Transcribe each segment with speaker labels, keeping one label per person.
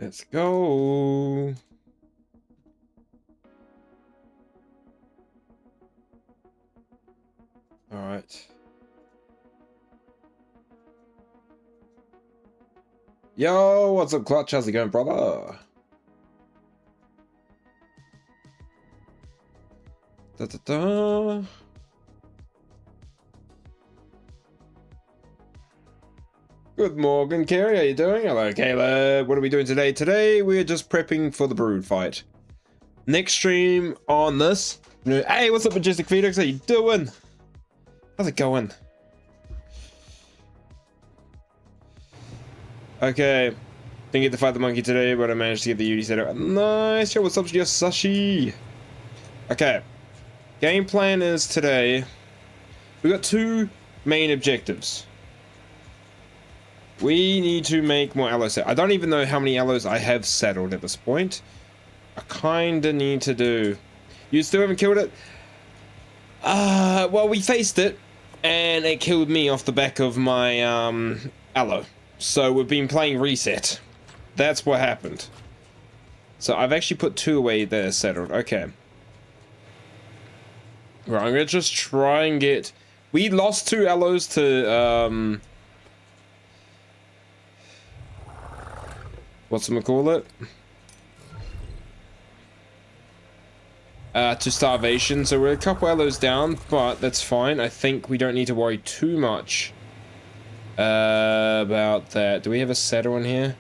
Speaker 1: Let's go. All right. Yo, what's up, Clutch? How's it going, brother? Da, da, da. Good morning, Kerry. How you doing? Hello, Caleb. What are we doing today? Today, we're just prepping for the Brood fight. Next stream on this. Hey, what's up, Majestic Phoenix? How you doing? How's it going? Okay. Didn't get to fight the monkey today, but I managed to get the UD set up. Nice. Yo, what's up, your Sashi? Okay. Game plan is today. We got two main objectives. We need to make more alloys. I don't even know how many alloys I have settled at this point. I kinda need to do. You still haven't killed it? Well, we faced it, and it killed me off the back of my allo. So we've been playing reset. That's what happened. So I've actually put two away there settled. Okay. Right, I'm gonna just try and get. We lost two allos to whatchamacallit? To starvation, so we're a couple allos down, but that's fine. I think we don't need to worry too much about that. Do we have a setter in here?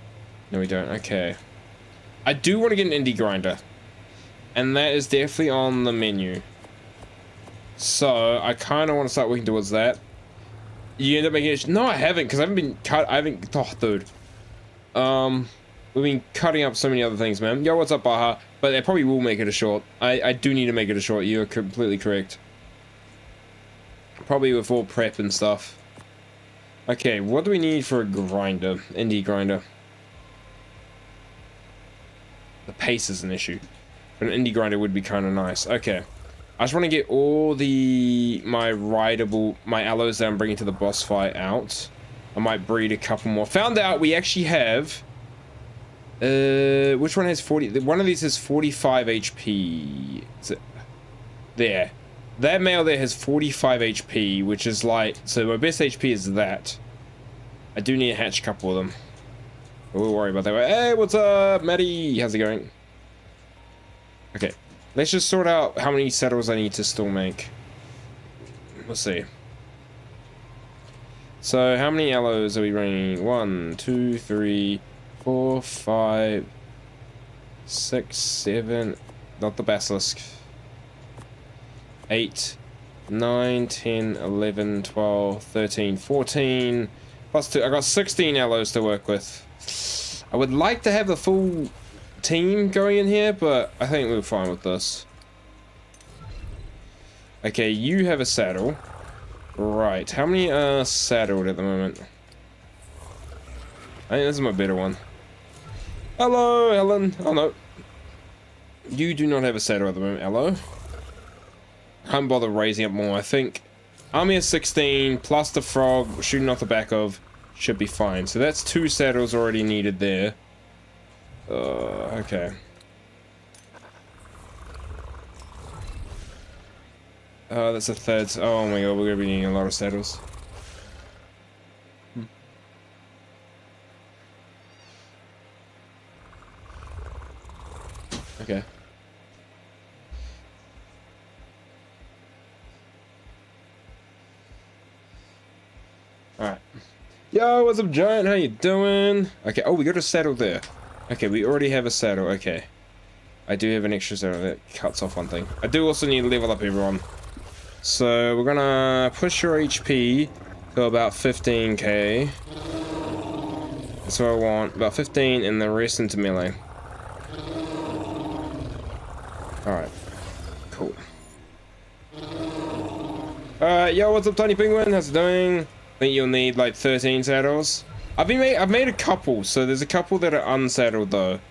Speaker 1: No, we don't. Okay. I do want to get an indie grinder, and that is definitely on the menu. So I kind of want to start working towards that. You end up making it. No, I haven't, because I haven't been cut. I haven't. Oh, dude. We've been cutting up so many other things, man. Yo, what's up, Baha? But they probably will make it a short. I do need to make it a short. You're completely correct. Probably with all prep and stuff. Okay, what do we need for a grinder? Indie grinder. The pace is an issue. But an indie grinder would be kind of nice. Okay. I just want to get all my allos that I'm bringing to the boss fight out. I might breed a couple more. Found out we actually have... which one has 40? One of these has 45 HP. Is it? There. That male there has 45 HP, which is like... So my best HP is that. I do need to hatch a couple of them. But we'll worry about that. Hey, what's up, Maddie? How's it going? Okay. Let's just sort out how many settles I need to still make. Let's see. So, how many allos are we running? 1, 2, 3, 4, 5, 6, 7. Not the basilisk. 8, 9, 10, 11, 12, 13, 14. Plus 2. I got 16 allos to work with. I would like to have the full team going in here, but I think we're fine with this. Okay, you have a saddle. Right, how many are saddled at the moment? I think this is my better one. Hello, Ellen. Oh, no. You do not have a saddle at the moment, hello. Can't bother raising up more. I think army of 16 plus the frog shooting off the back of should be fine. So that's 2 saddles already needed there. Okay. That's a third. Oh my god, we're gonna be needing a lot of saddles. Okay. Alright. Yo, what's up, Giant? How you doing? Okay, oh, we got a saddle there. Okay, we already have a saddle. Okay. I do have an extra saddle that cuts off one thing. I do also need to level up everyone. So, we're gonna push your HP to about 15k. That's what I want. About 15 and the rest into melee. Alright. Cool. Alright, yo, what's up, Tiny Penguin? How's it doing? I think you'll need like 13 saddles. I've made a couple, so there's a couple that are unsaddled though.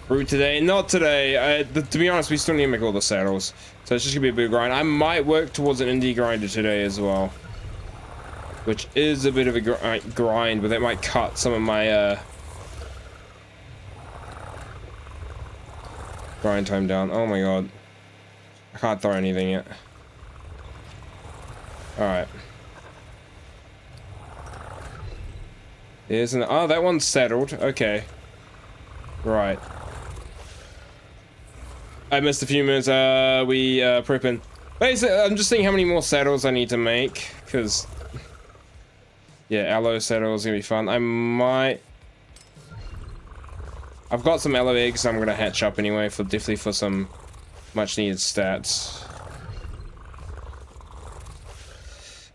Speaker 1: Root today? Not today. To be honest, we still need to make all the saddles. So it's just gonna be a big grind. I might work towards an indie grinder today as well. which is a bit of a grind, but that might cut some of my grind time down. Oh my god, I can't throw anything yet. All right. Isn't oh, that one's settled. Okay. Right. I missed a few minutes. We prepping. Basically, I'm just seeing how many more saddles I need to make, because yeah, aloe saddles gonna be fun. I've got some aloe eggs I'm gonna hatch up anyway, for definitely for some much needed stats.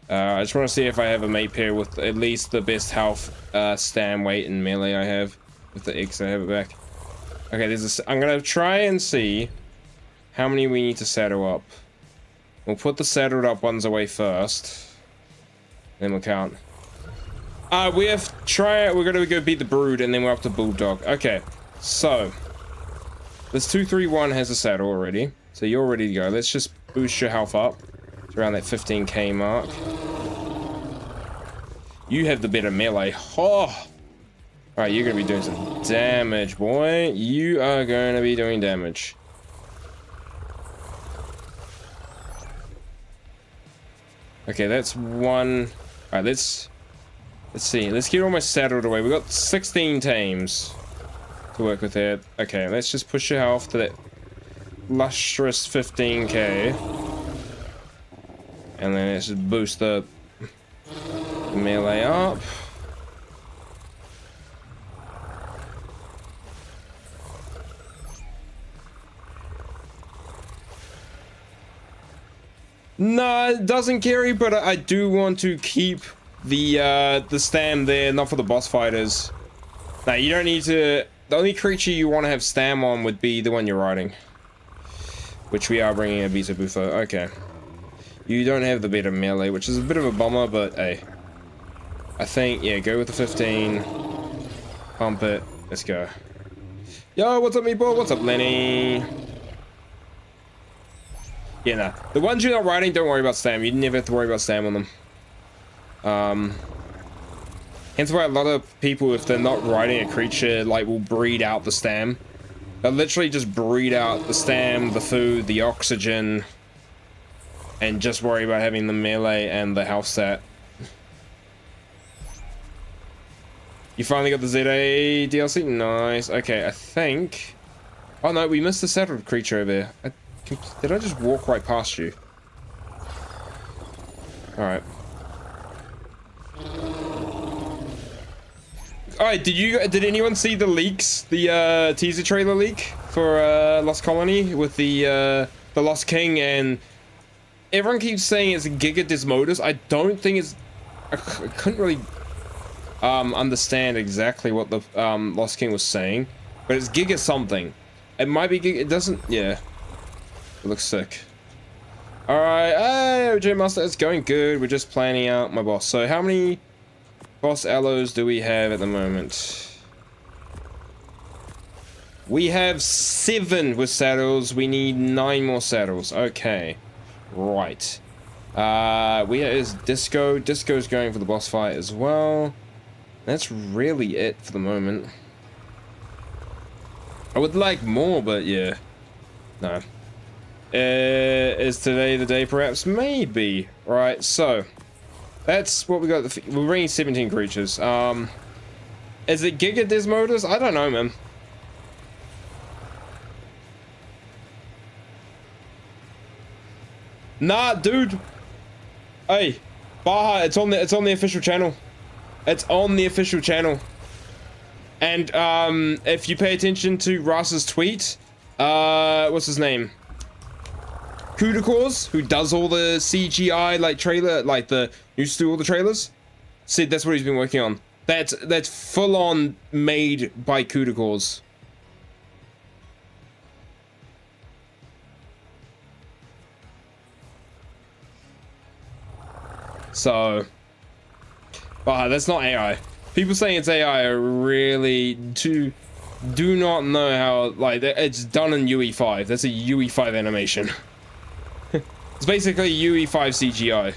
Speaker 1: I just want to see if I have a mate pair with at least the best health, stam, weight, and melee I have with the eggs I have it back. Okay, I'm gonna try and see how many we need to saddle up. We'll put the saddled up ones away first, then we'll count. We're gonna go beat the brood, and then we're up to bulldog. Okay, so this 231 has a saddle already, so you're ready to go. Let's just boost your health up to around that 15k mark. You have the better melee. Oh, alright, you're gonna be doing some damage, boy. You are gonna be doing damage. Okay, that's one. Alright, let's see. Let's get almost saddled away. We've got 16 tames to work with here. Okay, let's just push your health to that lustrous 15k. And then let's just boost the melee up. No, it doesn't carry, but I do want to keep the stam there, not for the boss fighters. No, you don't need to. The only creature you want to have stam on would be the one you're riding, which we are bringing a Vita Bufo. Okay, you don't have the better melee, which is a bit of a bummer, but hey, I think yeah, go with the 15, pump it, let's go. Yo, what's up, meatball? What's up, Lenny? Yeah, nah. The ones you're not riding, don't worry about stam. You never have to worry about stam on them. Hence why a lot of people, if they're not riding a creature, like, will breed out the stam. They'll literally just breed out the stam, the food, the oxygen, and just worry about having the melee and the health stat. You finally got the ZA DLC? Nice. Okay, I think... Oh no, we missed the settled creature over there. Did I just walk right past you? Alright. Alright, did anyone see the leaks? The teaser trailer leak for Lost Colony with the Lost King, and everyone keeps saying it's Giga Desmodus. I don't think it's... I couldn't really understand exactly what the Lost King was saying, but it's Giga something. It might be Giga... It doesn't... Yeah. It looks sick. Alright, hey, OJ Master, it's going good. We're just planning out my boss. So how many boss aloes do we have at the moment? We have 7 with saddles. We need 9 more saddles. Okay. Right. Is Disco. Disco's going for the boss fight as well. That's really it for the moment. I would like more, but yeah. No. Is today the day? Perhaps, maybe. Right, so that's what we got. We're bringing 17 creatures. Is it Giga Desmodus? I don't know, man. Nah, dude. Hey, Baja, it's on the official channel. It's on the official channel. And if you pay attention to Ross's tweet, what's his name? Kudakors, who does all the CGI like trailer, like used to do all the trailers, said that's what he's been working on. That's full on made by Kudakors. So, that's not AI. People saying it's AI are really do not know how, like, it's done in UE5. That's a UE5 animation. It's basically UE5 CGI.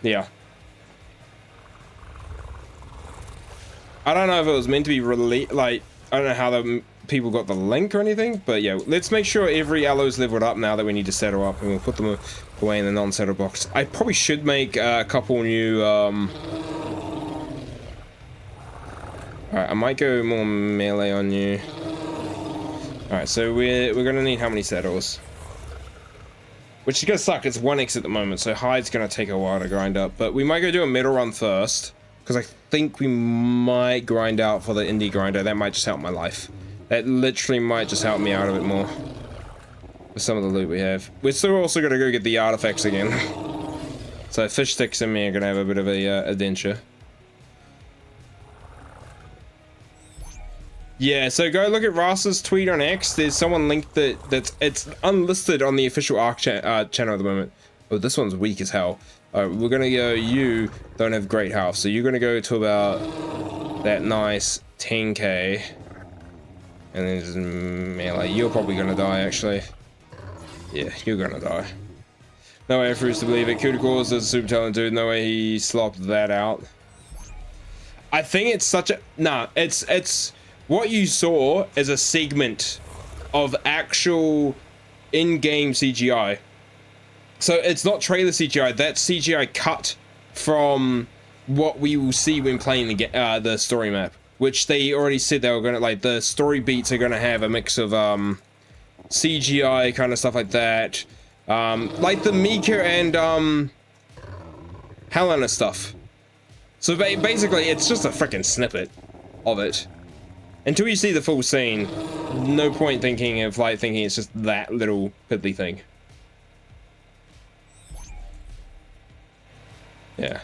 Speaker 1: Yeah. I don't know if it was meant to be released, like, I don't know how the people got the link or anything, but yeah, let's make sure every alloy's leveled up now that we need to settle up, and we'll put them away in the non-settle box. I probably should make a couple new, alright, I might go more melee on you. Alright, so we're gonna need how many settles? Which is gonna suck, it's 1x at the moment, so hide's gonna take a while to grind up, but we might go do a middle run first, because I think we might grind out for the indie grinder. That might just help my life. That literally might just help me out a bit more with some of the loot we have. We're still also gonna go get the artifacts again. So fish sticks and me are gonna have a bit of a adventure. Yeah, so go look at Ross's tweet on X. There's someone linked it's unlisted on the official Arc channel at the moment. Oh, this one's weak as hell. Alright, we're gonna go, you don't have great health, so you're gonna go to about that nice 10k. And then just melee. You're probably gonna die, actually. Yeah, you're gonna die. No way for us to believe it. Cuticle is a super talented dude. No way he slopped that out. I think it's such a... Nah, it's... What you saw is a segment of actual in-game CGI. So it's not trailer CGI. That's CGI cut from what we will see when playing the story map, which they already said they were gonna, like, the story beats are gonna have a mix of CGI kind of stuff like that, like the Mika and Helena stuff. So basically, it's just a freaking snippet of it. Until you see the full scene, no point thinking it's just that little piddly thing. Yeah.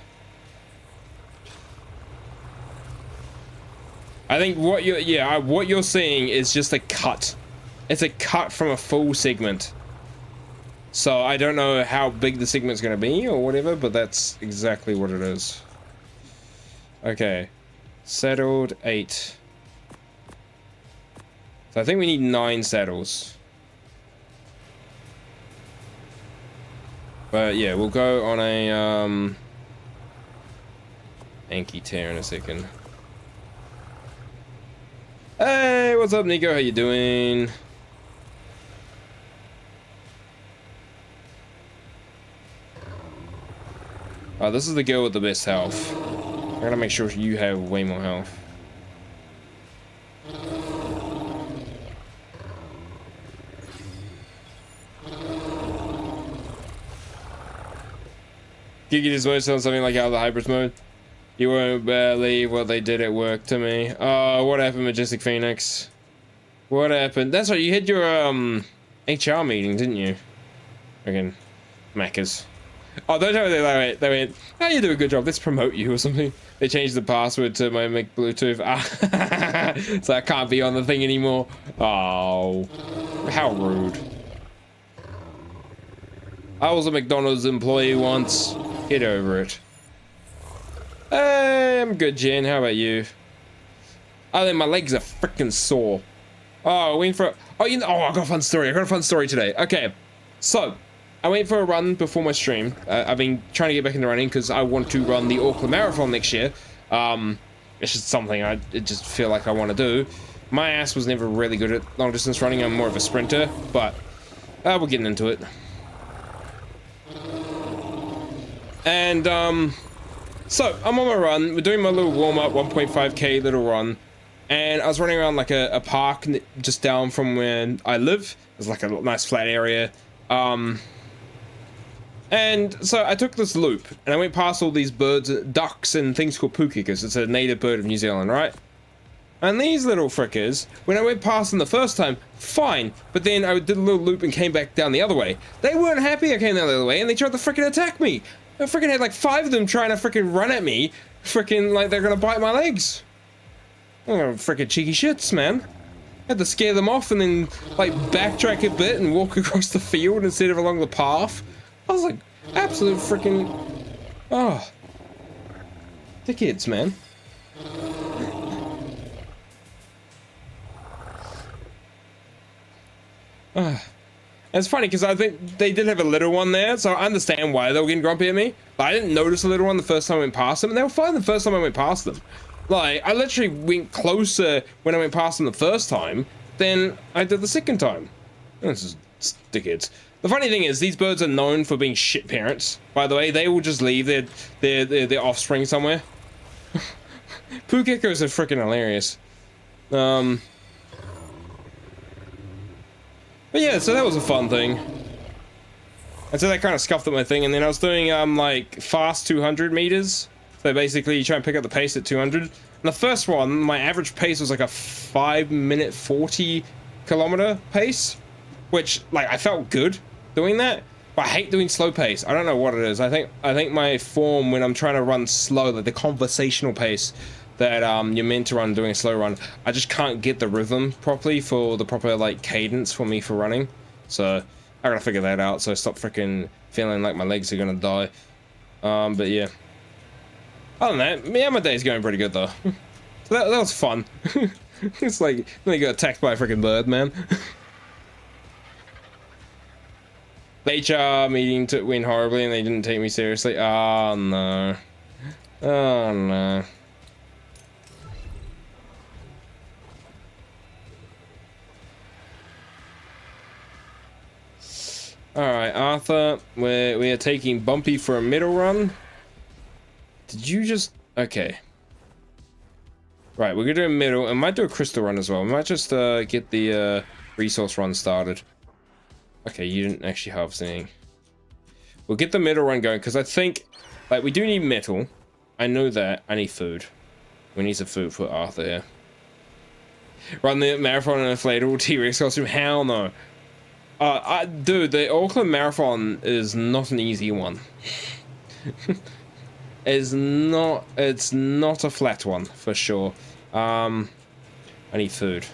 Speaker 1: I think what you're seeing is just a cut. It's a cut from a full segment. So I don't know how big the segment's gonna be or whatever, but that's exactly what it is. Okay. Settled 8. So I think we need 9 saddles. But yeah, we'll go on a Anki tear in a second. Hey, what's up, Nico? How you doing? Oh, this is the girl with the best health. I gotta make sure you have way more health. Gigi just wrote something like out of the hybrids mode. You won't believe what they did at work to me. Oh, what happened, Majestic Phoenix? What happened? That's right, you had your HR meeting, didn't you? Again, Macca's. Oh, don't tell me they went, oh, you do a good job, let's promote you or something. They changed the password to my Mac Bluetooth. So I can't be on the thing anymore. Oh, how rude. I was a McDonald's employee once. Get over it. Hey, I'm good, Jen. How about you? Oh, then my legs are freaking sore. Oh, I went for... Oh, I got a fun story. I got a fun story today. Okay, so I went for a run before my stream. I've been trying to get back into running because I want to run the Auckland Marathon next year. It's just something I just feel like I want to do. My ass was never really good at long distance running. I'm more of a sprinter, but we're getting into it. And so I'm on my run. We're doing my little warm-up 1.5k little run, and I was running around like a park just down from where I live. There's like a nice flat area, and so I took this loop and I went past all these birds, ducks and things called pukikas. It's a native bird of New Zealand, right? And these little frickers, when I went past them the first time, fine, but then I did a little loop and came back down the other way. They weren't happy I came down the other way, and they tried to frickin' attack me. I freaking had like 5 of them trying to freaking run at me, freaking like they're gonna bite my legs. Oh, freaking cheeky shits, man. I had to scare them off and then like backtrack a bit and walk across the field instead of along the path. I was like, absolute freaking, oh, dickheads, man. it's funny because I think they did have a little one there, so I understand why they were getting grumpy at me. But I didn't notice a little one the first time I went past them, and they were fine the first time I went past them. Like, I literally went closer when I went past them the first time than I did the second time. This is dickheads. The funny thing is, these birds are known for being shit parents. By the way, they will just leave their offspring somewhere. Poo geckos are freaking hilarious. But yeah, so that was a fun thing. And so that kind of scuffed up my thing, and then I was doing like fast 200 meters. So basically you try and pick up the pace at 200. And the first one, my average pace was like a 5-minute 40-kilometer pace, which like I felt good doing that. But I hate doing slow pace. I don't know what it is. I think my form when I'm trying to run slow, like the conversational pace that you're meant to run doing a slow run, I just can't get the rhythm properly for the proper like cadence for me for running. So I gotta figure that out so I stop freaking feeling like my legs are gonna die. But yeah. Other than that, yeah, my day's going pretty good though. So that was fun. It's like then you got attacked by a freaking bird, man. The HR meeting went horribly and they didn't take me seriously. Oh no. Oh no. Alright, Arthur, we are taking Bumpy for a middle run. Did you just... Okay. Right, we're gonna do a middle, and might do a crystal run as well. We might just get the resource run started. Okay, you didn't actually harvest anything. We'll get the middle run going, because I think... Like, we do need metal. I know that. I need food. We need some food for Arthur here. Run the marathon in an inflatable T-Rex costume? Hell no. Dude, the Auckland Marathon is not an easy one. It's not a flat one, for sure. I need food.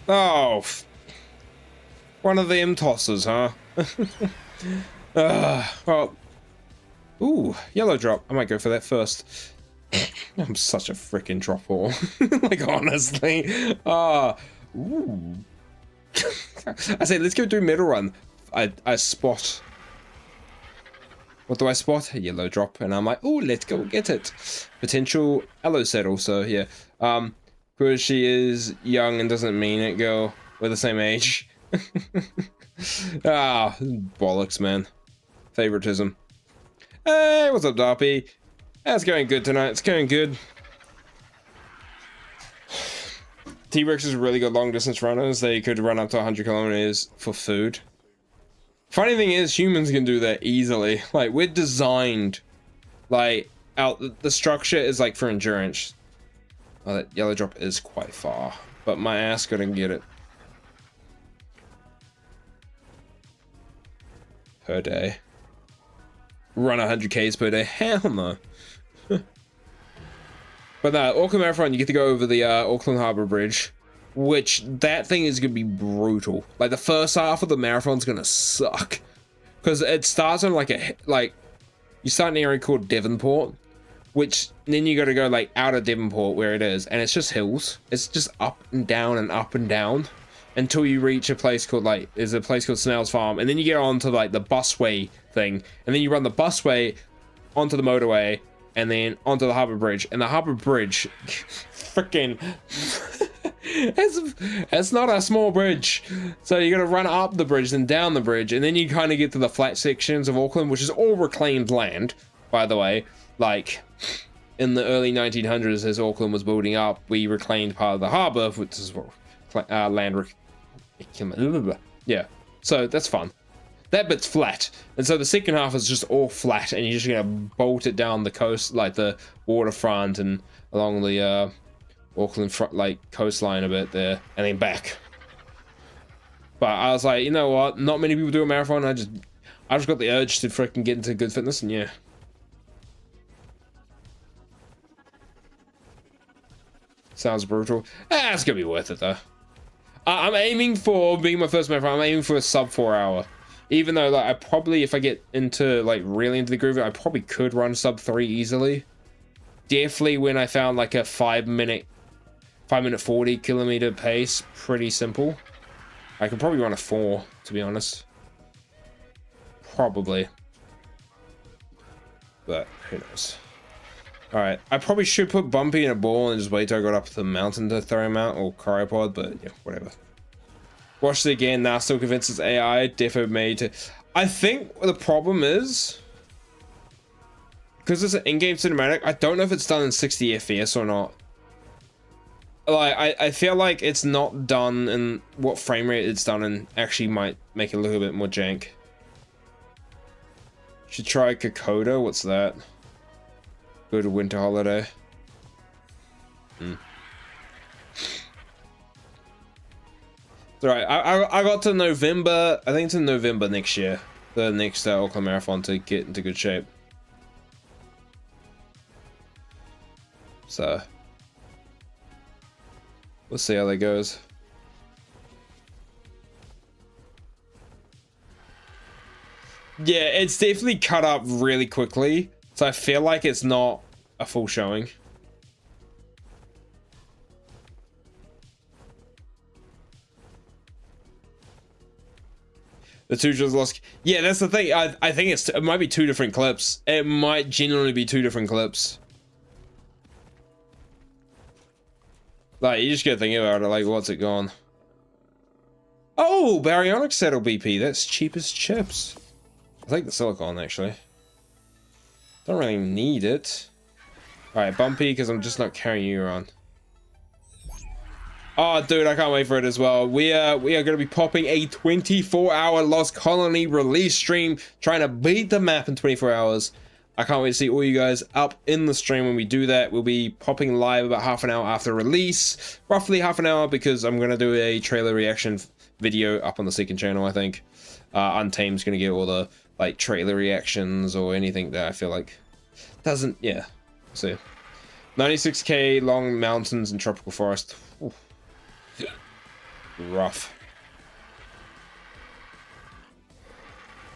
Speaker 1: Oh, one of them tosses, huh? Well, ooh, yellow drop. I might go for that first. I'm such a freaking drop whore. Like, honestly. Ooh. I say, let's go do middle run. I spot. What do I spot? A yellow drop. And I'm like, ooh, let's go get it. Potential aloe settle, so yeah. Because she is young and doesn't mean it, girl. We're the same age. Ah, bollocks, man. Favoritism. Hey, what's up, Darpy? It's going good tonight. It's going good. T-Rexes are really good long-distance runners. They could run up to 100 kilometers for food. Funny thing is, humans can do that easily. Like, we're designed... Like, the structure is, like, for endurance. Oh, that yellow drop is quite far. But my ass couldn't get it. Per day. Run 100 Ks per day? Hell no. But Auckland Marathon, you get to go over the Auckland Harbour Bridge, which that thing is gonna be brutal. Like the first half of the marathon's gonna suck, because it starts on like you start in an area called Devonport, which then you got to go like out of Devonport where it is, and it's just hills. It's just up and down and up and down until you reach a place called there's a place called Snell's Farm, and then you get onto like the busway thing, and then you run the busway onto the motorway, and then onto the Harbour Bridge, and the Harbour Bridge, freaking, it's not a small bridge, so you got to run up the bridge and down the bridge, and then you kind of get to the flat sections of Auckland, which is all reclaimed land, by the way. Like in the early 1900s, as Auckland was building up, we reclaimed part of the harbour, which is land. Yeah, so that's fun. That bit's flat, and so the second half is just all flat, and you're just gonna bolt it down the coast, like the waterfront and along the Auckland front, like coastline a bit there, and then back. But I was like, you know what? Not many people do a marathon. I just got the urge to freaking get into good fitness, and yeah. Sounds brutal. It's gonna be worth it though. I'm aiming for being my first marathon. I'm aiming for a sub 4 hour. Even though, like, I probably, if I get into, like, really into the groove, I probably could run sub 3 easily. Definitely when I found, like, a 5 minute 40 kilometer pace, pretty simple. I could probably run a 4, to be honest. Probably. But, who knows. Alright, I probably should put Bumpy in a ball and just wait till I got up the mountain to throw him out, or cryopod, but yeah, whatever. Watched it again, now still convinced it's AI, defo made to... I think the problem is... because it's an in-game cinematic, I don't know if it's done in 60 FPS or not. Like, I feel like it's not done in what frame rate it's done in, actually might make it a little bit more jank. Should try Kokoda, what's that? Good winter holiday. It's alright, I got to November, I think it's in November next year, the next Auckland Marathon, to get into good shape. So, we'll see how that goes. Yeah, it's definitely cut up really quickly, so I feel like it's not a full showing. The two just lost. Yeah, that's the thing. I think it might be 2 different clips. It might genuinely be 2 different clips. Like, you just gotta think about it, like, what's it gone? Oh, baryonic saddle BP. That's cheap as chips. I like the silicone, actually. Don't really need it. Alright, Bumpy, because I'm just not carrying you around. Oh, dude, I can't wait for it as well. We are going to be popping a 24-hour Lost Colony release stream, trying to beat the map in 24 hours. I can't wait to see all you guys up in the stream when we do that. We'll be popping live about half an hour after release. Roughly half an hour, because I'm going to do a trailer reaction video up on the second channel, I think. Untamed's going to get all the, like, trailer reactions or anything that I feel like doesn't... Yeah, see. 96k long mountains and tropical forest. Ooh. Rough.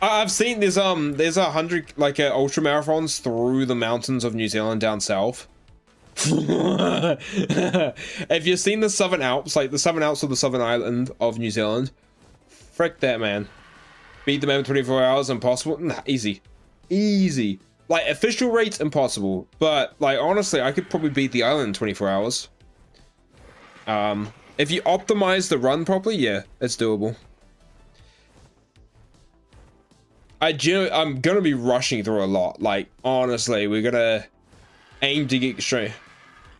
Speaker 1: I've seen there's 100 like ultra marathons through the mountains of New Zealand down south. If you've seen the Southern Alps, like the Southern Alps or the Southern Island of New Zealand, frick that, man. Beat the man in 24 hours, impossible? Nah, easy. Easy. Like, official rates, impossible. But, like, honestly, I could probably beat the island in 24 hours. If you optimize the run properly, yeah, it's doable. I'm gonna be rushing through a lot. Like, honestly, we're gonna aim to get straight.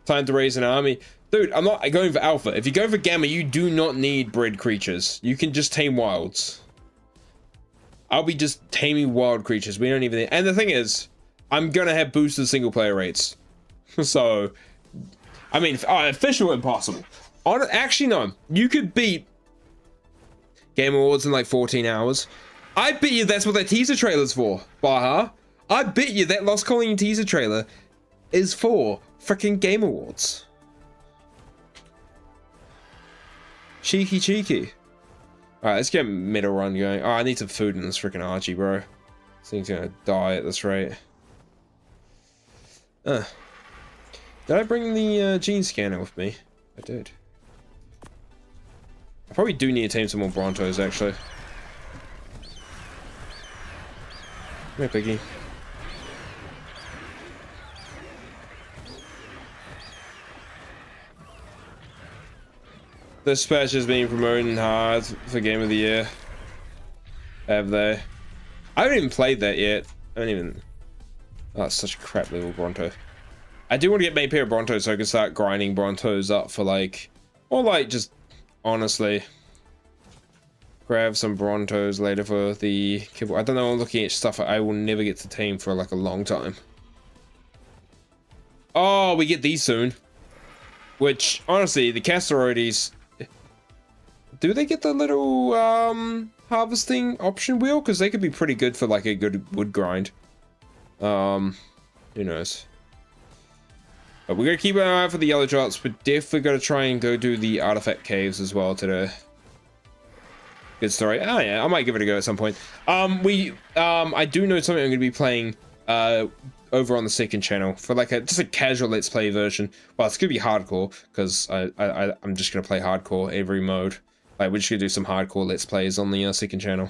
Speaker 1: Time to raise an army. Dude, I'm not going for alpha. If you go for gamma, you do not need bred creatures. You can just tame wilds. I'll be just taming wild creatures. We don't even need... And the thing is, I'm gonna have boosted single player rates. So, I mean, official impossible. Actually, no. You could beat Game Awards in like 14 hours. I bet you that's what that teaser trailer's for, Baha. I bet you that Lost Colony teaser trailer is for freaking Game Awards. Cheeky, cheeky. Alright, let's get middle run going. Oh, I need some food in this freaking Archie, bro. This thing's gonna die at this rate. Did I bring the gene scanner with me? I did. I probably do need to tame some more Brontos, actually. Come here, Piggy. This patch is being promoted hard for Game of the Year. Have they? I haven't even played that yet. I haven't even... Oh, that's such a crap little Bronto. I do want to get made pair of Brontos so I can start grinding Brontos up for like... Or like just, honestly... grab some Brontos later for the kibble. I don't know, I'm looking at stuff I will never get to tame for like a long time. Oh, we get these soon. Which, honestly, the Castorodies... Do they get the little harvesting option wheel? Because they could be pretty good for like a good wood grind. Who knows? But we're gonna keep an eye out for the yellow drops. We're definitely gonna try and go do the artifact caves as well today. Good story. Oh yeah, I might give it a go at some point. I do know something I'm gonna be playing over on the second channel for like just a casual let's play version. Well, it's gonna be hardcore because I'm just gonna play hardcore every mode. Like we're just gonna do some hardcore let's plays on the second channel.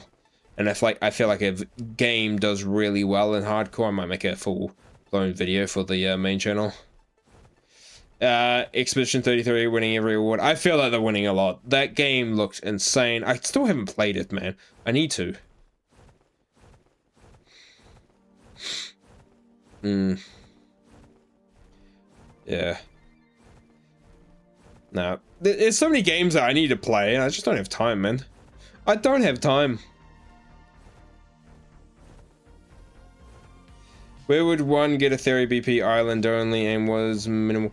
Speaker 1: And if like I feel like a game does really well in hardcore, I might make a full blown video for the main channel. Expedition 33 winning every award. I feel like they're winning a lot. That game looks insane. I still haven't played it, man. I need to. Yeah. No. There's so many games that I need to play, and I just don't have time, man. I don't have time. Where would one get a Theory BP island only and was minimal?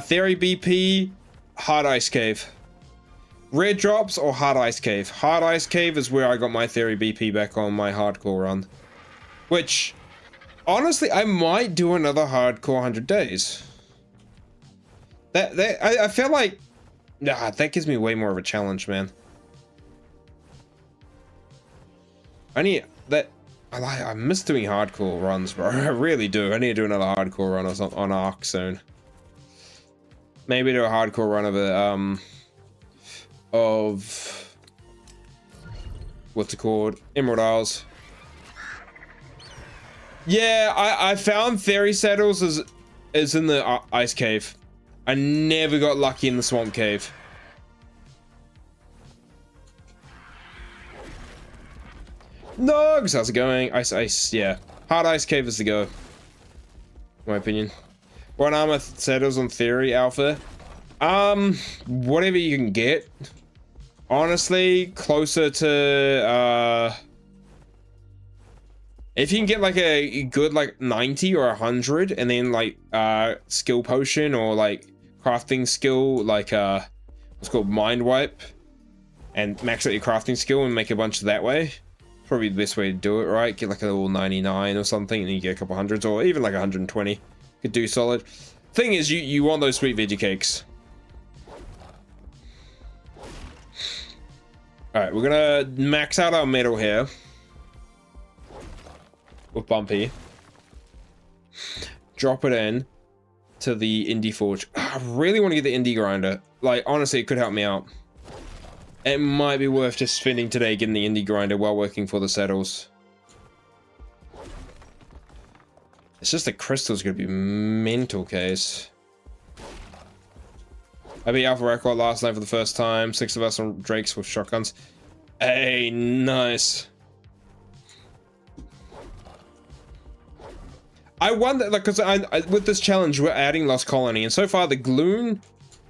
Speaker 1: Theory BP, Hard Ice Cave. Red drops or Hard Ice Cave? Hard Ice Cave is where I got my Theory BP back on my hardcore run. Which, honestly, I might do another hardcore 100 days. I feel like, nah, that gives me way more of a challenge, man. I miss doing hardcore runs, bro. I really do. I need to do another hardcore run or something on Arc soon. Maybe do a hardcore run of what's it called? Emerald Isles. Yeah, I found Theory Saddles is in the ice cave. I never got lucky in the swamp cave. Nugs, how's it going? Ice, yeah. Hard Ice Cave is the go. In my opinion. One armor settles on Theory Alpha. Whatever you can get. Honestly, closer to, if you can get like a good like 90 or 100 and then like, skill potion or like crafting skill, like, what's called Mind Wipe and max out your crafting skill and make a bunch that way. Probably the best way to do it, right? Get like a little 99 or something and then you get a couple hundreds or even like 120. Could do solid. Thing is, you want those sweet veggie cakes. Alright, we're gonna max out our metal here. With Bumpy. Drop it in to the Indie Forge. I really want to get the Indie Grinder. Like, honestly, it could help me out. It might be worth just spending today getting the Indie Grinder while working for the saddles. It's just the crystal's gonna be mental case. I beat Alpha Record last night for the first time. 6 of us on Drakes with shotguns. Hey, nice. I wonder, like, because with this challenge, we're adding Lost Colony, and so far the Gloon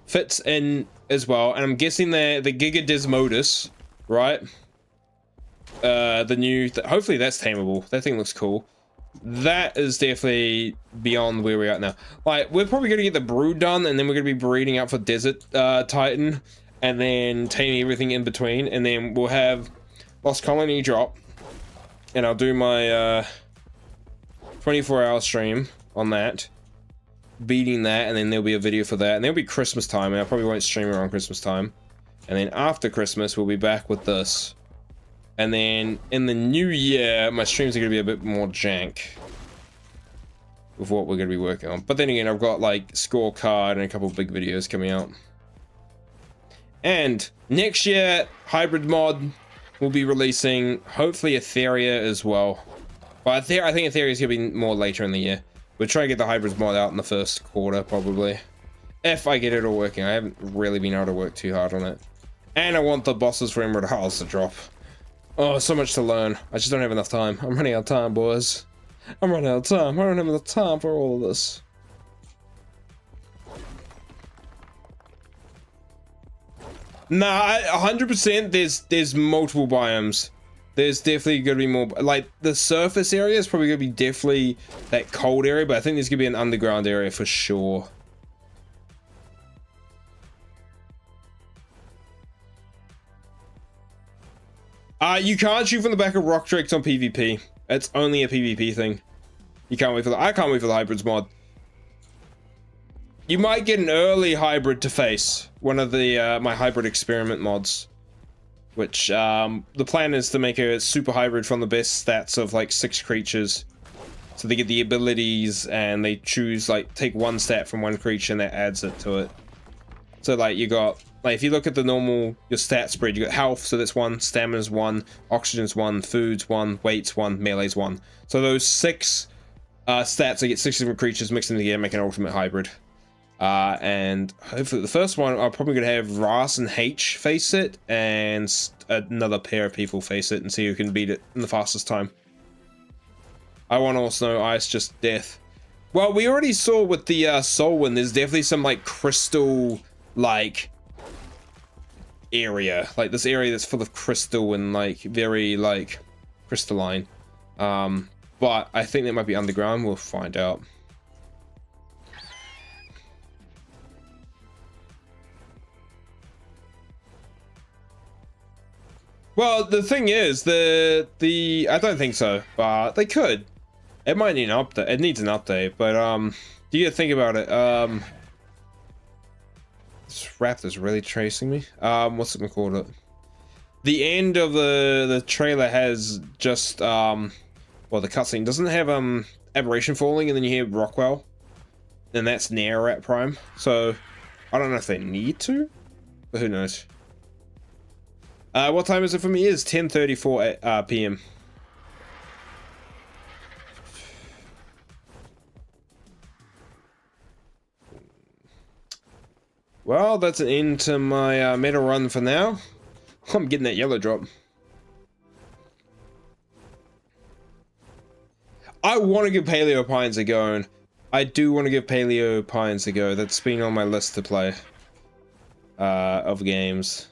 Speaker 1: fits in as well, and I'm guessing the Giga Desmodus, right? The new, hopefully that's tameable. That thing looks cool. That is definitely beyond where we're at now. Like, we're probably going to get the brood done, and then we're going to be breeding out for Desert Titan, and then taming everything in between, and then we'll have Lost Colony drop, and I'll do my 24-hour stream on that, beating that, and then there'll be a video for that, and there'll be Christmas time, and I probably won't stream around Christmas time, and then after Christmas, we'll be back with this. And then in the new year, my streams are going to be a bit more jank with what we're going to be working on. But then again, I've got like scorecard and a couple of big videos coming out. And next year, Hybrid Mod will be releasing hopefully Etheria as well. But I think Etheria is going to be more later in the year. We'll try to get the Hybrid Mod out in the first quarter probably. If I get it all working. I haven't really been able to work too hard on it. And I want the bosses for Emerald Isles to drop. Oh, so much to learn. I just don't have enough time. I'm running out of time, boys. I'm running out of time. I don't have enough time for all of this. Nah, 100% there's multiple biomes. There's definitely going to be more. Like, the surface area is probably going to be definitely that cold area, but I think there's going to be an underground area for sure. You can't shoot from the back of rock drakes on PvP. It's only a PvP thing. You can't wait for the. I can't wait for the hybrids mod. You might get an early hybrid to face one of the my hybrid experiment mods, which the plan is to make a super hybrid from the best stats of like 6 creatures, so they get the abilities and they choose like take one stat from one creature and that adds it to it. So like you got like if you look at the normal your stat spread, you got health, so that's 1, stamina's 1, oxygen's 1, food's 1, weight's 1, melee's 1. So those 6 stats, they get 6 different creatures mixed in together, make an ultimate hybrid. And hopefully the first one, I'm probably going to have Ras and H face it, and another pair of people face it, and see who can beat it in the fastest time. I want also know Ice, just death. Well, we already saw with the Soul Wind, there's definitely some like crystal, like, area. Like this area that's full of crystal and like very like crystalline. But I think that might be underground, we'll find out. Well, the thing is, I don't think so, but they could. It might need an update. It needs an update, but you gotta think about it. This raptor's really chasing me. What's it called? The end of the trailer has just well, the cutscene doesn't have aberration falling, and then you hear Rockwell, and that's near at Prime. So I don't know if they need to, but who knows. What time is it for me? It is 10:34 p.m. Well, that's an end to my medal run for now. I'm getting that yellow drop. I want to give Paleo Pines a go, and I do want to give Paleo Pines a go. That's been on my list to play of games.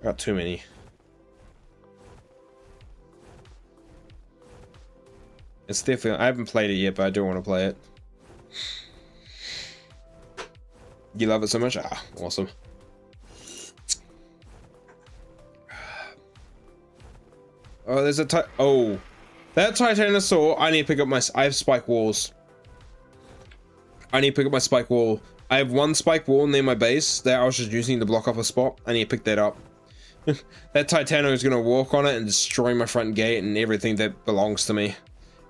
Speaker 1: Got too many. It's definitely, I haven't played it yet, but I do want to play it. You love it so much? Ah, awesome. Oh, there's a oh, that Titanosaur. I need to pick up my, I have spike walls. I need to pick up my spike wall. I have 1 spike wall near my base that I was just using to block off a spot. I need to pick that up. That Titano is gonna walk on it and destroy my front gate and everything that belongs to me.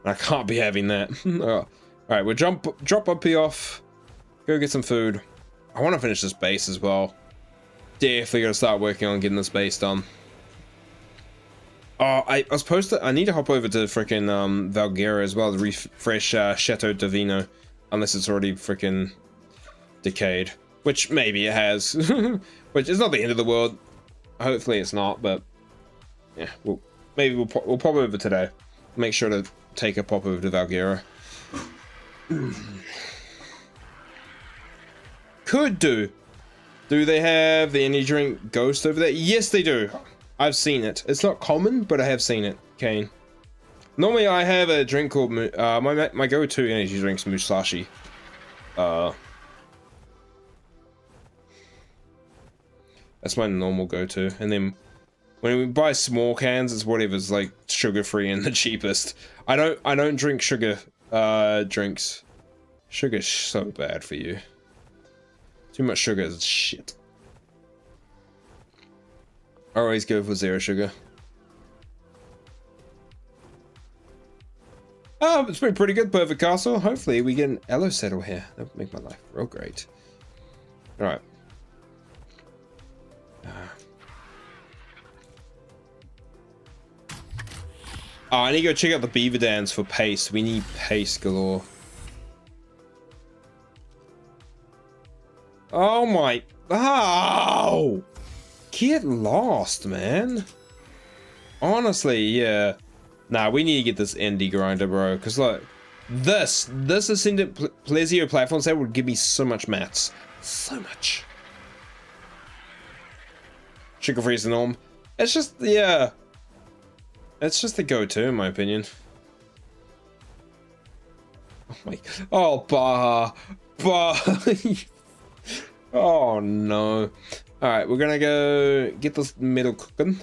Speaker 1: And I can't be having that. Alright, we'll drop up here off. Go get some food. I want to finish this base as well. Definitely gotta start working on getting this base done. Oh, I was supposed to, I need to hop over to freaking Valguera as well to refresh Chateau de Veno. Unless it's already freaking decayed. Which maybe it has. Which is not the end of the world. Hopefully it's not, but yeah, we'll pop over today. Make sure to take a pop over to Valguera. Could do. Do they have the energy drink Ghost over there? Yes, they do. I've seen it. It's not common, but I have seen it. Kane. Normally, I have a drink called my go-to energy drink's Musashi. That's my normal go-to, and then when we buy small cans, it's whatever's like sugar-free and the cheapest. I don't drink sugar drinks. Sugar's so bad for you. Too much sugar is shit. I always go for 0 sugar. Oh, it's been pretty good, Perfect Castle. Hopefully we get an Elo settle here. That would make my life real great. Alright. Oh, I need to go check out the beaver dams for paste. We need paste galore. Oh my... Oh! Get lost, man. Honestly, yeah. Nah, we need to get this indie grinder, bro. Because, look, this Ascendant Plesio platform set would give me so much mats. So much. Sugar-free is the norm. It's just, yeah. It's just the go-to, in my opinion. Oh my... Oh, Baja. Baja. Oh, no. Alright, we're gonna go get this metal cooking.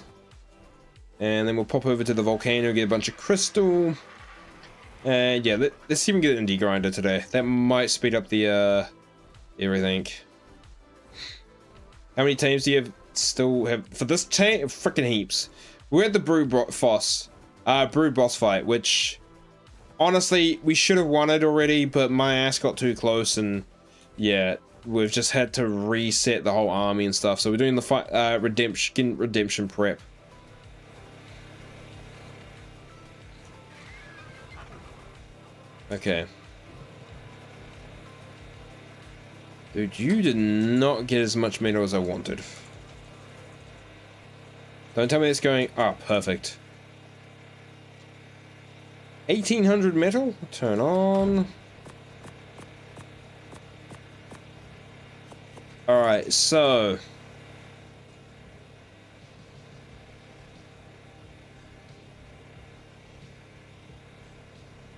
Speaker 1: And then we'll pop over to the volcano, get a bunch of crystal. And yeah, let's see if we can get an indie grinder today. That might speed up the everything. How many teams do you still have for this team? Freaking heaps. We're at the brood boss fight, which honestly we should have won it already, but my ass got too close, and yeah, we've just had to reset the whole army and stuff. So we're doing the fight, redemption prep. Okay. Dude, you did not get as much metal as I wanted. Don't tell me it's going... Ah, perfect. 1800 metal? Turn on. Alright, so...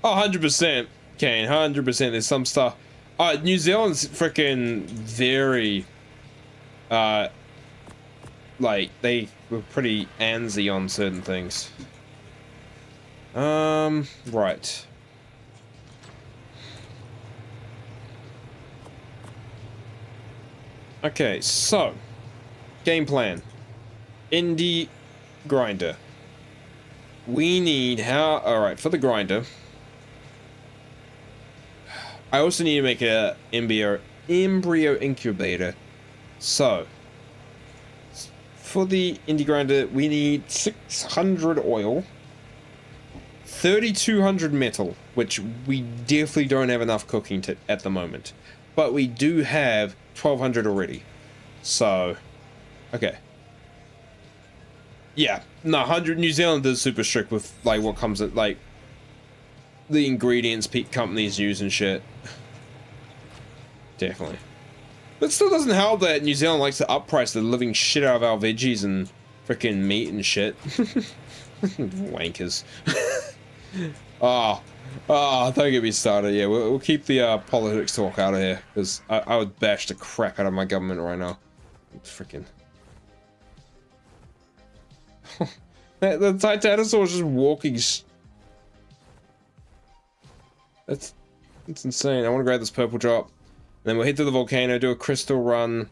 Speaker 1: Oh, 100%, Kane, 100%. There's some stuff. New Zealand's freaking very, like, they were pretty antsy on certain things. Right. Okay, so, game plan. Indie grinder. We need alright, for the grinder. I also need to make a embryo incubator. So, for the indie grinder, we need 600 oil, 3200 metal, which we definitely don't have enough cooking at the moment. But we do have 1200 already. So, okay. Yeah, no, 100. New Zealand is super strict with like what comes at like the ingredients companies use and shit. Definitely. But it still doesn't help that New Zealand likes to upprice the living shit out of our veggies and freaking meat and shit. Wankers. Don't get me started. Yeah, we'll keep the politics talk out of here, because I would bash the crap out of my government right now. Freaking. The Titanosaur is just walking. That's insane. I want to grab this purple drop. And then we'll head to the volcano, do a crystal run.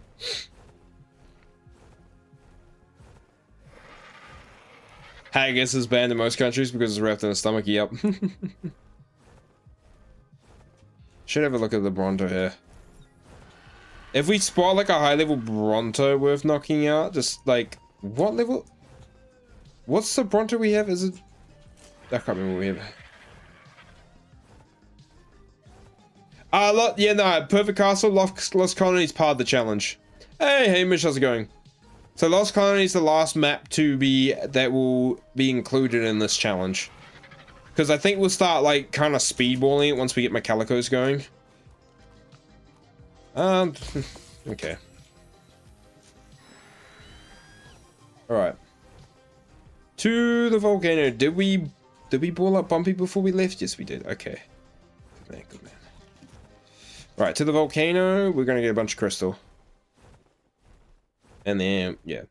Speaker 1: Haggis is banned in most countries because it's wrapped in a stomach. Yep. Should have a look at the Bronto here. If we spot like a high level Bronto worth knocking out, just like, what level? What's the Bronto we have? Is it? I can't remember what we have. Yeah, no, Perfect Castle, Lost Colony is part of the challenge. Hey, Hamish, how's it going? So Lost Colony is the last map that will be included in this challenge. Because I think we'll start like kind of speedballing it once we get my Calicos going. Okay. Alright. To the volcano. Did we ball up Bumpy before we left? Yes, we did. Okay. Good man, good man. Right, to the volcano, we're gonna get a bunch of crystal. And then, yeah.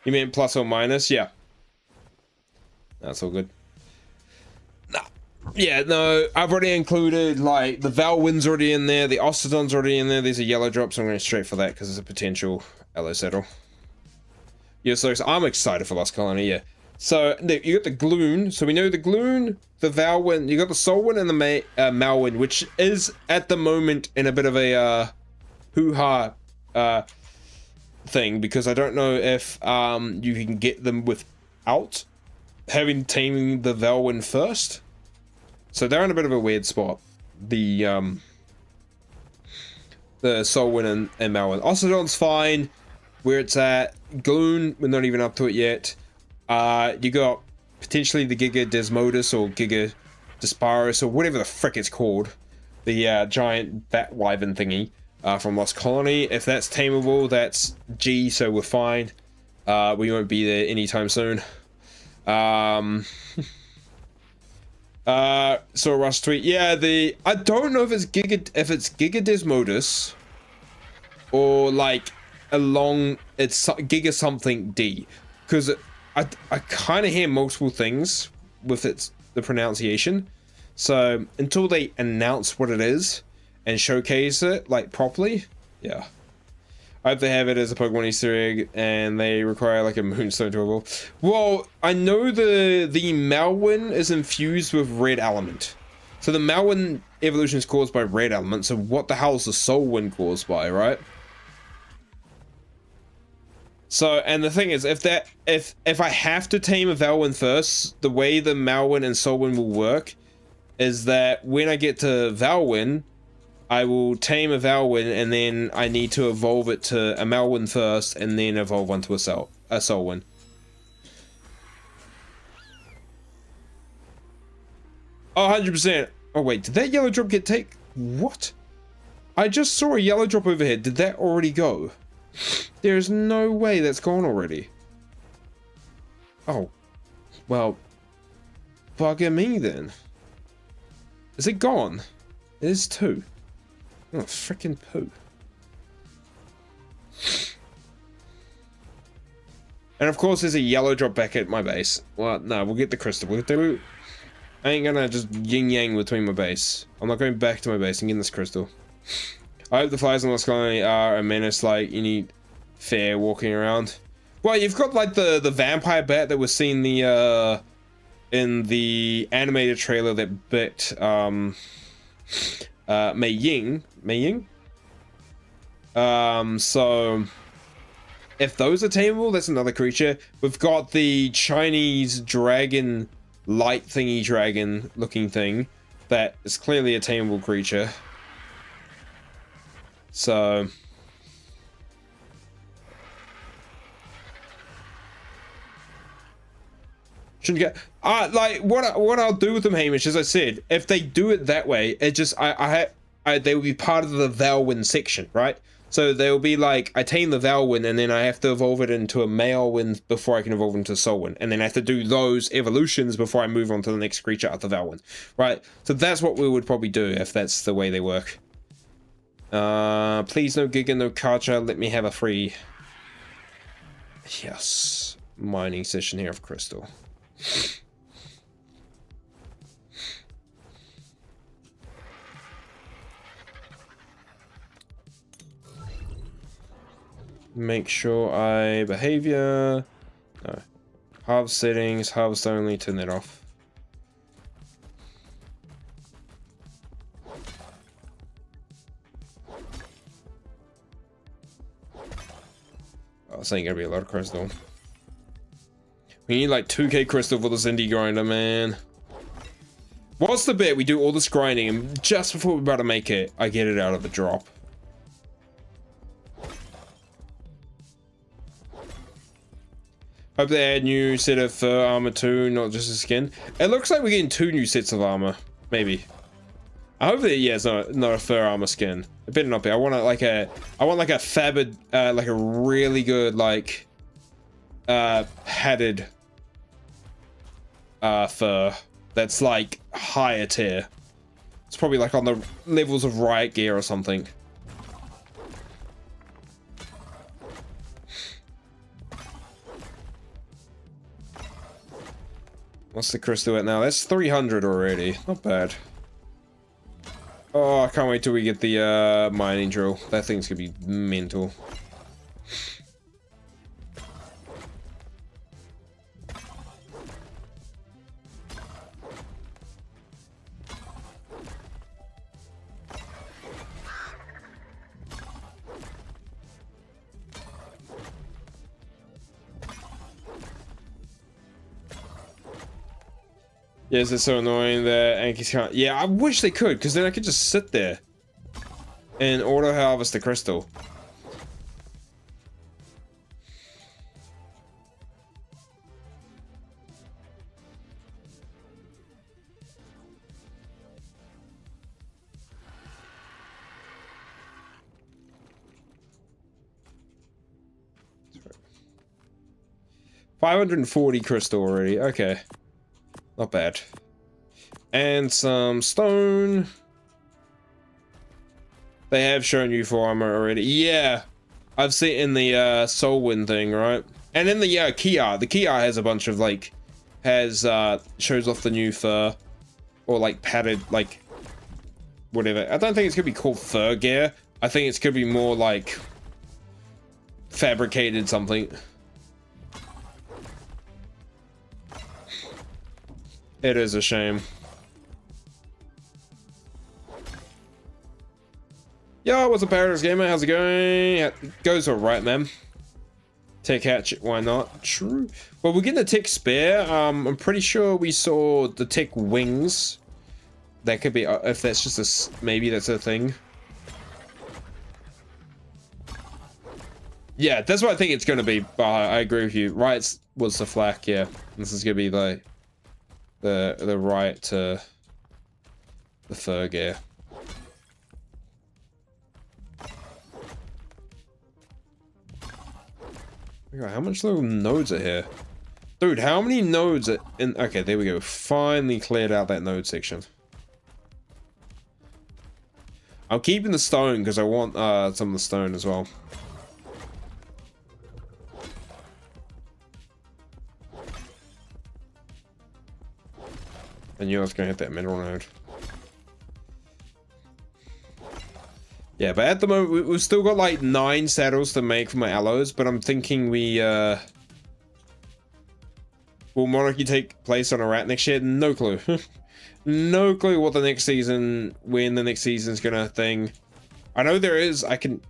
Speaker 1: You mean plus or minus? Yeah. That's all good. Nah. Yeah, no, I've already included, like, the Valwyn's already in there, the Ostodon's already in there, there's a yellow drop, so I'm going straight for that, because it's a potential Aloe Settle. Yeah, so I'm excited for Lost Colony, yeah. So, you got the Gloon, so we know the Gloon, the Valwyn, you got the Solwyn and the Malwyn, which is, at the moment, in a bit of a, hoo-ha, thing, because I don't know if, you can get them without having taming the Valwyn first. So they're in a bit of a weird spot. The Solwyn and Malwyn. Ostodon's fine where it's at. Gloon, we're not even up to it yet. You got potentially the Giga Desmodus or Giga Disparus or whatever the frick it's called. The giant bat wyvern thingy from Lost Colony. If that's tameable, that's G, so we're fine. We won't be there anytime soon. So Rush tweet, yeah, I don't know if it's Giga Desmodus or like it's Giga something D, because I kind of hear multiple things with the pronunciation, So until they announce what it is and showcase it like properly, yeah. I hope they have it as a Pokemon Easter egg and they require like a Moonstone to evolve. Well, I know the Malwyn is infused with red element. So the Malwyn evolution is caused by red element. So what the hell is the Soulwind caused by, right? So, and the thing is, if I have to tame a Valwyn first, the way the Malwyn and Soulwind will work is that when I get to Valwyn, I will tame a Valwyn and then I need to evolve it to a Malwyn first and then evolve onto a Soulwind. Oh, 100%. Oh wait, did that yellow drop get take? What? I just saw a yellow drop overhead. Did that already go? There's no way that's gone already. Oh. Well. Bugger me then. Is it gone? It is 2. Oh, freaking poo. And of course there's a yellow drop back at my base. Well, no, we'll get the crystal. We'll get the loot. I ain't gonna just yin-yang between my base. I'm not going back to my base and getting this crystal. I hope the flies on the sky are a menace like any fair walking around. Well, you've got like the vampire bat that was seen in the animated trailer that bit Mei Ying. So if those are tameable, that's another creature. We've got the Chinese dragon, light thingy dragon looking thing that is clearly a tameable creature. So shouldn't get like what I'll do with them, Hamish, as I said, if they do it that way, it just they will be part of the Valwyn section, right? So they'll be like, I tame the Valwyn and then I have to evolve it into a Malwyn before I can evolve into a Soulwind, and then I have to do those evolutions before I move on to the next creature after Valwyn, right? So that's what we would probably do if that's the way they work. Please no Giga, no Karcher, let me have a free, yes, mining session here of crystal. Make sure I behavior, no, harvest settings, harvest only, turn that off. Oh, this ain't gonna be a lot of crystal. We need like 2k crystal for this indie grinder, man. What's the bet? We do all this grinding and just before we're about to make it, I get it out of the drop. Hope they add new set of fur armor too, not just a skin. It looks like we're getting 2 new sets of armor, maybe. I hope that, yeah, it's not a fur armor skin. It better not be. I want like a fabbed, like a really good like padded fur that's like higher tier. It's probably like on the levels of riot gear or something. What's the crystal at now? That's 300 already. Not bad. Oh, I can't wait till we get the mining drill. That thing's gonna be mental. Yes, it's so annoying that Ankies can't. Yeah, I wish they could, because then I could just sit there and auto harvest the crystal. $540 crystal already. Okay. Not bad. And some stone. They have shown you for armor already. Yeah. I've seen in the Soulwind thing, right? And in the Kia. The Kia has a bunch of like shows off the new fur. or like padded, like whatever. I don't think it's gonna be called fur gear. I think it's gonna be more like fabricated something. It is a shame. Yo, what's up, Paradise Gamer? How's it going? It goes alright, man. Tech hatchet, why not? True. Well, we're getting the tech spare. I'm pretty sure we saw the tech wings. That could be, if that's just a, maybe that's a thing. Yeah, that's what I think it's gonna be. I agree with you. Right was the flak, yeah. This is gonna be like the right to the fur gear. How much little nodes are here? Dude, how many nodes are in? Okay, there we go. Finally cleared out that node section. I'm keeping the stone because I want some of the stone as well. I knew I was going to hit that mineral node. Yeah, but at the moment, we've still got like 9 saddles to make for my alloys, but I'm thinking we, will Monarchy take place on a rat next year? No clue. No clue what the next season, when the next season's gonna thing. I know there is, I'll give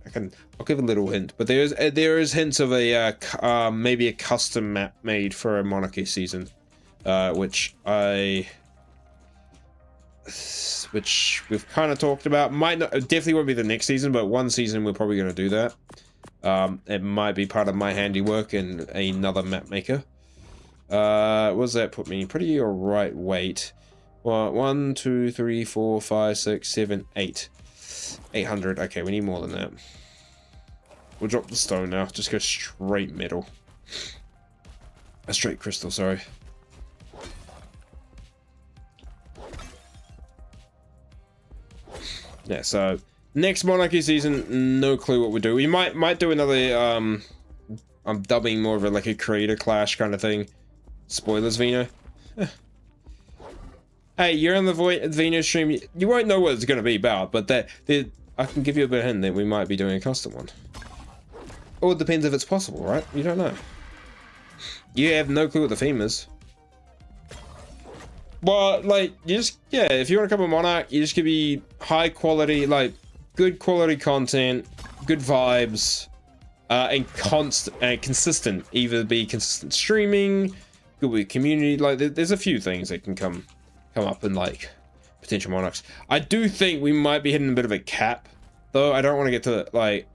Speaker 1: a little hint, but there is hints of a, maybe a custom map made for a Monarchy season, which we've kind of talked about. Might not, definitely won't be the next season, but one season we're probably going to do that. It might be part of my handiwork and another map maker. What does that put me? Pretty alright weight. Well, 1, 2, 3, 4, 5, 6, 7, 8. 800. Okay, we need more than that. We'll drop the stone now. Just go straight metal. A straight crystal, sorry. Yeah, so next Monarchy season, no clue what we do. We might do another I'm dubbing more of a like a creator clash kind of thing. Spoilers, Veno. Hey, you're on the Veno stream. You won't know what it's going to be about, but I can give you a bit of hint that we might be doing a custom one. Or it depends if it's possible, right? You don't know. You have no clue what the theme is. Well, like, you just, yeah, if you want to come a Monarch, you just give me high quality, like, good quality content, good vibes, and consistent. Either be consistent streaming, good with community, like, there's a few things that can come up in, like, potential Monarchs. I do think we might be hitting a bit of a cap, though. I don't want to get to, like,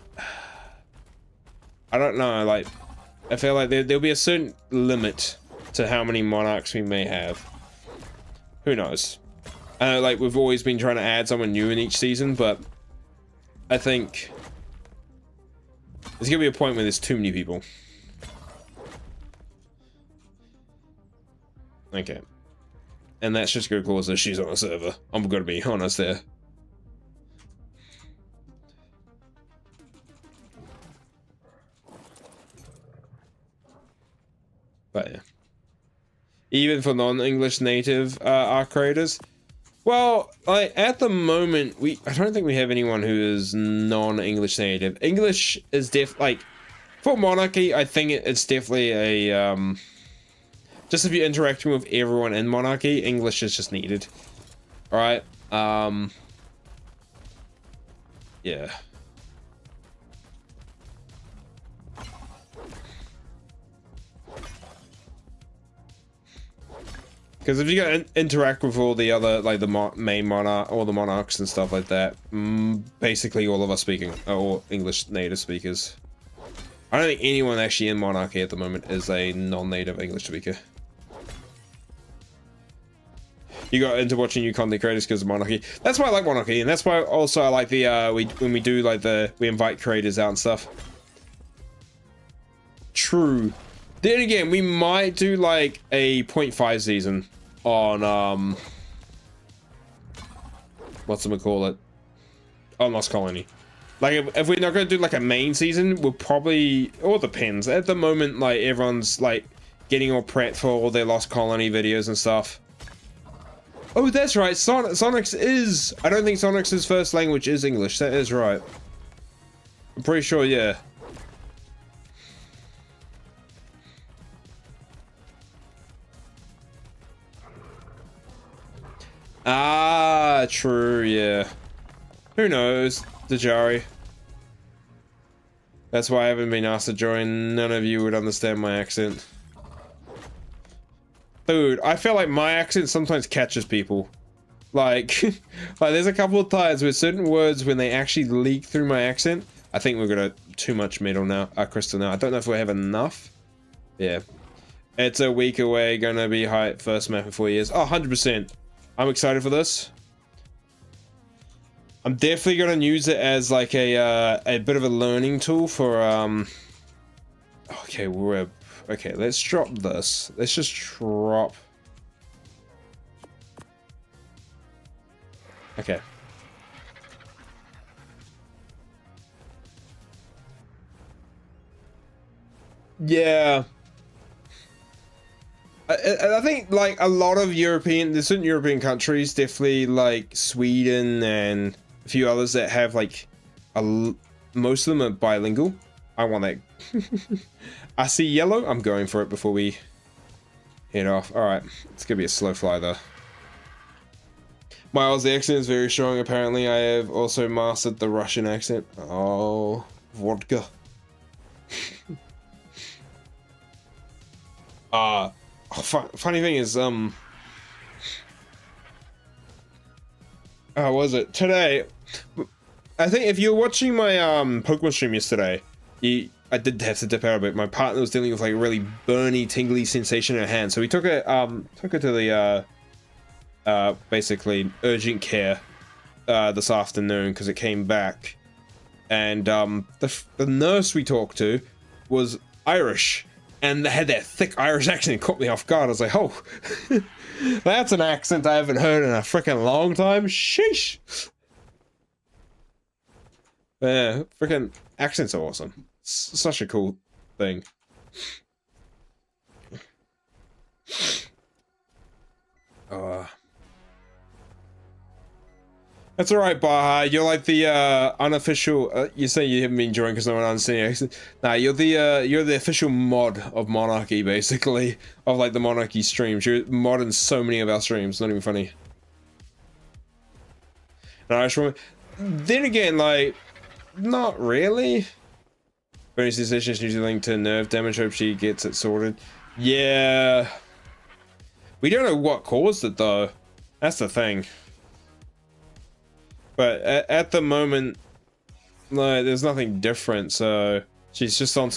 Speaker 1: I don't know, like, I feel like there'll be a certain limit to how many Monarchs we may have. Who knows? I know, like, we've always been trying to add someone new in each season, but I think there's gonna be a point where there's too many people. Okay. And that's just gonna cause issues on a server. I'm gonna be honest there. But yeah. Even for non-English native art creators. Well, like, at the moment, I don't think we have anyone who is non-English native. English is like, for Monarchy, I think it's definitely a, just if you're interacting with everyone in Monarchy, English is just needed. Alright, yeah. Because if you go interact with all the other, like the main monarch, all the monarchs and stuff like that, basically all of us all English native speakers. I don't think anyone actually in Monarchy at the moment is a non-native English speaker. You got into watching new content creators because of Monarchy. That's why I like Monarchy, and that's why also I like the when we do like we invite creators out and stuff. True. Then again, we might do like a 0.5 season on whatchamacallit, on Lost Colony. Like if we're not gonna do like a main season, we'll probably, all depends. At the moment, like everyone's like getting all prepped for all their Lost Colony videos and stuff. Oh, that's right. Sonic's is... I don't think Sonic's first language is English. That is right. I'm pretty sure, yeah. Ah, true, yeah. Who knows, Dajari. That's why I haven't been asked to join. None of you would understand my accent. Dude, I feel like my accent sometimes catches people. Like, like there's a couple of times with certain words when they actually leak through my accent. I think we've got too much metal now, crystal now. I don't know if we have enough. Yeah. It's a week away, gonna be height first map in 4 years. Oh, 100%. I'm excited for this. I'm definitely gonna use it as like a bit of a learning tool for okay, okay, let's drop this. Let's just drop. Okay. Yeah. I think like a lot of there's certain European countries, definitely like Sweden and a few others that have like most of them are bilingual. I want that. I see yellow. I'm going for it before we head off. All right, it's gonna be a slow fly though. My Aussie accent is very strong. Apparently, I have also mastered the Russian accent. Oh, vodka. Funny thing is, how was it today? I think if you're watching my Pokemon stream yesterday, I did have to dip out a bit. My partner was dealing with like a really burny, tingly sensation in her hand, so we took it to the basically urgent care this afternoon because it came back, and the nurse we talked to was Irish. And they had that thick Irish accent. It caught me off guard. I was like, oh, that's an accent I haven't heard in a freaking long time. Sheesh. Yeah, freaking accents are awesome. It's such a cool thing. That's alright, Baha. You're like the unofficial. You say you haven't been enjoying because no one understands your accent. Nah, you're the official mod of Monarchy, basically, of like the Monarchy streams. You're modding so many of our streams. Not even funny. An Irish woman. Then again, like, not really. Bonus decisions usually linked to nerve damage. Hope she gets it sorted. Yeah. We don't know what caused it though. That's the thing. But at the moment, like, there's nothing different, so she's just on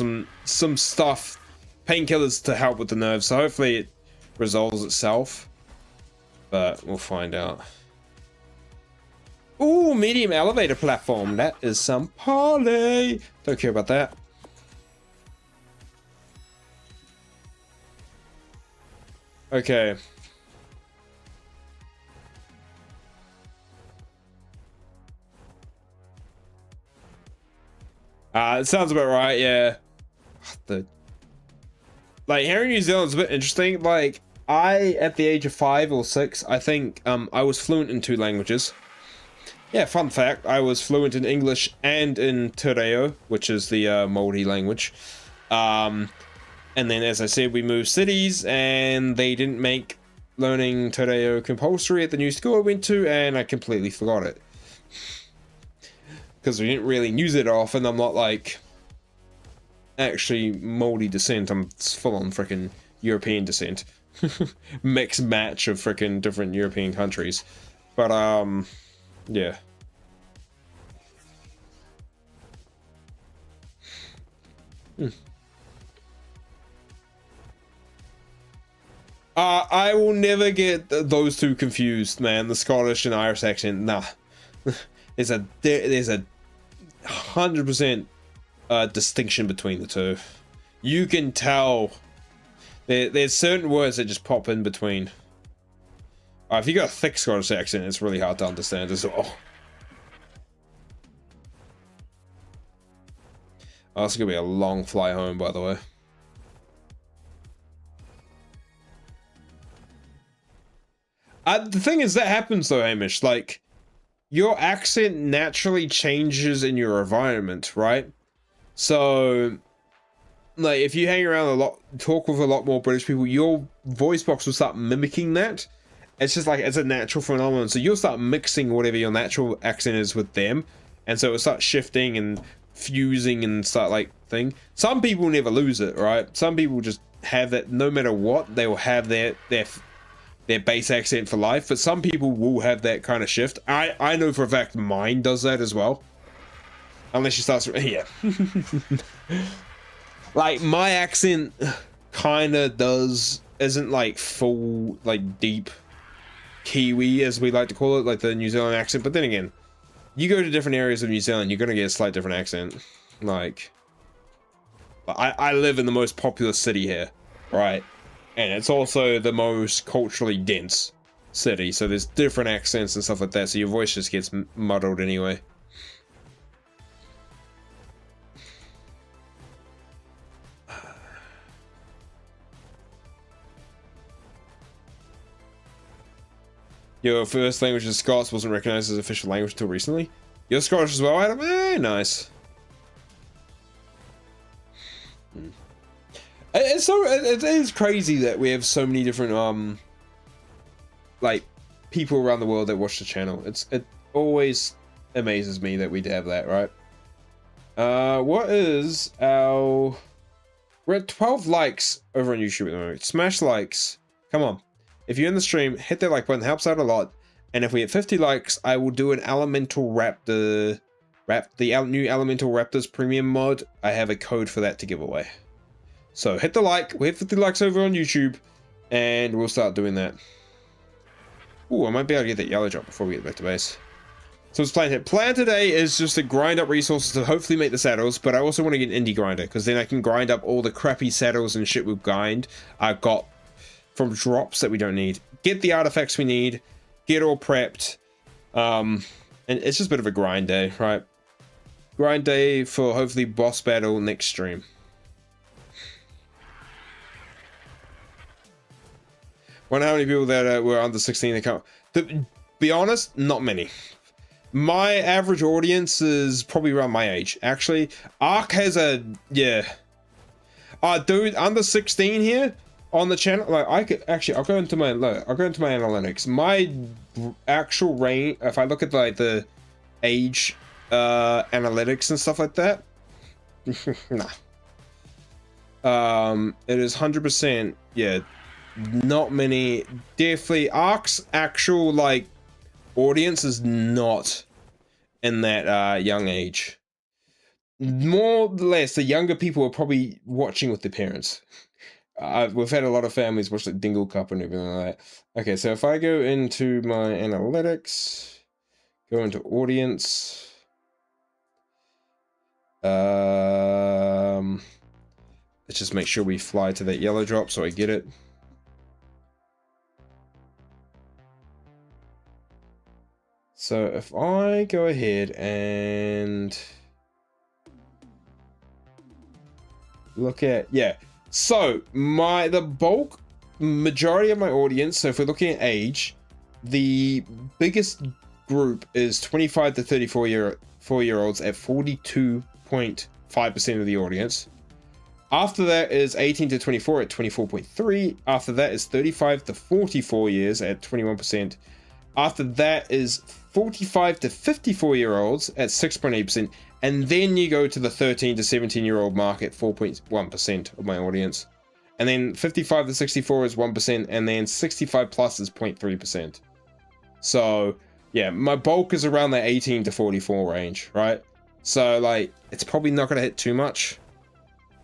Speaker 1: some stuff, painkillers to help with the nerves, so hopefully it resolves itself. But we'll find out. Ooh, medium elevator platform. That is some parley. Don't care about that. Okay. It sounds about right, yeah. Like, here in New Zealand is a bit interesting. Like, at the age of 5 or 6, I think, I was fluent in 2 languages. Yeah, fun fact, I was fluent in English and in Te Reo, which is the, Māori language. And then, as I said, we moved cities, and they didn't make learning Te Reo compulsory at the new school I went to, and I completely forgot it. Because we didn't really use it often. I'm not like actually Māori descent. I'm full on freaking European descent. Mixed match of freaking different European countries. But yeah. I will never get those two confused, man. The Scottish and Irish accent. Nah. There's a 100% distinction between the two. You can tell. There's certain words that just pop in between. If you got a thick Scottish accent, it's really hard to understand as well. Oh, it's gonna be a long fly home, by the way. The thing is, that happens though, Hamish. Like, your accent naturally changes in your environment, right? So, like, if you hang around a lot, talk with a lot more British people, your voice box will start mimicking that. It's just like, it's a natural phenomenon. So you'll start mixing whatever your natural accent is with them. And so it'll start shifting and fusing and start like thing. Some people never lose it, right? Some people just have that no matter what, they will have their base accent for life. But some people will have that kind of shift. I know for a fact mine does that as well. Unless she starts, yeah. Like, my accent kind of isn't like full, like deep Kiwi, as we like to call it, like the New Zealand accent. But then again, you go to different areas of New Zealand, you're going to get a slight different accent. Like, I live in the most populous city here, right? And it's also the most culturally dense city. So there's different accents and stuff like that. So your voice just gets muddled anyway. Your first language is Scots, wasn't recognized as official language until recently. You're Scottish as well, Adam? Nice. It is crazy that we have so many different like people around the world that watch the channel. It always amazes me that we have that, right? What is our... We're at 12 likes over on YouTube at the moment. Smash likes. Come on. If you're in the stream, hit that like button, helps out a lot. And if we hit 50 likes, I will do an Elemental Raptor, the new Elemental Raptors premium mod. I have a code for that to give away. So hit the like, we hit 50 likes over on YouTube, and we'll start doing that. Ooh, I might be able to get that yellow drop before we get back to base. So it's plan here. Plan today is just to grind up resources to hopefully make the saddles, but I also want to get an indie grinder, because then I can grind up all the crappy saddles and shit we've I've got from drops that we don't need, get the artifacts we need, get all prepped, and it's just a bit of a grind day, right? Grind day for hopefully boss battle next stream. Wonder how many people that were under 16 account. To be honest, not many. My average audience is probably around my age. Actually, Ark has a, yeah. Dude, under 16 here on the channel, like I could actually, I'll go into my analytics. My actual range, if I look at like the age analytics and stuff like that, nah. It is 100%, yeah, not many. Definitely Ark's actual like audience is not in that young age. More or less, the younger people are probably watching with their parents. We've had a lot of families watch like Dingle Cup and everything like that. Okay, so if I go into my analytics, go into audience, let's just make sure we fly to that yellow drop so I get it. So if I go ahead and look at, yeah. So the bulk majority of my audience, so if we're looking at age, the biggest group is 25 to 34-year-olds at 42.5% of the audience. After that is 18 to 24 at 24.3. After that is 35 to 44 years at 21%. After that is 45 to 54-year-olds at 6.8%. And then you go to the 13 to 17-year-old mark at 4.1% of my audience. And then 55 to 64 is 1%, and then 65 plus is 0.3%. So, yeah, my bulk is around the 18 to 44 range, right? So, like, it's probably not going to hit too much,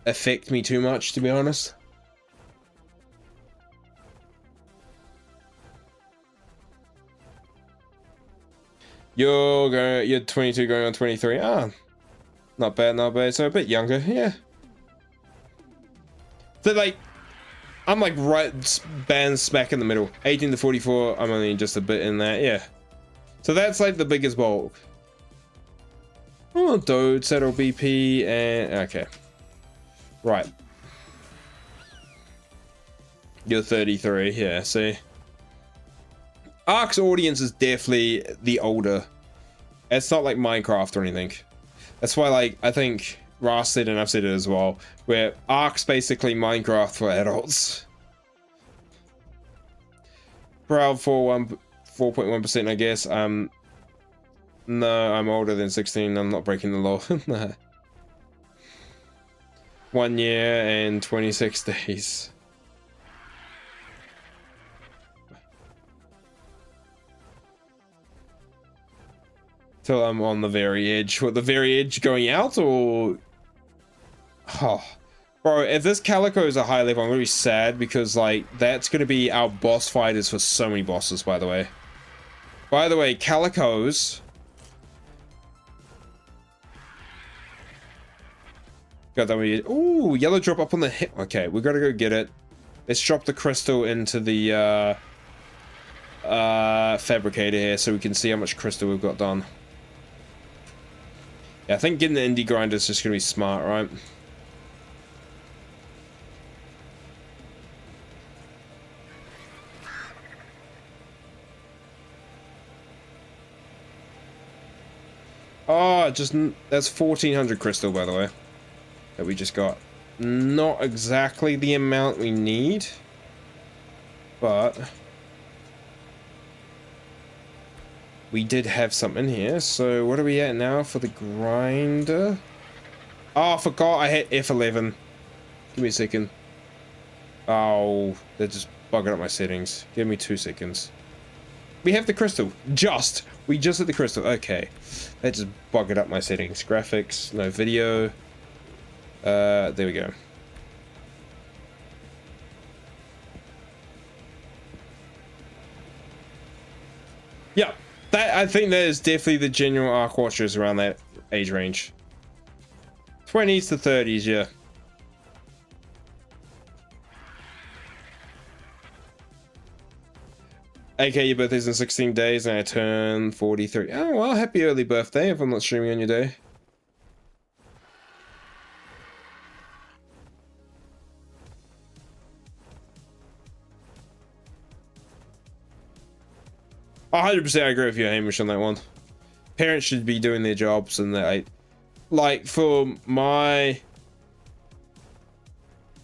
Speaker 1: affect me too much, to be honest. You're 22 going on 23. Ah, not bad, not bad. So a bit younger, yeah. So like, I'm like right band smack in the middle. 18 to 44, I'm only just a bit in that, yeah. So that's like the biggest bulk. Oh, Dode, Settle BP, and okay. Right. You're 33, yeah, see. Ark's audience is definitely the older. It's not like Minecraft or anything. That's why, like, I think Ras said, and I've said it as well, where Ark's basically Minecraft for adults. Proud for 4.1%, I guess. No, I'm older than 16. I'm not breaking the law. 1 year and 26 days. Till I'm on the very edge. What, the very edge going out, or... Oh. Bro, if this Calico is a high level, I'm gonna be sad, because, like, that's gonna be our boss fighters for so many bosses, by the way. By the way, Calicos... Got that one. Ooh, yellow drop up on the hip. Okay, we gotta go get it. Let's drop the crystal into the, fabricator here, so we can see how much crystal we've got done. Yeah, I think getting the indie grinder is just gonna be smart, right? Oh, that's 1400 crystal, by the way, that we just got. Not exactly the amount we need, but we did have some in here. So what are we at now for the grinder? Oh, I forgot I hit F11. Give me a second. Oh, they're just bugging up my settings. Give me 2 seconds. We have the crystal. We just hit the crystal. Okay. That just bugged up my settings. Graphics, no video. There we go. Yeah, I think that is definitely the general Arc Watchers around that age range. 20s to 30s, yeah. AK, your birthday's in 16 days and I turn 43. Oh, well, happy early birthday if I'm not streaming on your day. Oh, 100% I agree with you, Hamish, on that one. Parents should be doing their jobs, and that, like, for my...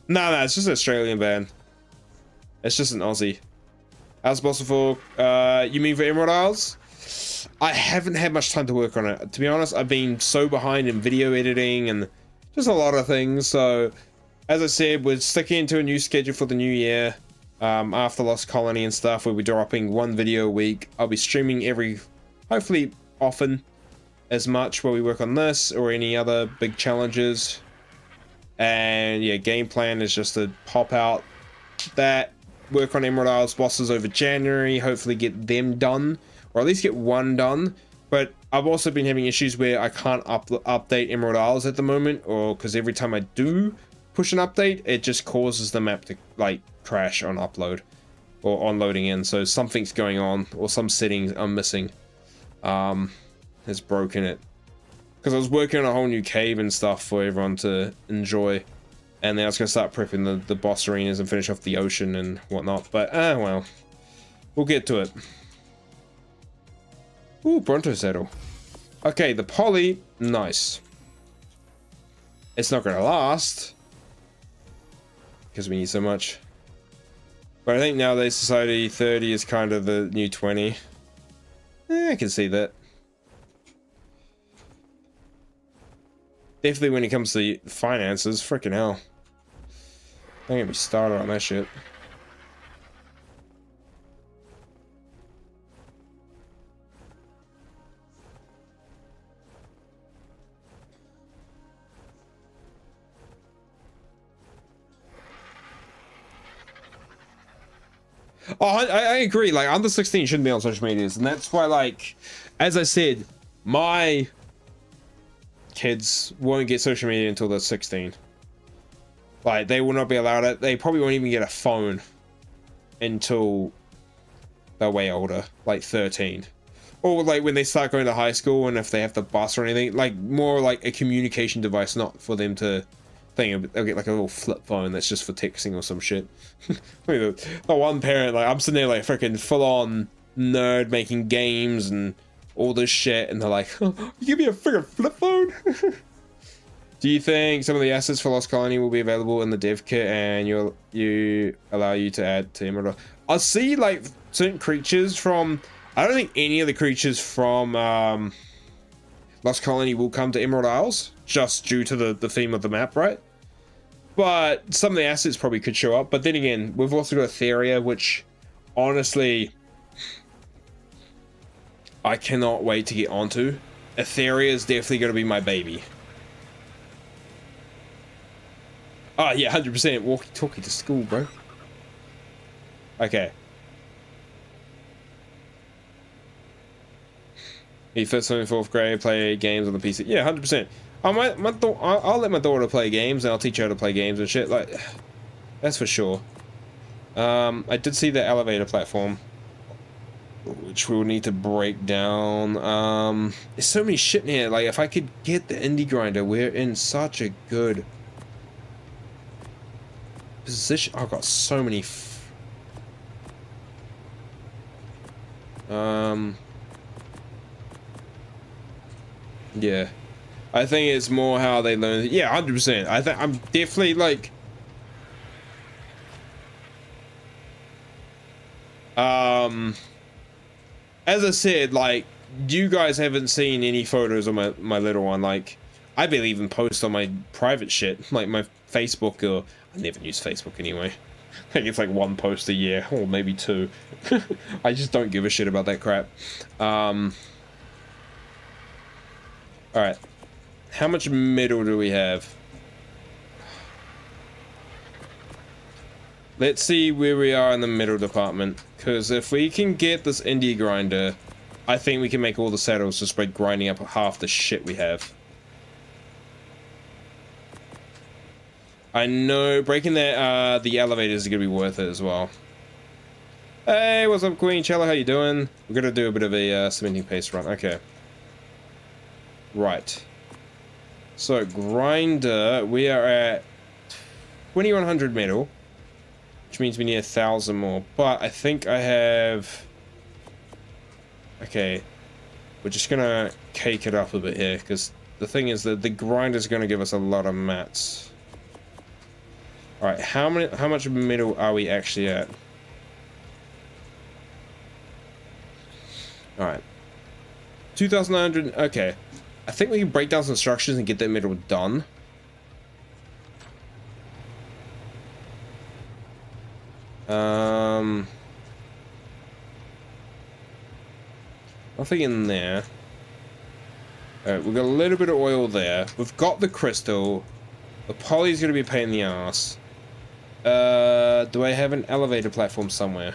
Speaker 1: No, it's just an Australian band. It's just an Aussie. How's possible? You mean for Emerald Isles? I haven't had much time to work on it. To be honest, I've been so behind in video editing and just a lot of things. So, as I said, we're sticking into a new schedule for the new year. After Lost Colony and stuff, we'll be dropping 1 video a week. I'll be streaming hopefully often as much while we work on this or any other big challenges. And yeah, game plan is just to pop out that, work on Emerald Isles bosses over January, hopefully get them done, or at least get 1 done. But I've also been having issues where I can't update Emerald Isles at the moment, or because every time I do push an update, it just causes the map to, like, crash on upload or on loading in. So something's going on, or some settings I'm missing has broken it, because I was working on a whole new cave and stuff for everyone to enjoy, and then I was going to start prepping the boss arenas and finish off the ocean and whatnot. But well, we'll get to it. Ooh, Bronto Saddle. Okay, the poly, nice. It's not going to last because we need so much. But I think nowadays Society 30 is kind of the new 20. I can see that. Definitely when it comes to finances, freaking hell. Don't get me started on that shit. Oh, I agree. Like, under 16 shouldn't be on social medias, and that's why, like, as I said, my kids won't get social media until they're 16. Like, they will not be allowed it. They probably won't even get a phone until they're way older, like 13. Or, like, when they start going to high school, and if they have the bus or anything, like, more like a communication device, not for them to think. They'll get, like, a little flip phone that's just for texting or some shit. The one parent, like, I'm sitting there, like, freaking full-on nerd making games and all this shit, and they're like, oh, you give me a friggin' flip phone? Do you think some of the assets for Lost Colony will be available in the dev kit, and you allow you to add to Emerald? I'll see like certain creatures from. I don't think any of the creatures from Lost Colony will come to Emerald Isles, just due to the theme of the map, right? But some of the assets probably could show up. But then again, we've also got Etheria, which honestly, I cannot wait to get onto. Etheria is definitely going to be my baby. Oh yeah, 100% walkie-talkie to school, bro. Okay. He first in 4th grade, play games on the PC. Yeah, 100%. I'll let my daughter play games, and I'll teach her how to play games and shit. Like, that's for sure. I did see the elevator platform, which we'll need to break down. There's so many shit in here. Like, if I could get the indie grinder, we're in such a good position. I've got so many. Yeah, I think it's more how they learn. Yeah, 100%. I think I'm definitely like. As I said, like, you guys haven't seen any photos of my little one. Like, I barely even post on my private shit, like my Facebook, or I never use Facebook anyway. I think it's like 1 post a year, or maybe 2. I just don't give a shit about that crap. Alright. How much metal do we have? Let's see where we are in the metal department. Because if we can get this indie grinder, I think we can make all the saddles just by grinding up half the shit we have. I know breaking that the elevators is gonna be worth it as well. Hey, what's up, Queen Chella? How you doing? We're gonna do a bit of a cementing paste run. Okay. Right. So grinder, we are at 2100 metal, which means we need 1,000 more. But I think I have. Okay, we're just gonna cake it up a bit here, because the thing is that the grinder's gonna give us a lot of mats. All right, how much metal are we actually at? All right, 2,900. Okay, I think we can break down some structures and get that metal done. Nothing in there. Alright, we've got a little bit of oil there. We've got the crystal. The poly's gonna be a pain in the ass. Do I have an elevator platform somewhere?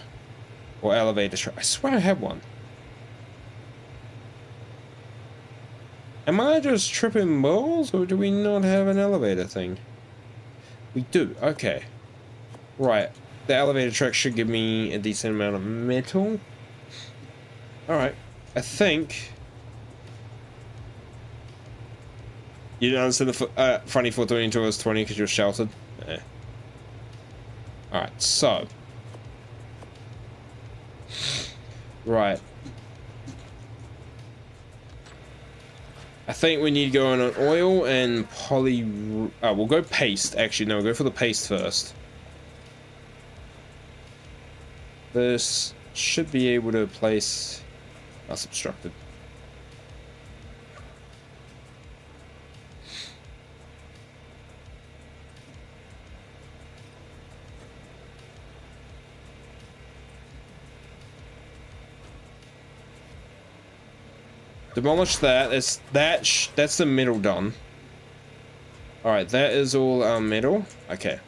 Speaker 1: Or elevator track? I swear I have one. Am I just tripping balls, or do we not have an elevator thing? We do, okay. Right, the elevator track should give me a decent amount of metal. Alright, I think... You didn't understand the funny 420 until I was 20 because you were sheltered? Eh. Alright, so... Right. I think we need to go on an oil and poly... Oh, we'll go paste. Actually, no, we'll go for the paste first. This should be able to place... That's obstructed. Demolish that. That's the metal done. Alright, that is all our metal. Okay.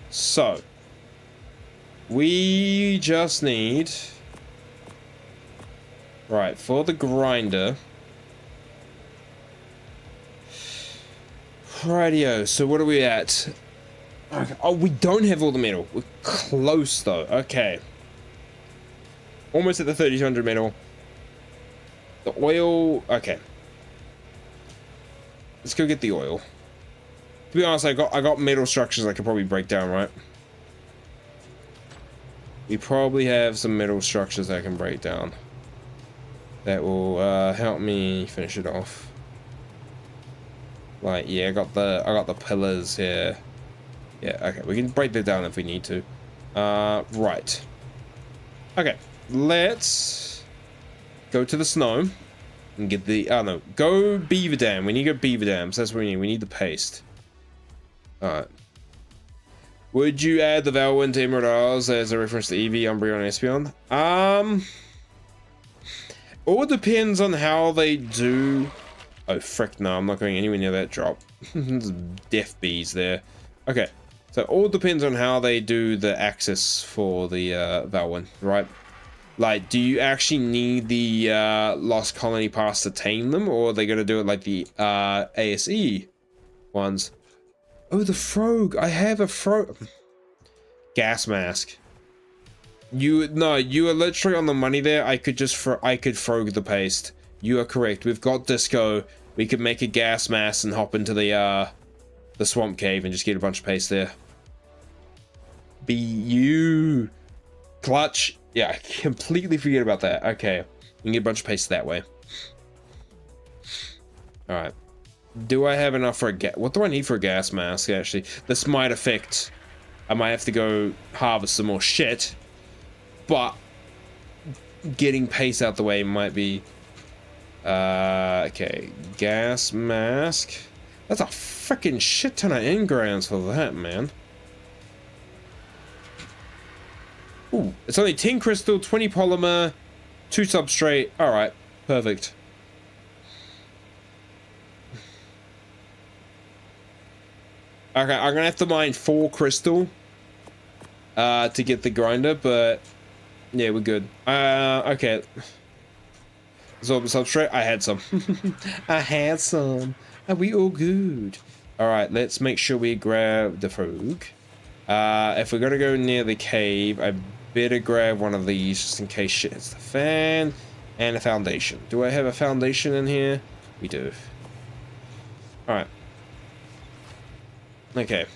Speaker 1: So. We just need... Right, for the grinder. Rightio, so what are we at? Okay. Oh, we don't have all the metal. We're close though. Okay. Almost at the 3,200 metal. The oil, okay. Let's go get the oil. To be honest, I got metal structures I could probably break down, right? we probably have some metal structures that I can break down. That will help me finish it off. Like, yeah, I got the pillars here. Yeah, okay, we can break that down if we need to. Right. Okay, let's go to the snow and get the, oh no, go beaver dam. We need to go beaver dams. That's what we need. We need the paste. Alright. Would you add the Valwyn to Emerald Isles as a reference to Eevee, Umbreon, and Espeon? All depends on how they do. Oh, frick, no, I'm not going anywhere near that drop. There's death bees there. Okay, so all depends on how they do the access for the Valwyn, right? Like, do you actually need the Lost Colony Pass to tame them, or are they going to do it like the ASE ones? Oh, the Frog. I have a Frog. Gas mask. You are literally on the money there. I could frog the paste. You are correct. We've got disco. We could make a gas mask and hop into the swamp cave and just get a bunch of paste there. BU clutch. Yeah, I completely forget about that. Okay, we can get a bunch of paste that way. All right. Do I have enough for a gas? What do I need for a gas mask? Actually, this might affect. I might have to go harvest some more shit. But getting paste out the way might be. Okay, gas mask. That's a freaking shit ton of engrams for that, man. Ooh, it's only 10 crystal, 20 polymer, 2 substrate. All right, perfect. Okay, I'm gonna have to mine 4 crystal to get the grinder, but yeah, we're good. Okay. Absorb substrate. I had some. I had some. Are we all good? All right, let's make sure we grab the frog. If we're gonna go near the cave, I better grab one of these just in case shit hits the fan, and a foundation. Do I have a foundation in here? We do. All right. Okay.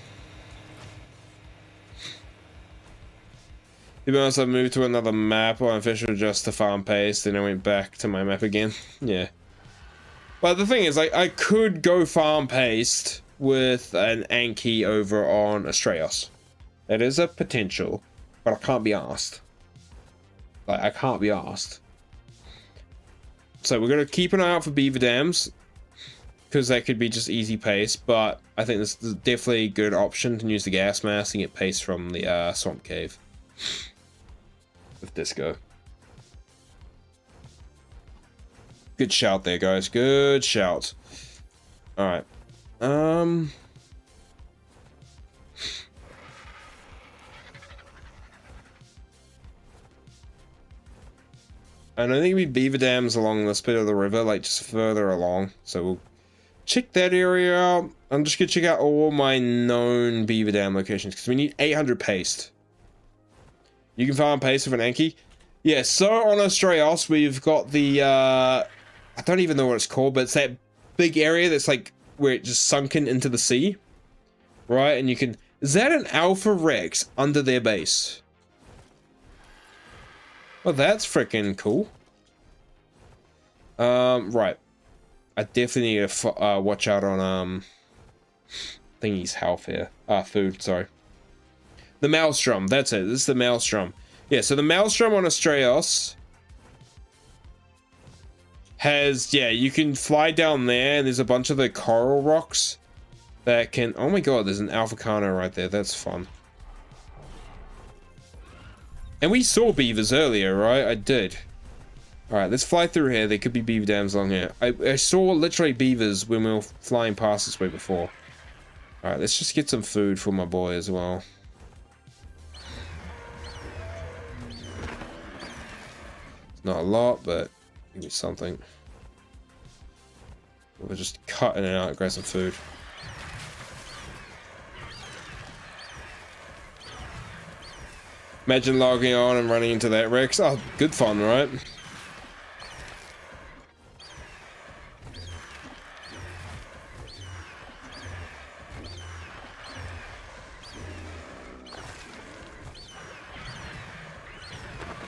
Speaker 1: To be honest, I moved to another map on official just to farm paste, and I went back to my map again. Yeah. But the thing is, I could go farm paste with an Anki over on Astraeos. That is a potential, but I can't be asked. Like, I can't be asked. So we're going to keep an eye out for beaver dams, because that could be just easy paste, but I think this is definitely a good option to use the gas mask and get paste from the swamp cave. With disco. Good shout there, guys. Good shout. Alright. I don't think it'd be beaver dams along this bit of the river, like just further along. So we'll check that area out. I'm just gonna check out all my known beaver dam locations because we need 800 paste. You can farm paste with an Anki. Yeah, so on Astraeos, we've got the, I don't even know what it's called, but it's that big area that's like, where it just sunken into the sea. Right, and you can, is that an Alpha Rex under their base? Well, that's freaking cool. Right. I definitely need to watch out on, thingy's health here. Food, sorry. The Maelstrom, that's it. This is the Maelstrom. Yeah, so the Maelstrom on Astraeos has, yeah, you can fly down there, and there's a bunch of the coral rocks that can, oh my god, there's an Alphacano right there. That's fun. And we saw beavers earlier, right? I did. Alright, let's fly through here. There could be beaver dams along here. I saw literally beavers when we were flying past this way before. Alright, let's just get some food for my boy as well. Not a lot, but give me something. We're just cutting it out, grab some food. Imagine logging on and running into that Rex. Oh, good fun, right?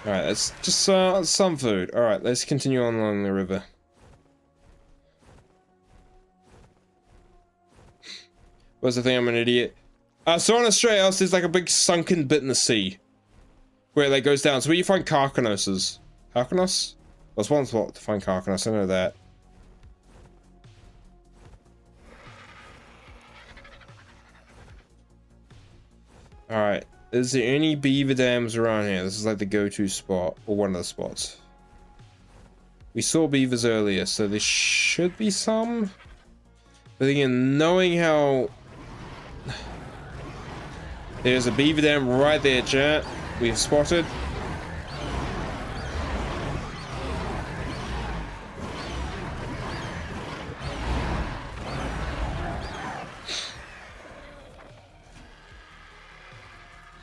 Speaker 1: Alright, that's just some food. Alright, let's continue on along the river. What's the thing? I'm an idiot. So on Australia House, there's like a big sunken bit in the sea where it like goes down. So where you find carcanoses. Carcanos? Well, it's one spot to find carcanos, I know that. Alright, is there any beaver dams around here? This is like the go-to spot, or one of the spots. We saw beavers earlier, so there should be some. But again, knowing how... There's a beaver dam right there, chat. We've spotted.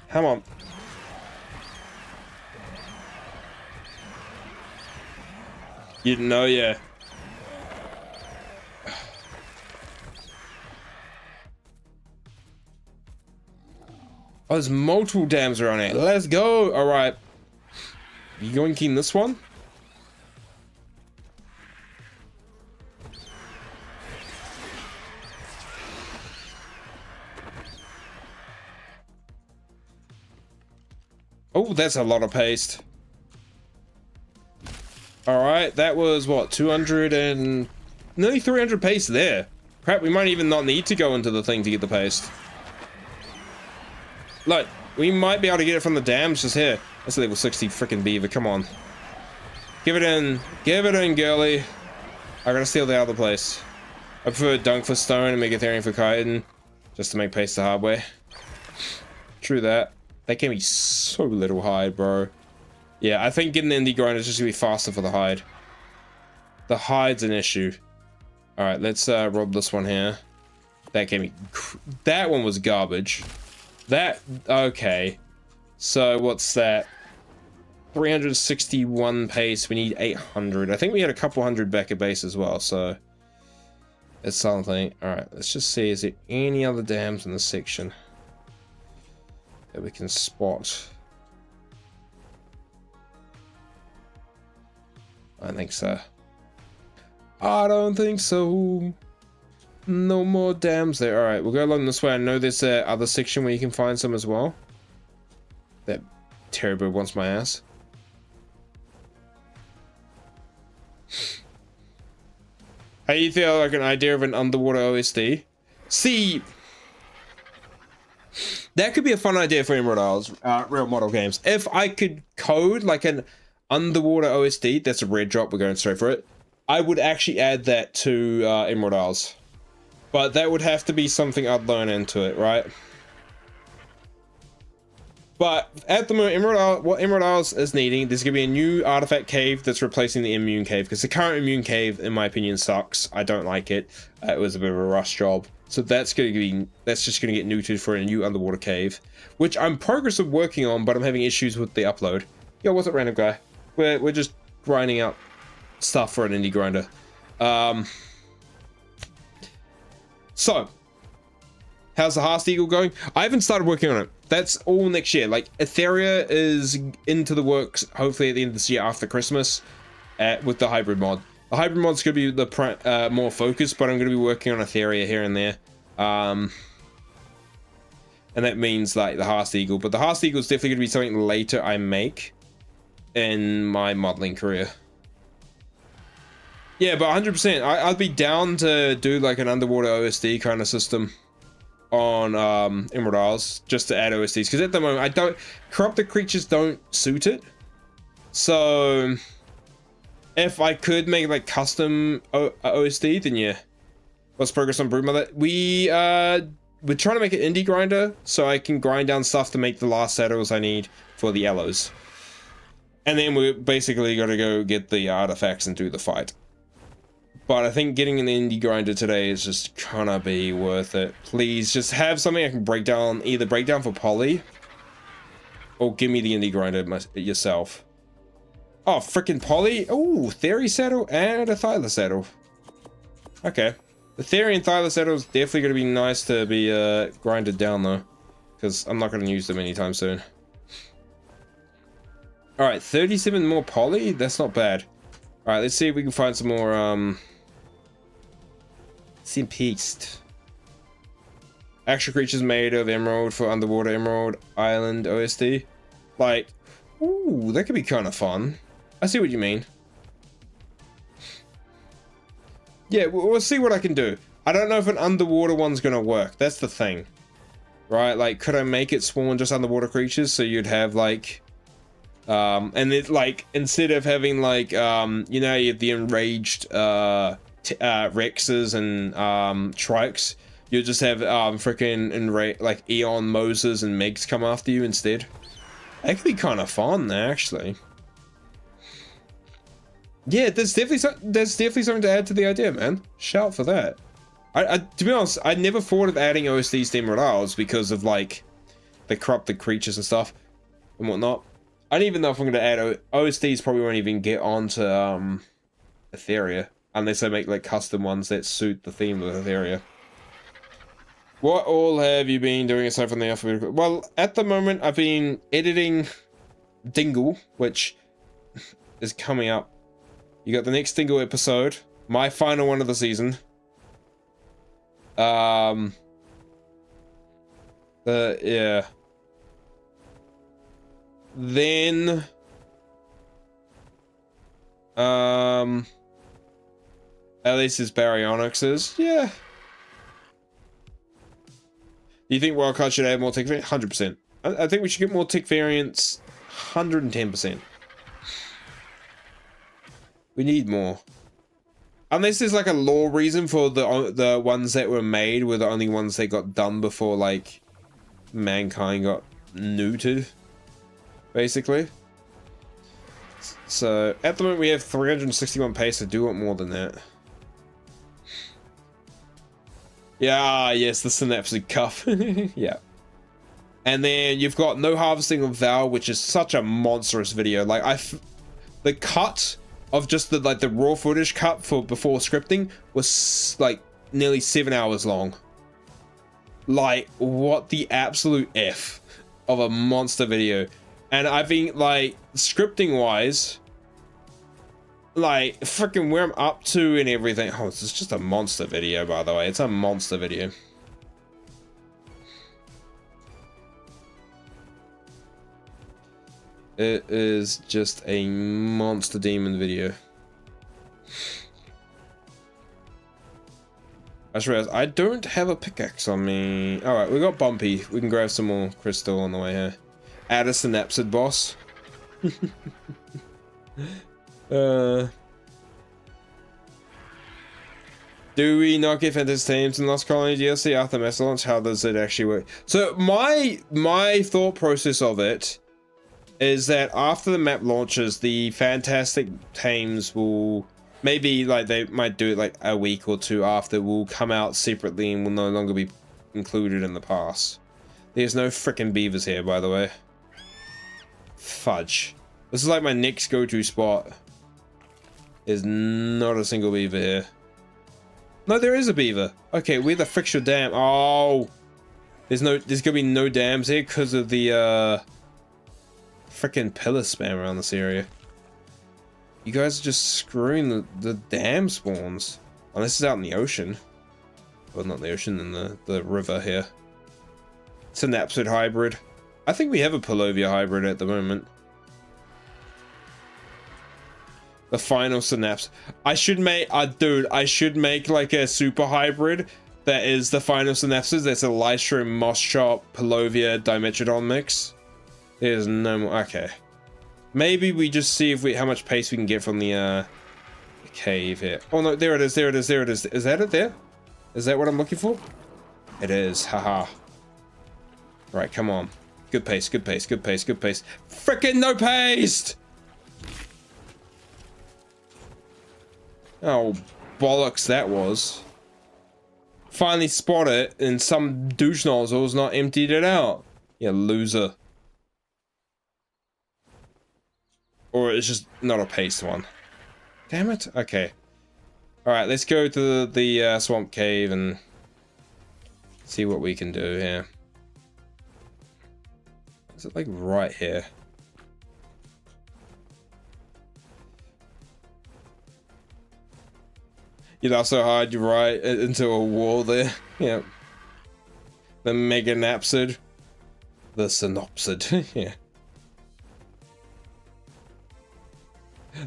Speaker 1: Come on. You didn't know, yeah. Oh, there's multiple dams around here. Let's go. All right. You yoinking this one? Oh, that's a lot of paste. All right, that was what, 200 and nearly 300 paste there. Crap, we might even not need to go into the thing to get the paste. Look, we might be able to get it from the dams just here. That's a level 60 freaking beaver, come on. Give it in, girly. I gotta steal the other place. I prefer dunk for stone and megatherium for chitin, just to make paste the hard way. True that. That gave me so little hide, bro. Yeah, I think getting the indie grind is just gonna be faster for the hide. The hide's an issue. Alright, let's rob this one here. That gave me... That one was garbage. That... Okay. So, what's that? 361 pace. We need 800. I think we had a couple hundred back at base as well, so... It's something. Alright, let's just see. Is there any other dams in this section that we can spot? I don't think so. I don't think so. No more dams there. Alright, we'll go along this way. I know there's a other section where you can find some as well. That terrible wants my ass. How do you feel like an idea of an underwater OSD? See, that could be a fun idea for Emerald Isles, real model games. If I could code like an underwater OSD, that's a red drop, we're going straight for it. I would actually add that to Emerald Isles. But that would have to be something I'd learn into it, right? But at the moment, what Emerald Isles is needing, there's going to be a new artifact cave that's replacing the immune cave. Because the current immune cave, in my opinion, sucks. I don't like it. It was a bit of a rush job. So that's just going to get neutered for a new underwater cave. Which I'm progress of working on, but I'm having issues with the upload. Yo, what's up, random guy? We're just grinding out stuff for an indie grinder. So, how's the Hearth Eagle going? I haven't started working on it. That's all next year. Like, Etheria is into the works, hopefully at the end of this year after Christmas, with the hybrid mod. The hybrid mod's going to be the more focused, but I'm going to be working on Etheria here and there. And that means, like, the Hearth Eagle. But the Hearth Eagle is definitely going to be something later I make in my modeling career. Yeah, but 100%, I'd be down to do like an underwater OSD kind of system on Emerald Isles, just to add OSDs, because at the moment corrupted creatures don't suit it. So if I could make like custom OSD, then yeah. Let's progress on Broodmother. We're trying to make an indie grinder so I can grind down stuff to make the last saddles I need for the yellows. And then we're basically got to go get the artifacts and do the fight. But I think getting an indie grinder today is just gonna be worth it. Please, just have something I can break down, either break down for Polly, or give me the indie grinder yourself. Oh, freaking Polly! Oh, Theory saddle and a Thyla saddle. Okay. The Theory and Thyla saddle is definitely gonna be nice to be grinded down though, because I'm not gonna use them anytime soon. All right, 37 more poly. That's not bad. All right, let's see if we can find some more Simpiste. Actual creatures made of emerald for underwater emerald island OSD. Like, ooh, that could be kind of fun. I see what you mean. Yeah, we'll see what I can do. I don't know if an underwater one's gonna work. That's the thing, right? Like, could I make it spawn just underwater creatures so you'd have like, and it like instead of having like, you know, you have the enraged Rexes and Trikes, you just have freaking like Eon Moses and Megs come after you instead. That could be kind of fun, actually. Yeah, there's definitely something to add to the idea, man. Shout for that. To be honest, I never thought of adding OSDs to Emerald Isles because of like the corrupted creatures and stuff and whatnot. I don't even know if I'm going to add OSDs. Probably won't even get onto Etheria unless I make like custom ones that suit the theme of Etheria. What all have you been doing aside from the alphabetical? Well, at the moment I've been editing Dingle, which is coming up. You got the next Dingle episode, my final one of the season. Yeah. Then at least it's Baryonyx's. Yeah. Do you think Wildcard should add more tick variants? 100%. I think we should get more tick variants. 110%. We need more. Unless there's like a lore reason for the ones that were made were the only ones that got done before like mankind got neutered, basically. So at the moment we have 361 pace. I do want more than that. Yeah, yes, the synaptic cuff. Yeah. And then you've got no harvesting of Val, which is such a monstrous video. Like the cut of just the like the raw footage cut for before scripting was like nearly 7 hours long. Like, what the absolute F of a monster video. And I think like scripting wise, like freaking where I'm up to and everything. Oh, this is just a monster video, by the way. It's a monster video. It is just a monster demon video. I just realized I don't have a pickaxe on me. Alright, we got Bumpy. We can grab some more crystal on the way here. Add a synapsid boss. Do we not get Fantastic Teams in Lost Colony DLC after Master Launch? How does it actually work? So my thought process of it is that after the map launches, the Fantastic Tames will maybe like they might do it like a week or two after will come out separately and will no longer be included in the pass. There's no freaking beavers here, by the way. Fudge. This is like my next go-to spot. There's not a single beaver here. No, there is a beaver. Okay, where the frick's your dam? Oh, there's gonna be no dams here because of the freaking pillar spam around this area. You guys are just screwing the dam spawns. Unless it's out in the ocean. Well, not the ocean, in the river here. It's an absolute hybrid. I think we have a Palovia hybrid at the moment. The final synapse. I should make, dude, I should make like a super hybrid that is the final synapses. That's a Lystrom, Moschopp, Palovia, Dimetrodon mix. There's no more. Okay. Maybe we just see if how much pace we can get from the cave here. Oh no, there it is, there it is, there it is. Is that it there? Is that what I'm looking for? It is, haha. Right, come on. Good pace, good pace, good pace, good pace. Frickin' no paste! Oh, bollocks that was. Finally spot it, and some douche nozzle's not emptied it out. You loser. Or it's just not a paste one. Damn it. Okay. Alright, let's go to the swamp cave and see what we can do here. Is it like right here? You laugh so hard you right into a wall there. Yeah. The mega napsid. The synopsid. Yeah.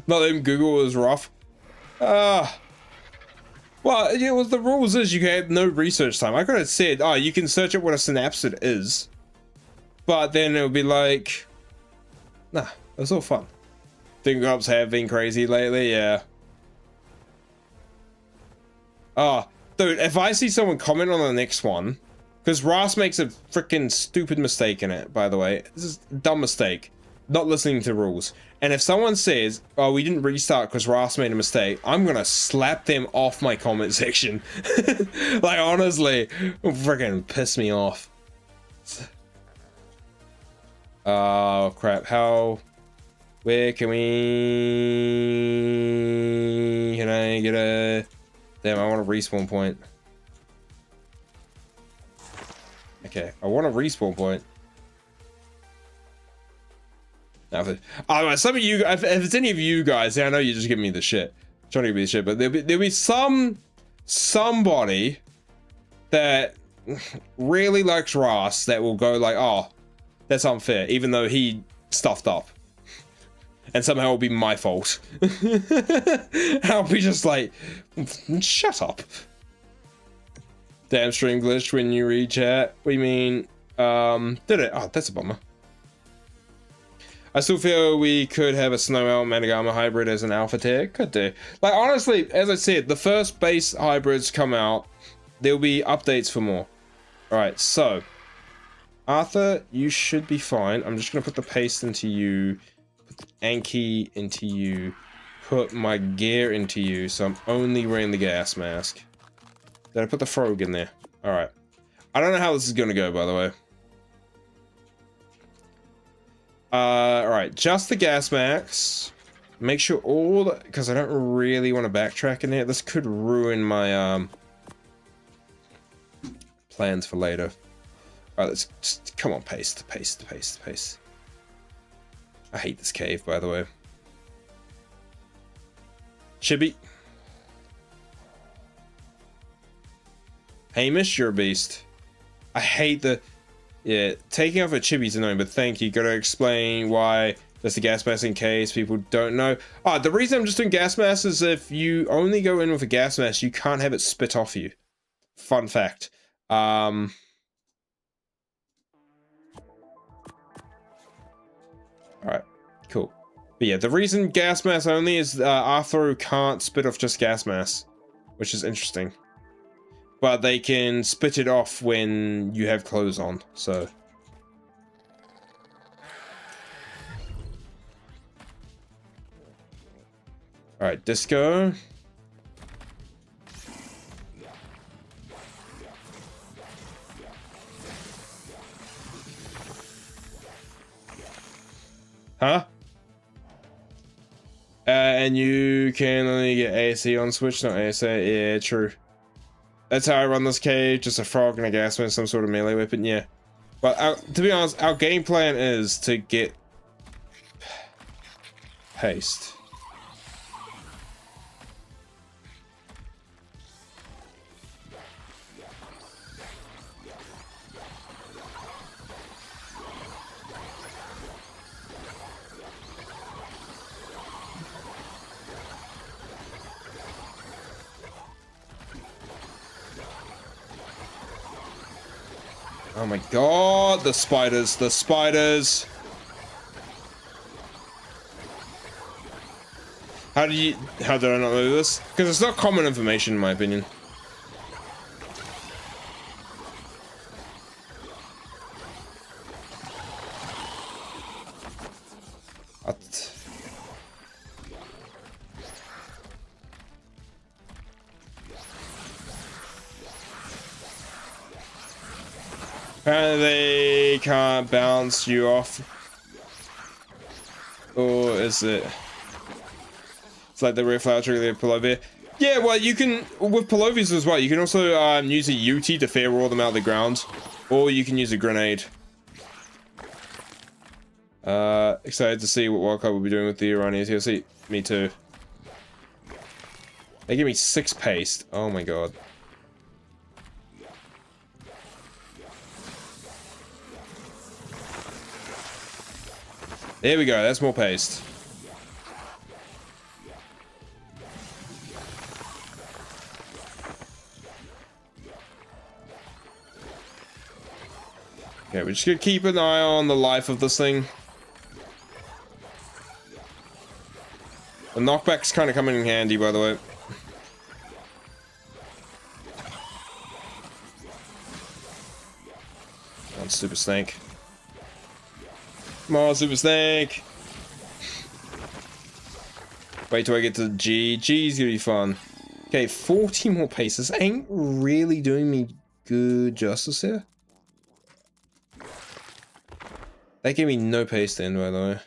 Speaker 1: Not them Google was rough. Well, yeah, well, the rules is you have no research time. I could have said, oh, you can search up what a synapsid is. But then it would be like, nah, it was all fun. Finger ups have been crazy lately, yeah. Oh, dude, if I see someone comment on the next one, because Ross makes a freaking stupid mistake in it, by the way. This is a dumb mistake. Not listening to rules. And if someone says, oh, we didn't restart because Ross made a mistake, I'm gonna slap them off my comment section. Like, honestly, freaking piss me off. Oh, crap. Where can I get a... Damn, I want a respawn point. Okay, I want a respawn point. Now, some of you, if it's any of you guys, I know you're just giving me the shit, trying to give me the shit, but there'll be somebody that really likes Ross that will go like, oh, that's unfair, even though he stuffed up, and somehow it'll be my fault. I'll be just like, shut up. Damn stream glitched when you read chat. We mean, did it? Oh, that's a bummer. I still feel we could have a Snow Owl Managama hybrid as an alpha tier. Could do. Like, honestly, as I said, the first base hybrids come out. There'll be updates for more. Alright, so. Arthur, you should be fine. I'm just going to put the paste into you. Put the Anki into you. Put my gear into you. So I'm only wearing the gas mask. Did I put the frog in there? Alright. I don't know how this is going to go, by the way. Alright, just the gas max. Make sure all the, because I don't really want to backtrack in there. This could ruin my plans for later. Alright, let's just, come on, paste. I hate this cave, by the way. Chibi. Hamish, you're a beast. I hate the... Yeah, taking off a chibi's annoying, but thank you. Gotta explain why there's the gas mask in case people don't know. Ah, the reason I'm just doing gas mask is if you only go in with a gas mask, you can't have it spit off you. Fun fact. Alright, cool. But yeah, the reason gas mask only is Arthur can't spit off just gas mask, which is interesting. But they can spit it off when you have clothes on, so. Alright, disco. Huh? And you can only get AC on Switch, not ASA. Yeah, true. That's how I run this cave, just a frog and a gas mask, some sort of melee weapon, yeah. But to be honest, our game plan is to get paste. Oh my god, the spiders, the spiders. How did I not know this? Because it's not common information in my opinion. What? Apparently they can't bounce you off. Or is it? It's like the rare flower trigger the Pullover. Yeah, well you can, with Pullovers as well, you can also use a UT to fair roll them out of the ground. Or you can use a grenade. Excited to see what Wildcard will be doing with the Iranians here. See, me too. They give me 6 paste. Oh my god. There we go, that's more paste. Okay, we're just gonna keep an eye on the life of this thing. The knockback's kind of coming in handy, by the way. Come on, Super Snake. Come on, Super Snake! Wait till I get to G. G's gonna be fun. Okay, 40 more pace. This ain't really doing me good justice here. That gave me no paste in, by the way.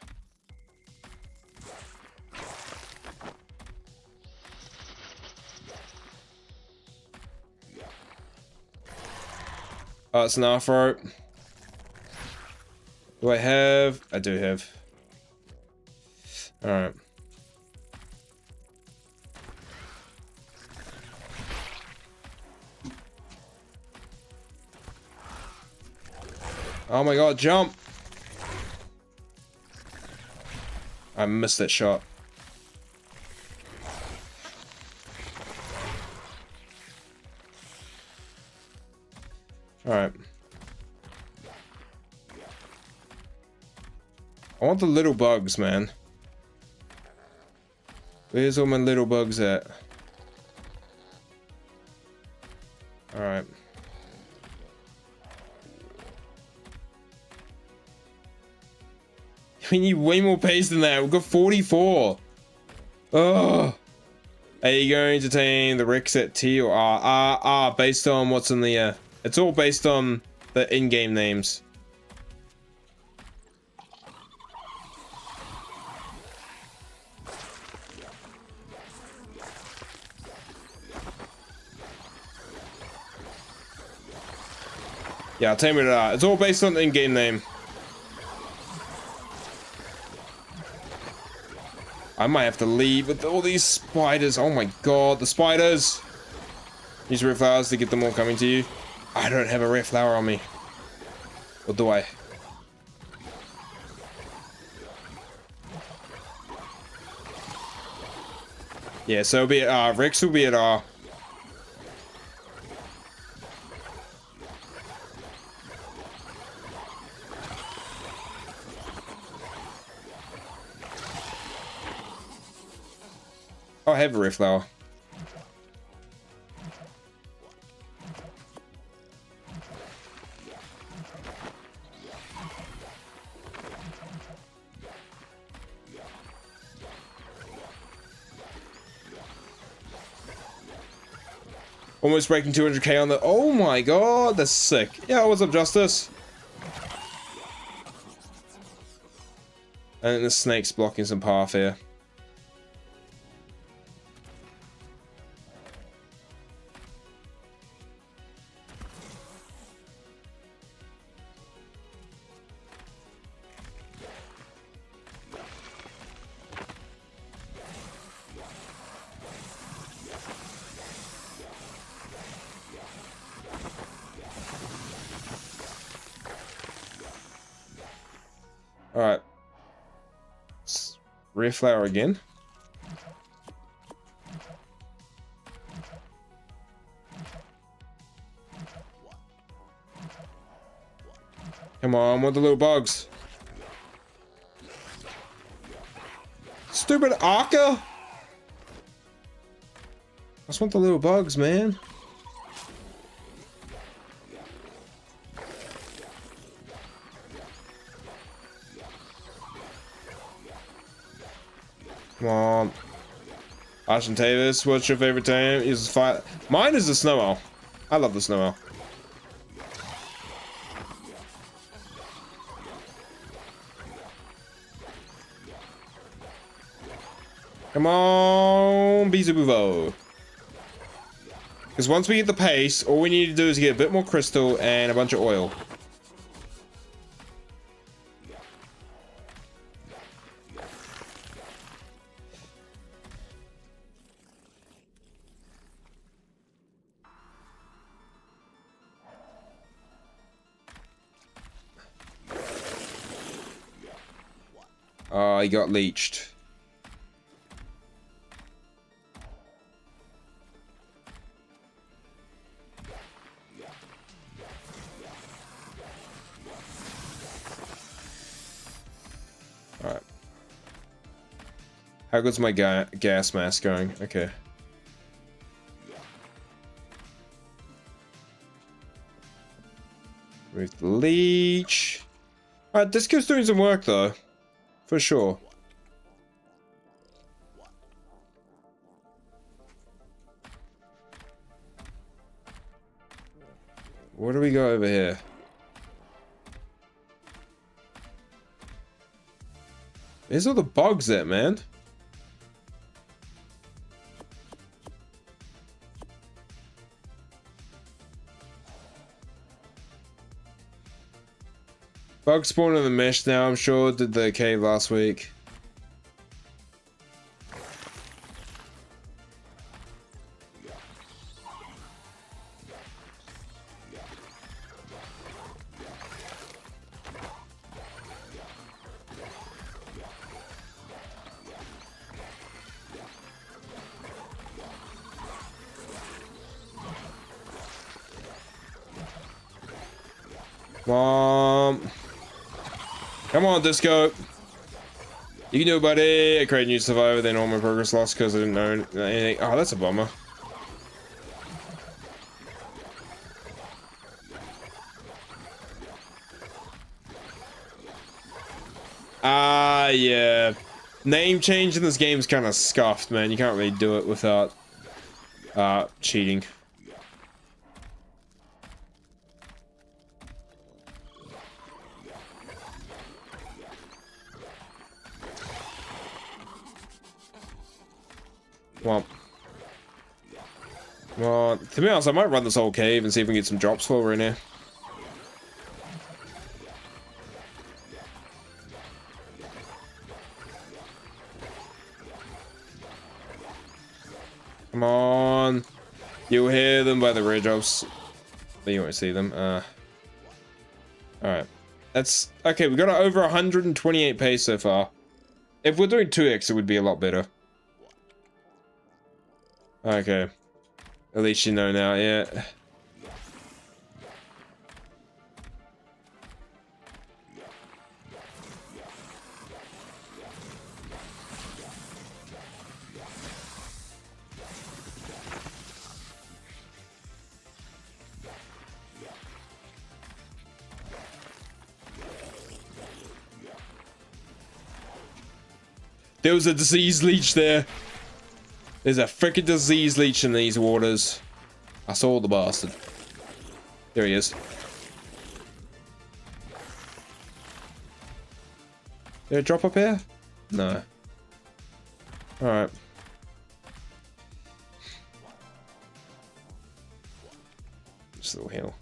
Speaker 1: Oh, it's an off-rope. Do I have? I do have. Alright. Oh my god, jump! I missed that shot. Alright. I want the little bugs, man. Where's all my little bugs at? Alright. We need way more pace than that. We've got 44. Oh. Are you going to tame the Rex at T or R? R, based on what's in the... It's all based on the in-game names. Yeah, I'll tame it at R. It's all based on the in-game name. I might have to leave with all these spiders. Oh my god, the spiders! Use rare flowers to get them all coming to you. I don't have a rare flower on me. Or do I? Yeah, so it'll be at R. Rex will be at R. I have a rare flower. Almost breaking 200k on the... Oh my god, that's sick. Yeah, what's up, Justice? And the snake's blocking some path here. Alright. Rare flower again. Come on, what the little bugs? Stupid Arca! I just want the little bugs, man. Come on. Ashton Tavis, what's your favorite tame? Uses fire. Mine is the snow owl. I love the snow owl. Come on, Bizubuvo. Because once we get the pace, all we need to do is get a bit more crystal and a bunch of oil. Oh, he got leeched. Alright. How good's my gas mask going? Okay. Remove the leech. Alright, Disco's doing some work though. For sure. Where do we go over here? Where's all the bugs at, man? Bug spawned in the mesh now, I'm sure. Did the cave last week. Mom. Come on, Disco. You can do it, buddy. I created new survivor, then all my progress lost because I didn't know anything. Oh, that's a bummer. Yeah. Name change in this game is kind of scuffed, man. You can't really do it without cheating. Well, to be honest, I might run this whole cave and see if we can get some drops while we're in here. Come on. You'll hear them by the red drops. But you won't see them. Alright. That's... Okay, we got over 128 pace so far. If we're doing 2x, it would be a lot better. Okay. At least you know now, yeah. There was a disease leech there. There's a freaking disease leech in these waters. I saw the bastard. There he is. Did it drop up here? No. Alright. Just a little heal.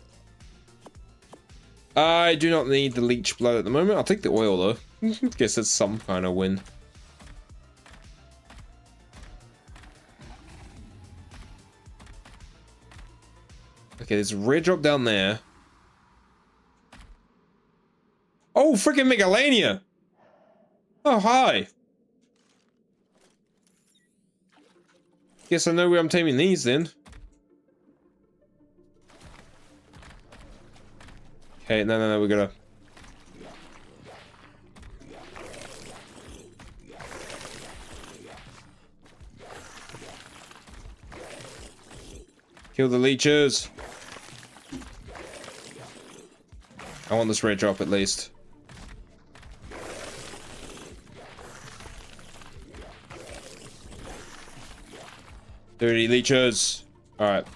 Speaker 1: I do not need the leech blood at the moment. I'll take the oil though. Guess that's some kind of win. Okay, there's a red drop down there. Oh, freaking Megalania! Oh, hi! Guess I know where I'm taming these then. Okay, no, we gotta... Kill the leeches! I want this red drop at least. Dirty leeches. Alright.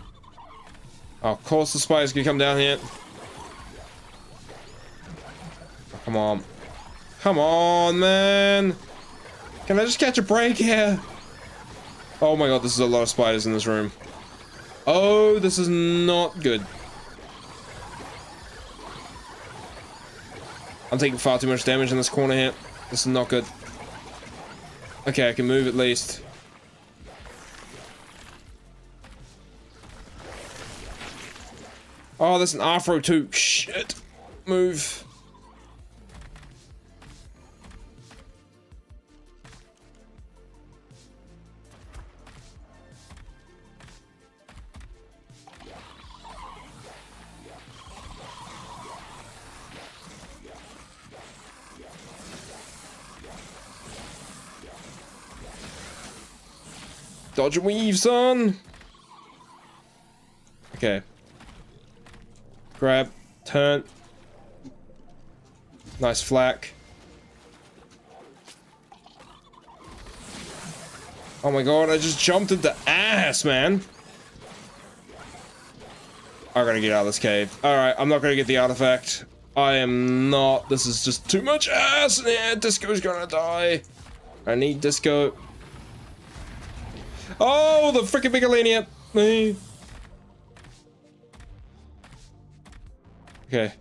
Speaker 1: Oh, of course the spiders can come down here. Oh, come on. Come on, man. Can I just catch a break here? Oh my god, this is a lot of spiders in this room. Oh, this is not good. I'm taking far too much damage in this corner here. This is not good. Okay, I can move at least. Oh, there's an Afro too. Shit. Move. Dodge and weave, son. Okay. Grab. Turn. Nice flak. Oh my god, I just jumped into ass, man. I gotta get out of this cave. Alright, I'm not gonna get the artifact. I am not. This is just too much ass. Yeah, Disco's gonna die. I need Disco. Oh, the freaking big alien. Okay.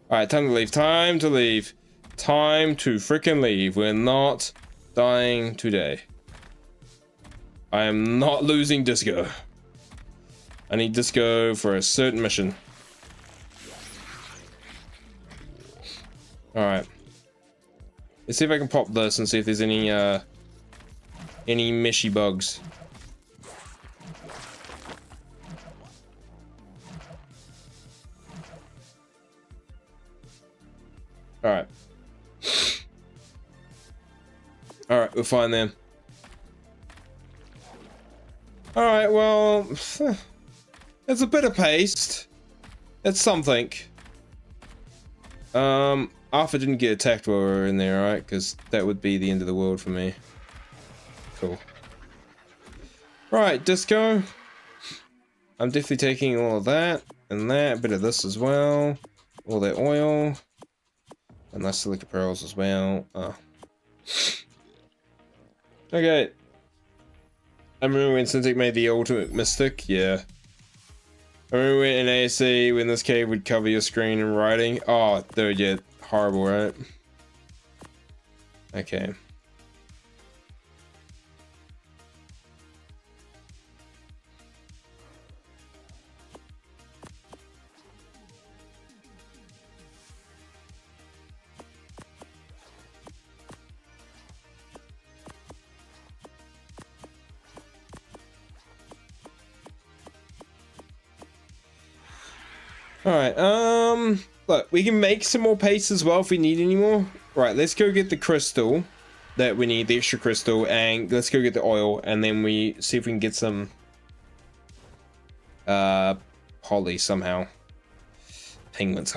Speaker 1: Alright, time to leave. Time to leave. Time to freaking leave. We're not dying today. I am not losing Disco. I need Disco for a certain mission. Alright. Let's see if I can pop this and see if there's any meshy bugs. Alright. Alright, we're fine then. Alright, well... it's a bit of paste. It's something. Arthur didn't get attacked while we were in there, right? Because that would be the end of the world for me. Cool. Right, Disco. I'm definitely taking all of that. And that, a bit of this as well. All that oil. And nice silica pearls as well. Oh. Okay. I remember when Syntic made the ultimate mystic? Yeah. I remember in ASC when this cave would cover your screen in writing. Oh, dude, yeah. Horrible, right? Okay. Alright, look, we can make some more paste as well if we need any more. Right, let's go get the crystal that we need, the extra crystal, and let's go get the oil, and then we see if we can get some poly somehow. Penguins.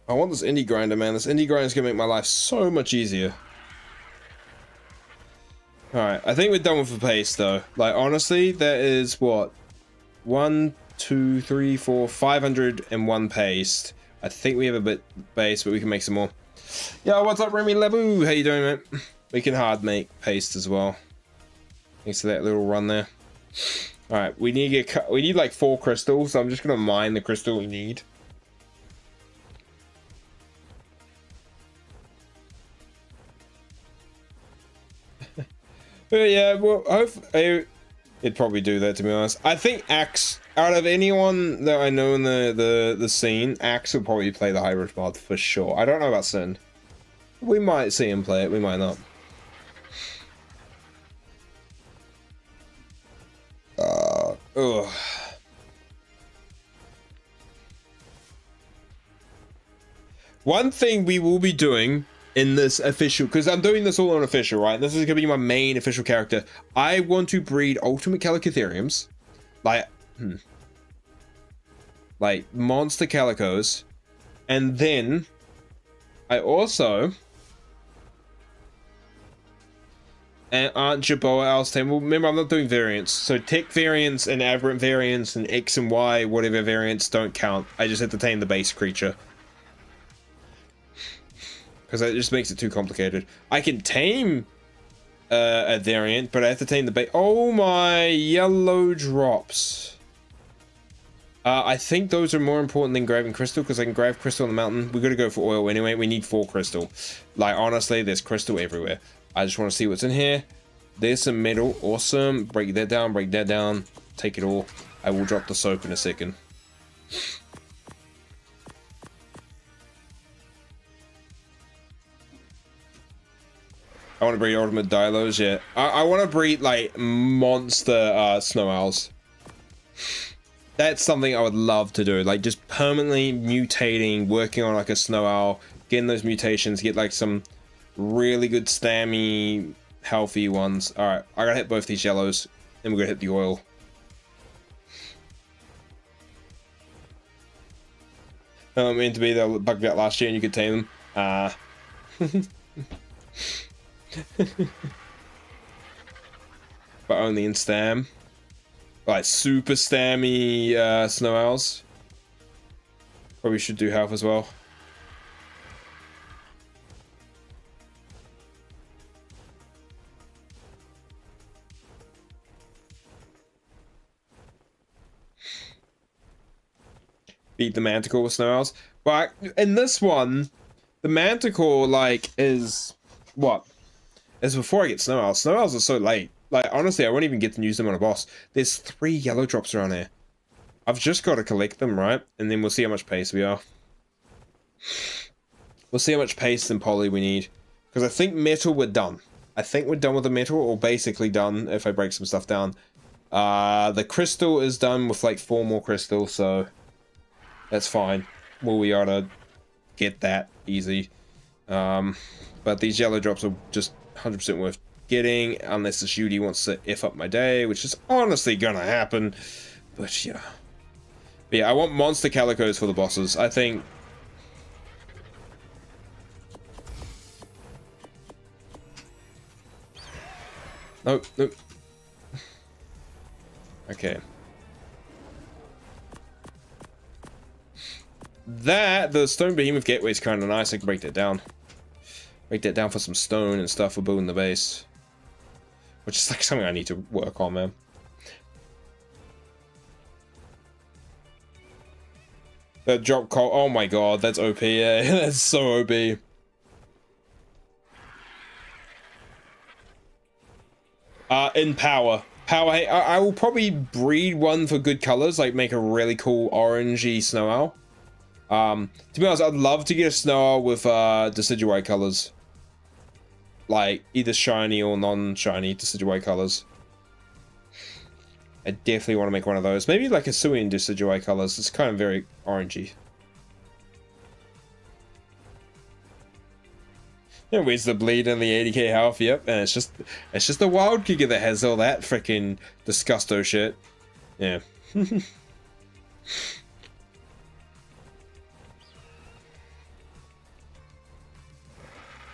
Speaker 1: I want this indie grinder, man. This indie grinder is gonna make my life so much easier. Alright, I think we're done with the paste though. Like, honestly, that is what? 1, 2, 3, 4, 501 paste. I think we have a bit base, but we can make some more. Yo, what's up, Remy Lebu? How you doing, man? We can hard make paste as well. Thanks for that little run there. Alright, we need to get we need like 4 crystals, so I'm just gonna mine the crystal we need. Yeah, well, hopefully it'd probably do that, to be honest. I think Axe, out of anyone that I know in the scene, Axe will probably play the hybrid mod for sure. I don't know about Sin. We might see him play it, we might not. Ugh. One thing we will be doing in this official, because I'm doing this all on official, right? This is going to be my main official character. I want to breed ultimate Calicotheriums, like monster Calicos, and then I also Aunt Jaboa Alstam. Well, remember, I'm not doing variants, so tech variants and aberrant variants and X and Y, whatever variants, don't count. I just have to tame the base creature. Because that just makes it too complicated. I can tame a variant, but I have to tame the base. Oh my yellow drops. I think those are more important than grabbing crystal, because I can grab crystal on the mountain. We gotta go for oil anyway. We need 4 crystal. Like, honestly, there's crystal everywhere. I just want to see what's in here. There's some metal. Awesome. Break that down, break that down. Take it all. I will drop the soap in a second. I want to breed ultimate Dilos, yeah. I want to breed, like, monster snow owls. That's something I would love to do, like just permanently mutating, working on like a snow owl, getting those mutations, get like some really good stammy, healthy ones. All right, I gotta hit both these yellows, and we're gonna hit the oil. Meant to be they bugged out last year, and you could tame them. But only in stam. Like super stammy snow owls. Probably should do health as well. Beat the manticore with snow owls. But in this one, the manticore like is what? Is before I get snow owls. Snow owls are so late. Like, honestly, I won't even get to use them on a boss. There's 3 yellow drops around here. I've just got to collect them, right? And then we'll see how much pace we are. We'll see how much pace and poly we need. Because I think metal we're done. I think we're done with the metal, or basically done if I break some stuff down. The crystal is done with like 4 more crystals, so that's fine. Well, we ought to get that easy. But these yellow drops are just 100% worth getting, unless the shooty wants to F up my day, which is honestly gonna happen. But yeah. But yeah, I want monster calicos for the bosses. I think... Nope, nope. Okay. The stone behemoth gateway is kind of nice. I can break that down. Break that down for some stone and stuff for building the base. Which is like something I need to work on, man. That drop call, oh my god, that's OP, yeah, that's so OP. In power. Hey, I will probably breed one for good colors, like make a really cool orangey snow owl. To be honest, I'd love to get a snow owl with decidueye colors. Like, either shiny or non-shiny decidueye colors. I definitely want to make one of those. Maybe like a Suian decidueye colors. It's kind of very orangey. Yeah, where's the bleed and the 80k health? Yep, and it's just a wild Giga that has all that freaking disgusto shit. Yeah.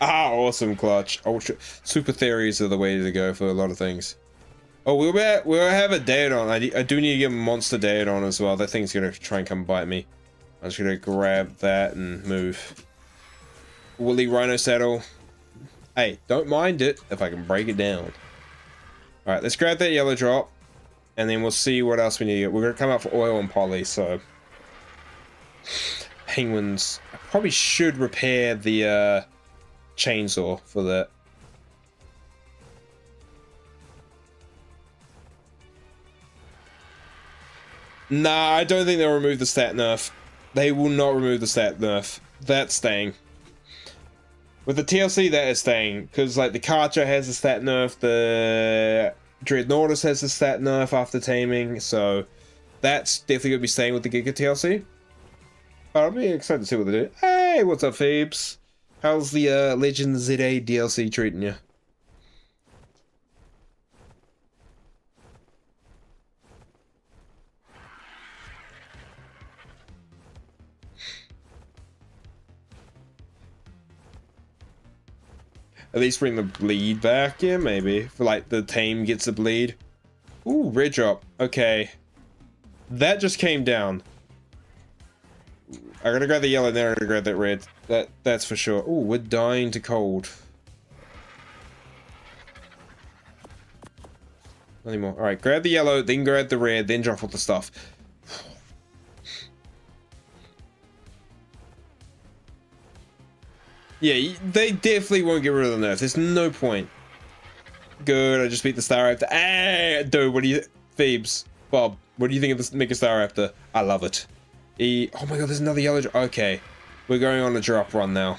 Speaker 1: Ah, awesome clutch. Ultra super theories are the way to go for a lot of things. Oh, we'll have a Daedon. I do need to get a monster Daedon as well. That thing's gonna try and come bite me. I'm just gonna grab that and move. Woolly Rhino Saddle. Hey, don't mind it if I can break it down. Alright, let's grab that yellow drop. And then we'll see what else we need to get. We're gonna come out for oil and poly, so... Penguins. I probably should repair the chainsaw for that. Nah, I don't think they'll remove the stat nerf. They will not remove the stat nerf. That's staying. With the TLC, that is staying. Because, like, the Karcher has a stat nerf, the Dreadnoughtus has a stat nerf after taming, so that's definitely going to be staying with the Giga TLC. But I'll be excited to see what they do. Hey, what's up, Phoebes? How's the Legend ZA DLC treating you? At least bring the bleed back, yeah, maybe. For like the tame gets a bleed. Ooh, red drop. Okay. That just came down. I gotta grab the yellow, then I gotta grab that red. That's for sure. Ooh, we're dying to cold. Not anymore. Alright, grab the yellow, then grab the red, then drop all the stuff. Yeah, they definitely won't get rid of the nerf. There's no point. Good, I just beat the Star Raptor. Hey, dude, what do you... Phoebes, Bob, what do you think of this Mega Star Raptor? I love it. Oh my god, there's another yellow... Okay, we're going on a drop run now.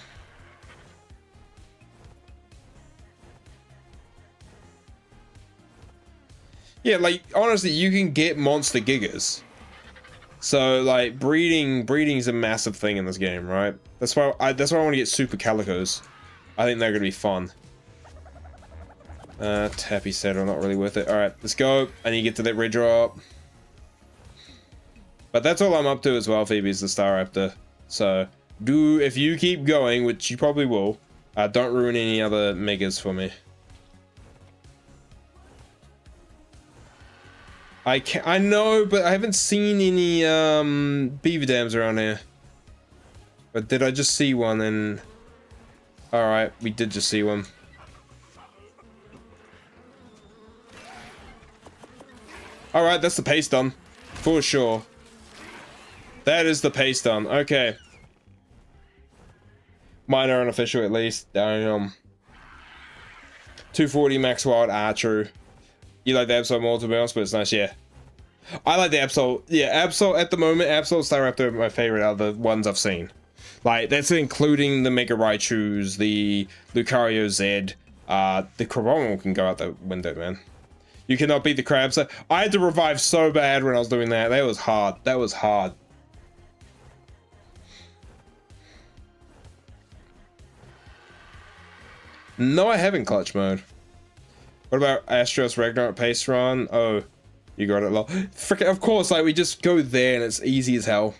Speaker 1: Yeah, like, honestly, you can get monster gigas. So, like, breeding's a massive thing in this game, right? That's why I want to get super calicos. I think they're gonna be fun. Tappy saddle, not really worth it. Alright, let's go. I need to get to that red drop. But that's all I'm up to as well, Phoebe, is the Star Raptor. So, if you keep going, which you probably will, don't ruin any other megas for me. I know, but I haven't seen any beaver dams around here. But did I just see one? And alright, we did just see one. Alright, that's the pace done. For sure. That is the pace done. Okay. Minor unofficial at least. Damn. 240 max wild true. You like the Absol more, to be honest, but it's nice, yeah. I like the Absol. Yeah, Absol at the moment, Absol Star Raptor are my favorite out of the ones I've seen. Like, that's including the Mega Raichus, the Lucario Z. The Crabomon can go out the window, man. You cannot beat the crabs. I had to revive so bad when I was doing that. That was hard. That was hard. No, I haven't clutch mode. What about Astros Ragnarok pace run? Oh, you got it, lol. Frickin', of course, like, we just go there and it's easy as hell.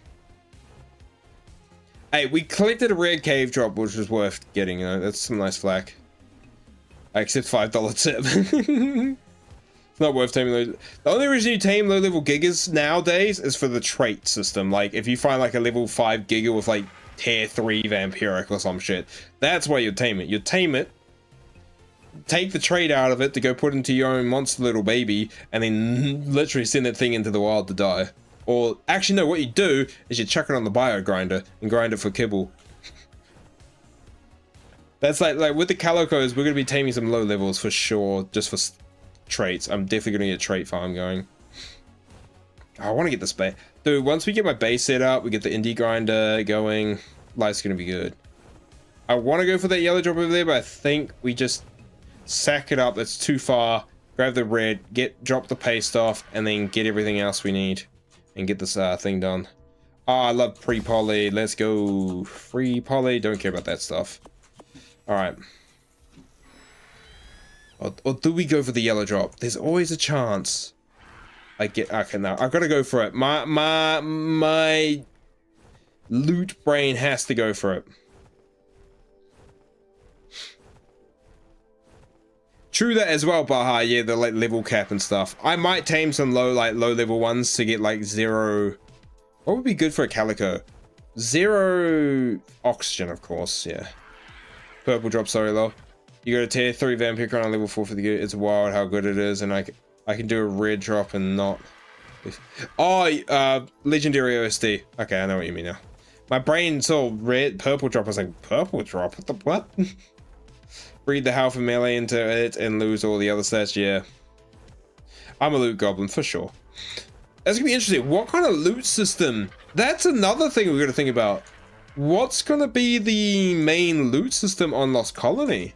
Speaker 1: Hey, we collected a rare cave drop, which was worth getting, you know, that's some nice flack. I accept $5 tip. It's not worth taming those. The only reason you tame low-level gigas nowadays is for the trait system. Like, if you find, like, a level 5 giga with, like, tier 3 vampiric or some shit, that's why you tame it. You tame it, take the trait out of it to go put into your own monster little baby, and then literally send that thing into the wild to die. Or, actually, no, what you do is you chuck it on the bio grinder and grind it for kibble. That's like with the Calicos, we're going to be taming some low levels for sure, just for traits. I'm definitely going to get a trait farm going. I want to get this base. Dude, once we get my base set up, we get the indie grinder going, life's going to be good. I want to go for that yellow drop over there, but I think we just sack it up. That's too far. Grab the red, drop the paste off, and then get everything else we need. And get this thing done. Oh, I love pre-poly. Let's go. Free poly. Don't care about that stuff. Alright. Or do we go for the yellow drop? There's always a chance. Okay, now I've got to go for it. My loot brain has to go for it. True that as well, Baha. Yeah, the like level cap and stuff. I might tame some low level ones to get like 0. What would be good for a Calico? 0 oxygen, of course. Yeah. Purple drop, sorry, though. You got a tier 3 vampire on level 4 for the good. It's wild how good it is, and I can do a red drop and not. Oh, legendary OSD. Okay, I know what you mean now. My brain saw purple drop. I was like, purple drop? What the what? Breed the health and melee into it and lose all the other stats. Yeah, I'm a loot goblin for sure. That's gonna be interesting. What kind of loot system? That's another thing we're gonna think about. What's gonna be the main loot system on Lost Colony?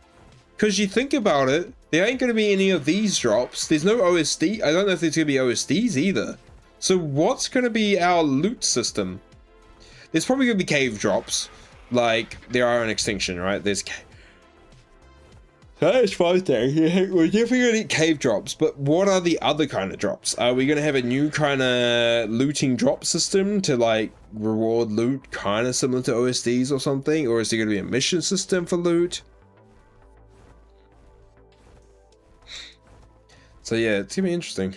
Speaker 1: Because you think about it, there ain't gonna be any of these drops. There's no OSD. I don't know if there's gonna be OSDs either. So what's gonna be our loot system? There's probably gonna be cave drops, like there are in Extinction, right? There's that's fine there. We're definitely gonna need cave drops, but what are the other kind of drops? Are we gonna have a new kind of looting drop system to like reward loot, kind of similar to OSDs or something? Or is there gonna be a mission system for loot? So yeah, it's gonna be interesting.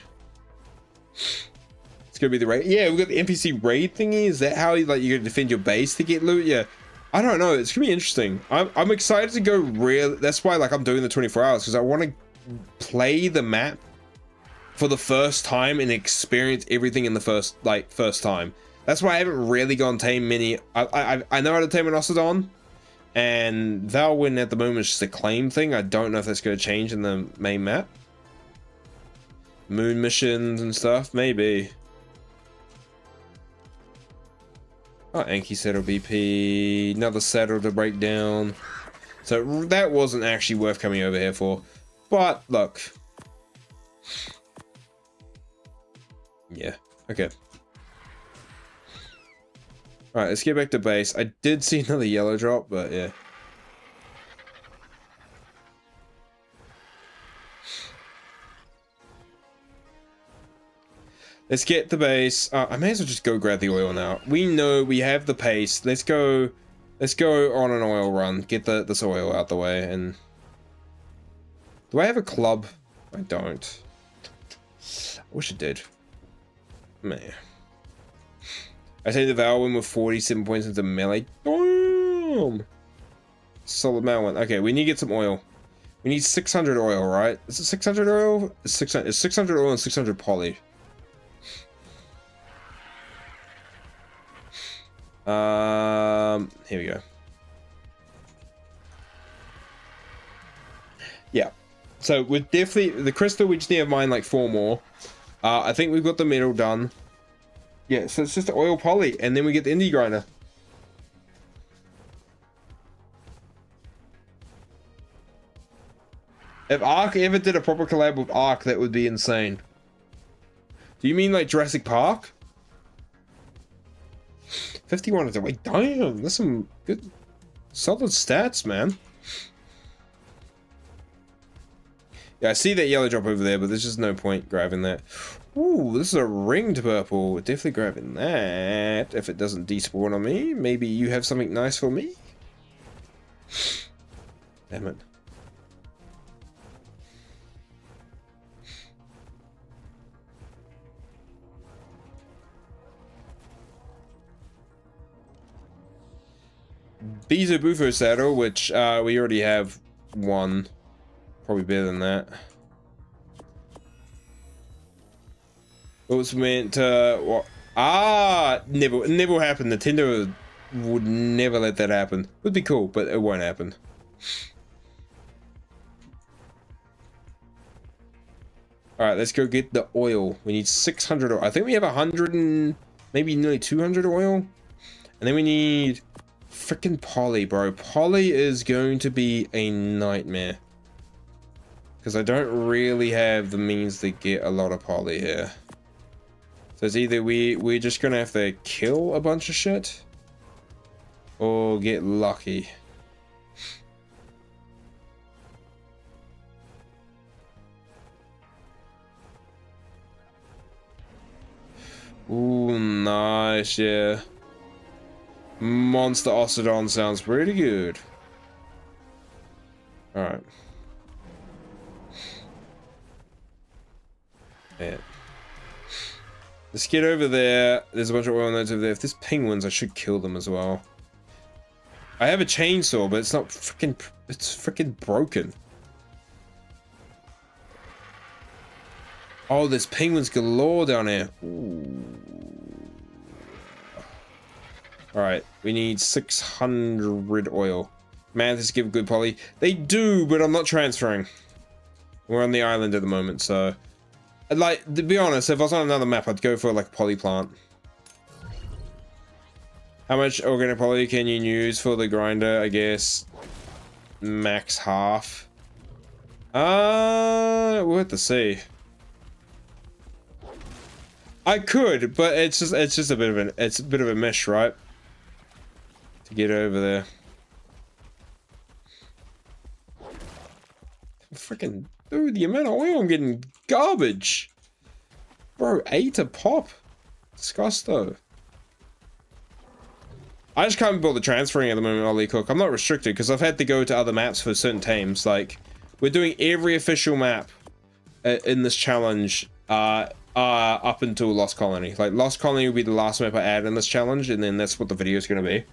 Speaker 1: It's gonna be the raid. Yeah, we got the NPC raid thingy. Is that how you're gonna defend your base to get loot? Yeah. I don't know. It's gonna be interesting. I'm excited to go real. That's why like I'm doing the 24 hours, because I want to play the map for the first time and experience everything in the first time. That's why I haven't really gone tame many. I know how to tame an Ossodon, and Valwyn at the moment is just a claim thing. I don't know if that's going to change in the main map. Moon missions and stuff, maybe. Oh, Anki Saddle BP, another saddle to break down. So that wasn't actually worth coming over here for. But look, Yeah, okay. Alright, let's get back to base. I did see another yellow drop, but yeah. Let's get the base. I may as well just go grab the oil now. We know we have the pace. Let's go on an oil run. Get this oil out the way. And do I have a club? I don't. I wish I did. Man. I take the Valwyn with 47 points into melee. Damn! Solid Malwyn. Okay, we need to get some oil. We need 600 oil, right? Is it 600 oil? It's 600 oil and 600 poly. Here we go. Yeah. So we're definitely the crystal. We just need to mine like 4 more. I think we've got the metal done. Yeah. So it's just oil poly, and then we get the indie grinder. If Ark ever did a proper collab with Ark, that would be insane. Do you mean like Jurassic Park? 51 is away. Damn, that's some good, solid stats, man. Yeah, I see that yellow drop over there, but there's just no point grabbing that. Ooh, this is a ringed purple. We're definitely grabbing that. If it doesn't despawn on me, maybe you have something nice for me? Damn it. Bezo Bufo saddle, which we already have one. Probably better than that. It was meant to... What? Ah! Never happened. Nintendo would never let that happen. Would be cool, but it won't happen. Alright, let's go get the oil. We need 600 oil. I think we have 100 and... maybe nearly 200 oil. And then we need... freaking poly, bro. Poly is going to be a nightmare. Because I don't really have the means to get a lot of poly here. So it's either we're just gonna have to kill a bunch of shit, or get lucky. Ooh, nice, yeah. Monster Ocidon sounds pretty good. Alright. Yeah. Let's get over there. There's a bunch of oil nodes over there. If there's penguins, I should kill them as well. I have a chainsaw, but it's not freaking... it's freaking broken. Oh, there's penguins galore down here. Ooh. Alright, we need 600 oil. Mantis give good poly. They do, but I'm not transferring. We're on the island at the moment, so... like, to be honest, if I was on another map, I'd go for like a poly plant. How much organic poly can you use for the grinder? I guess max half. We'll have to see. I could, but it's just a bit of a mish, right? To get over there. Freaking dude, the amount of oil I'm getting, garbage. Bro, 8 a pop. Disgusto. I just can't be bothered transferring at the moment, Ollie Cook. I'm not restricted because I've had to go to other maps for certain tames. Like, we're doing every official map in this challenge up until Lost Colony. Like, Lost Colony will be the last map I add in this challenge, and then that's what the video is going to be.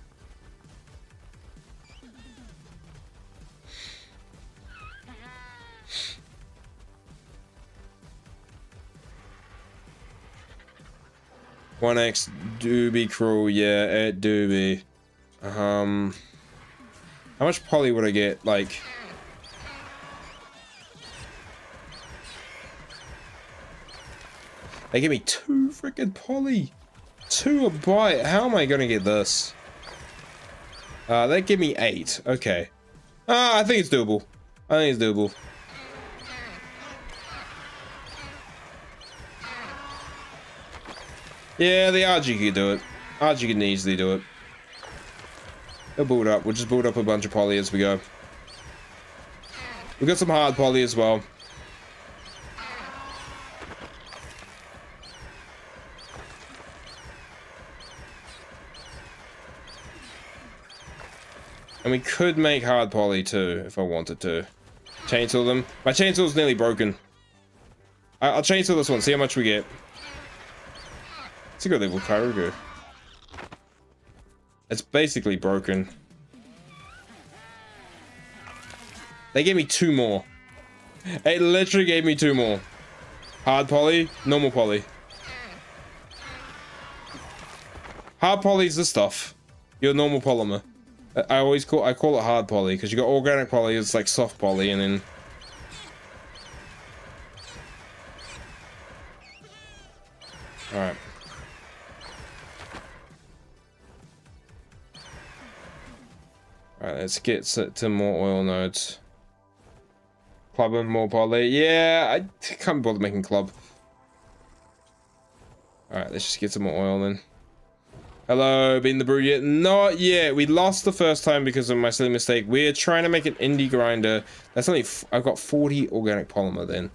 Speaker 1: One X do be cruel, yeah, it do be. How much poly would I get? Like, they give me 2 freaking poly, 2 a bite. How am I gonna get this? They give me 8. Okay. I think it's doable. I think it's doable. Yeah, the RG can do it. RG can easily do it. They'll build up. We'll just build up a bunch of poly as we go. We've got some hard poly as well. And we could make hard poly too, if I wanted to. Chainsaw them. My chainsaw's nearly broken. I'll chainsaw this one, see how much we get. It's a good level Kairugu. It's basically broken. They gave me 2 more. It literally gave me 2 more. Hard poly, normal poly. Hard poly is the stuff. Your normal polymer. I call it hard poly because you got organic poly, it's like soft poly, and then alright. Alright, let's get to more oil nodes. Club and more poly. Yeah, I can't bother making club. Alright, let's just get some more oil then. Hello, been the brew yet? Not yet. We lost the first time because of my silly mistake. We're trying to make an indie grinder. That's only... I've got 40 organic polymer then.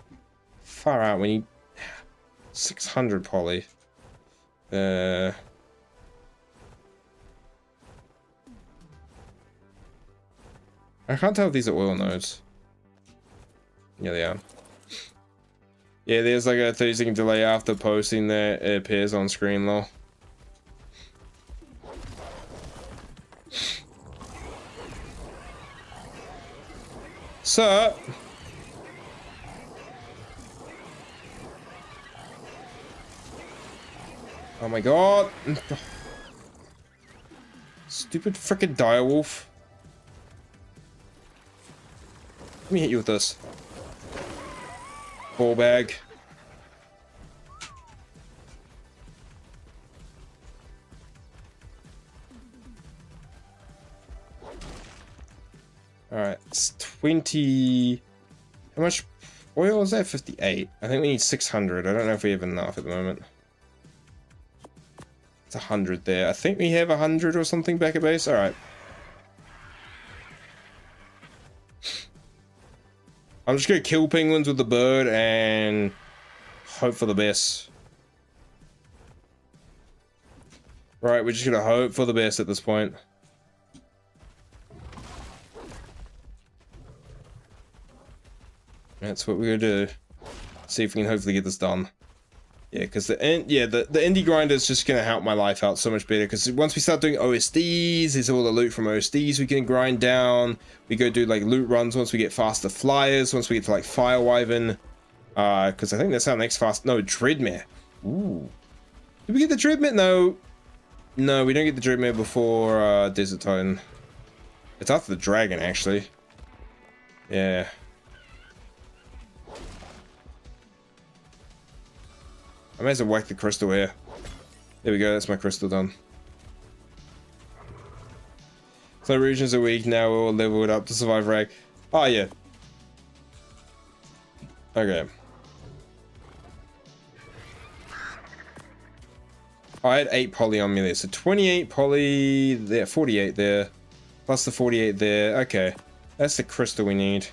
Speaker 1: Far out. We need 600 poly. I can't tell if these are oil nodes. Yeah, they are. Yeah, there's like a 30-second delay after posting that it appears on screen, lol. So, oh my god. Stupid frickin' direwolf. Let me hit you with this. Ball bag. Alright, it's 20... How much oil is that? 58. I think we need 600. I don't know if we have enough at the moment. It's 100 there. I think we have 100 or something back at base. Alright. I'm just gonna kill penguins with the bird and hope for the best. Right, we're just gonna hope for the best at this point. That's what we're gonna do. See if we can hopefully get this done. Yeah, because the indie grinder is just gonna help my life out so much better. Because once we start doing OSDs, there's all the loot from OSDs we can grind down. We go do like loot runs once we get faster flyers. Once we get to like Fire Wyvern, because I think that's our next fast. No, Dreadmare. Ooh, did we get the Dreadmare? No, no, we don't get the Dreadmare before Desert Titan. It's after the Dragon, actually. Yeah. I may as well whack the crystal here. There we go, that's my crystal done. So regions are weak, now we'll level it up to survive rag. Oh yeah. Okay. I had 8 poly on me there, so 28 poly there, 48 there. Plus the 48 there, okay. That's the crystal we need.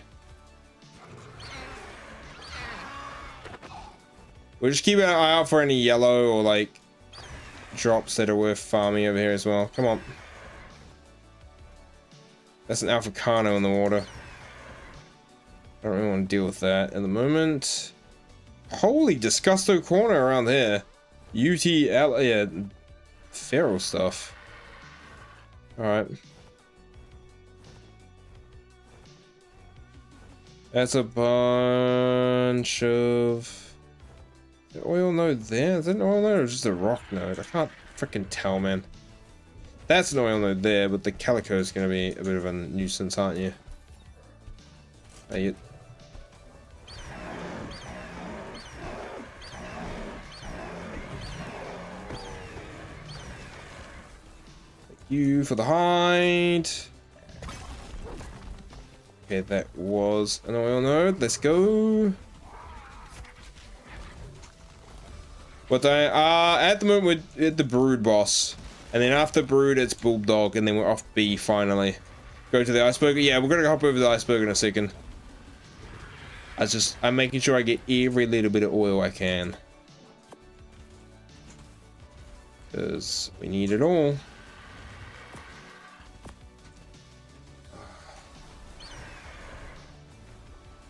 Speaker 1: We'll just keep an eye out for any yellow or like drops that are worth farming over here as well. Come on. That's an Alphabetical in the water. I don't really want to deal with that at the moment. Holy Disgusto corner around here. UTL, yeah, feral stuff. Alright. That's a bunch of... oil node there? Is that an oil node or just a rock node? I can't freaking tell, man. That's an oil node there, but the calico is going to be a bit of a nuisance, aren't you? Are you? Thank you for the hide. Okay, that was an oil node. Let's go. What the, at the moment we're at the Brood boss. And then after Brood, it's Bulldog, and then we're off B finally. Go to the iceberg. Yeah, we're gonna hop over the iceberg in a second. I'm making sure I get every little bit of oil I can. Because we need it all.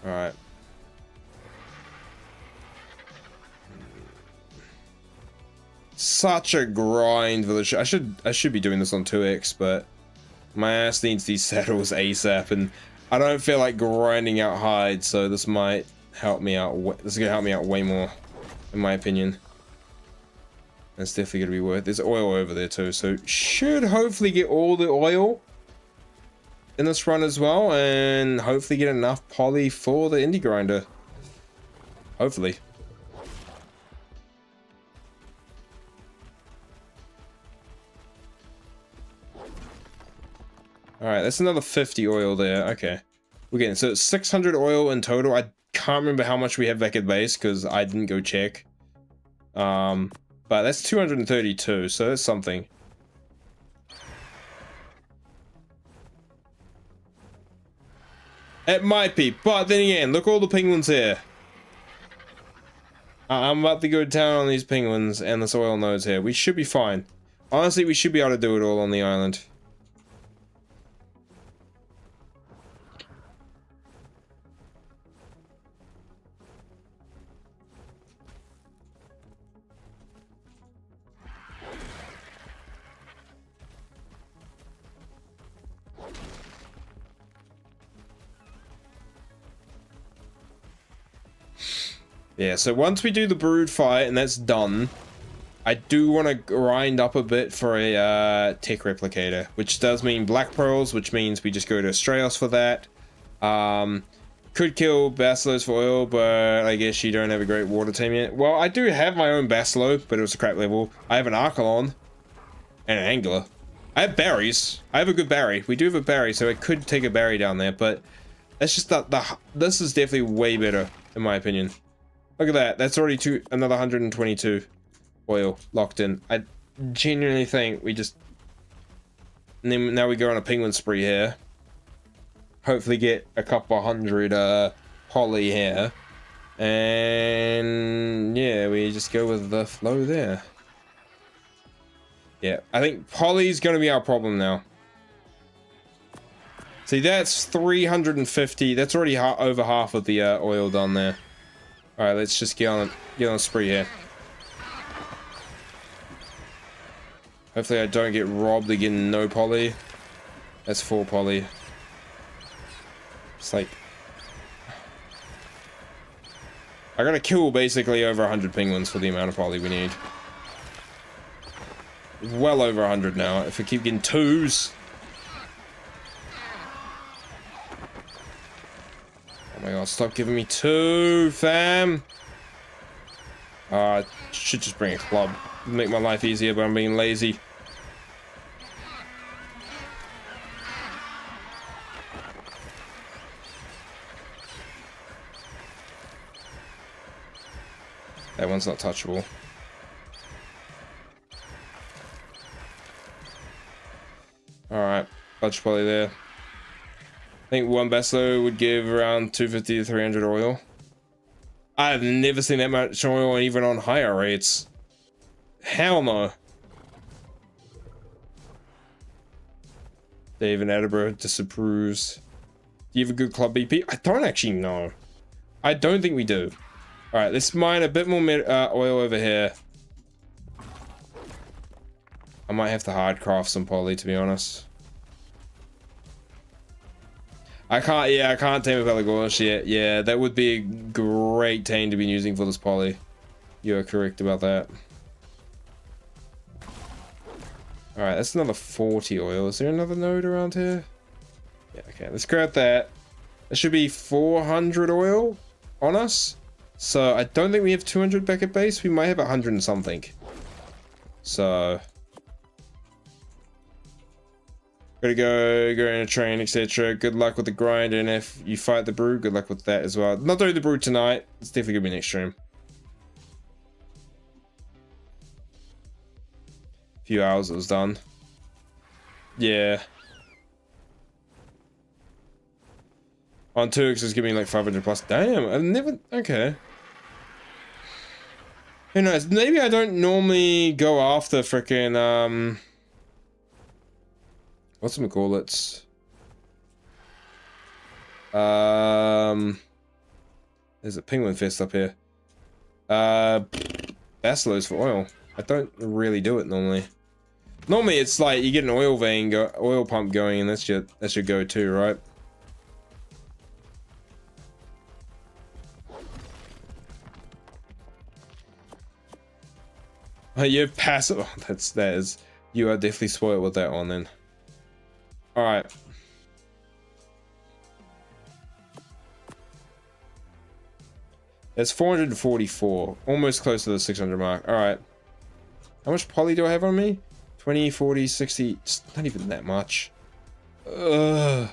Speaker 1: Alright. Such a grind for the show. I should be doing this on 2x, but my ass needs these saddles ASAP, and I don't feel like grinding out hides, so this might help me out. This is gonna help me out way more, in my opinion. That's definitely gonna be worth. There's oil over there too, so should hopefully get all the oil in this run as well, and hopefully get enough poly for the indie grinder. Hopefully. Alright, that's another 50 oil there. Okay. We're getting, so it's 600 oil in total. I can't remember how much we have back at base because I didn't go check. But that's 232, so that's something. It might be, but then again, look all the penguins here. I'm about to go down on these penguins and the oil nodes here. We should be fine. Honestly, we should be able to do it all on the island. Yeah, so once we do the Brood fight and that's done, I do want to grind up a bit for a tech replicator, which does mean black pearls, which means we just go to Strauss for that. Could kill Basilos for oil, but I guess you don't have a great water team yet. Well, I do have my own Basilo, but it was a crap level. I have an Archelon and an Angler. I have berries. I have a good berry. We do have a berry, so I could take a berry down there, but it's just that this is definitely way better, in my opinion. Look at that. That's already another 122 oil locked in. I genuinely think we just... And then now we go on a penguin spree here. Hopefully get a couple hundred poly here. And yeah, we just go with the flow there. Yeah, I think poly's going to be our problem now. See, that's 350. That's already over half of the oil done there. Alright, let's just get on a spree here. Hopefully I don't get robbed again. No poly. That's 4 poly. It's like... I gotta kill basically over 100 penguins for the amount of poly we need. Well over 100 now. If we keep getting 2s... Oh my god, stop giving me 2, fam! I should just bring a club. Make my life easier, but I'm being lazy. That one's not touchable. Alright, bunch poly there. I think one Basilo would give around 250 to 300 oil. I've never seen that much oil even on higher rates. Hell no. Dave in Edinburgh disapproves. Do you have a good club BP? I don't actually know. I don't think we do. Alright, let's mine a bit more oil over here. I might have to hard craft some poly, to be honest. I can't tame a Pelagornis yet. Yeah, that would be a great tame to be using for this poly. You are correct about that. Alright, that's another 40 oil. Is there another node around here? Yeah, okay, let's grab that. There should be 400 oil on us. So, I don't think we have 200 back at base. We might have 100 and something. So... Gotta go in a train, etc. Good luck with the grind, and if you fight the Brood, good luck with that as well. Not doing the Brood tonight. It's definitely gonna be next stream. few hours it was done. Yeah. On Turks is giving me like 500 plus. Damn, I've never... Okay. Who knows? Maybe I don't normally go after frickin', whatchamacallits? There's a penguin fest up here. Basilos for oil. I don't really do it normally. Normally it's like you get an oil vein, oil pump going, and that's your go-to, right? Oh, you're passive. Oh, that is. You are definitely spoiled with that one then. All right. It's 444, almost close to the 600 mark. All right. How much poly do I have on me? 20, 40, 60. It's not even that much. Ugh.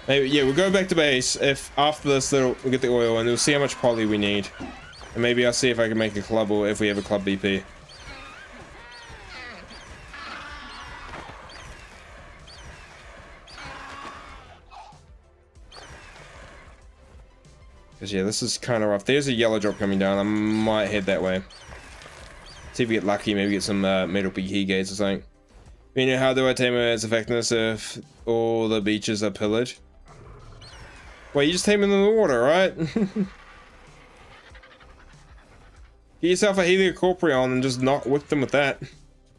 Speaker 1: Maybe, yeah, we'll go back to base. If after this, we'll get the oil and we'll see how much poly we need. And maybe I'll see if I can make a club or if we have a club BP. Because, yeah, this is kind of rough. There's a yellow drop coming down. I might head that way. See if we get lucky. Maybe get some metal key gates or something. You know, how do I tame its effectiveness if all the beaches are pillared? Well, you just tame them in the water, right? Get yourself a Heliocorporeon and just not whip them with that.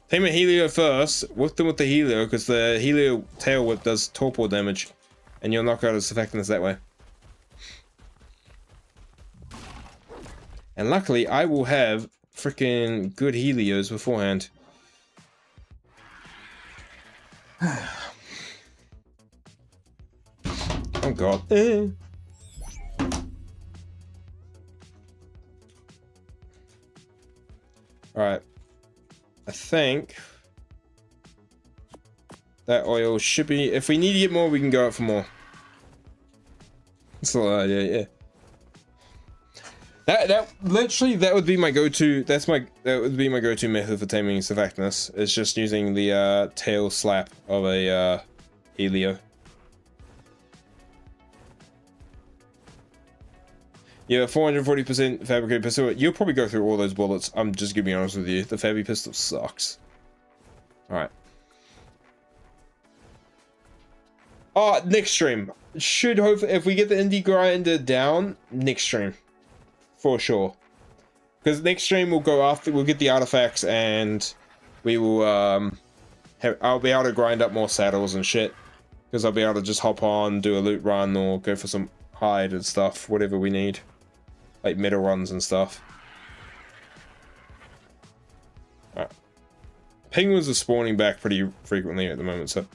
Speaker 1: Tame a Helio first, whip them with the Helio, because the Helio tail whip does torpor damage. And you'll knock out its effectiveness that way. And luckily, I will have freaking good Helios beforehand. Oh god. Alright. I think that oil should be... If we need to get more, we can go out for more. That's the idea, yeah. That literally that would be my go-to. That would be my go-to method for taming Savacnus. It's just using the tail slap of a Helio. Yeah, 440% fabricated pistol. You'll probably go through all those bullets. I'm just gonna be honest with you. The Fabi pistol sucks. Alright. Oh, next stream. Should hope if we get the indie grinder down, next stream. For sure. Because next stream we'll go after, we'll get the artifacts and we will, I'll be able to grind up more saddles and shit. Because I'll be able to just hop on, do a loot run, or go for some hide and stuff, whatever we need. Like metal runs and stuff. Alright. Penguins are spawning back pretty frequently at the moment, so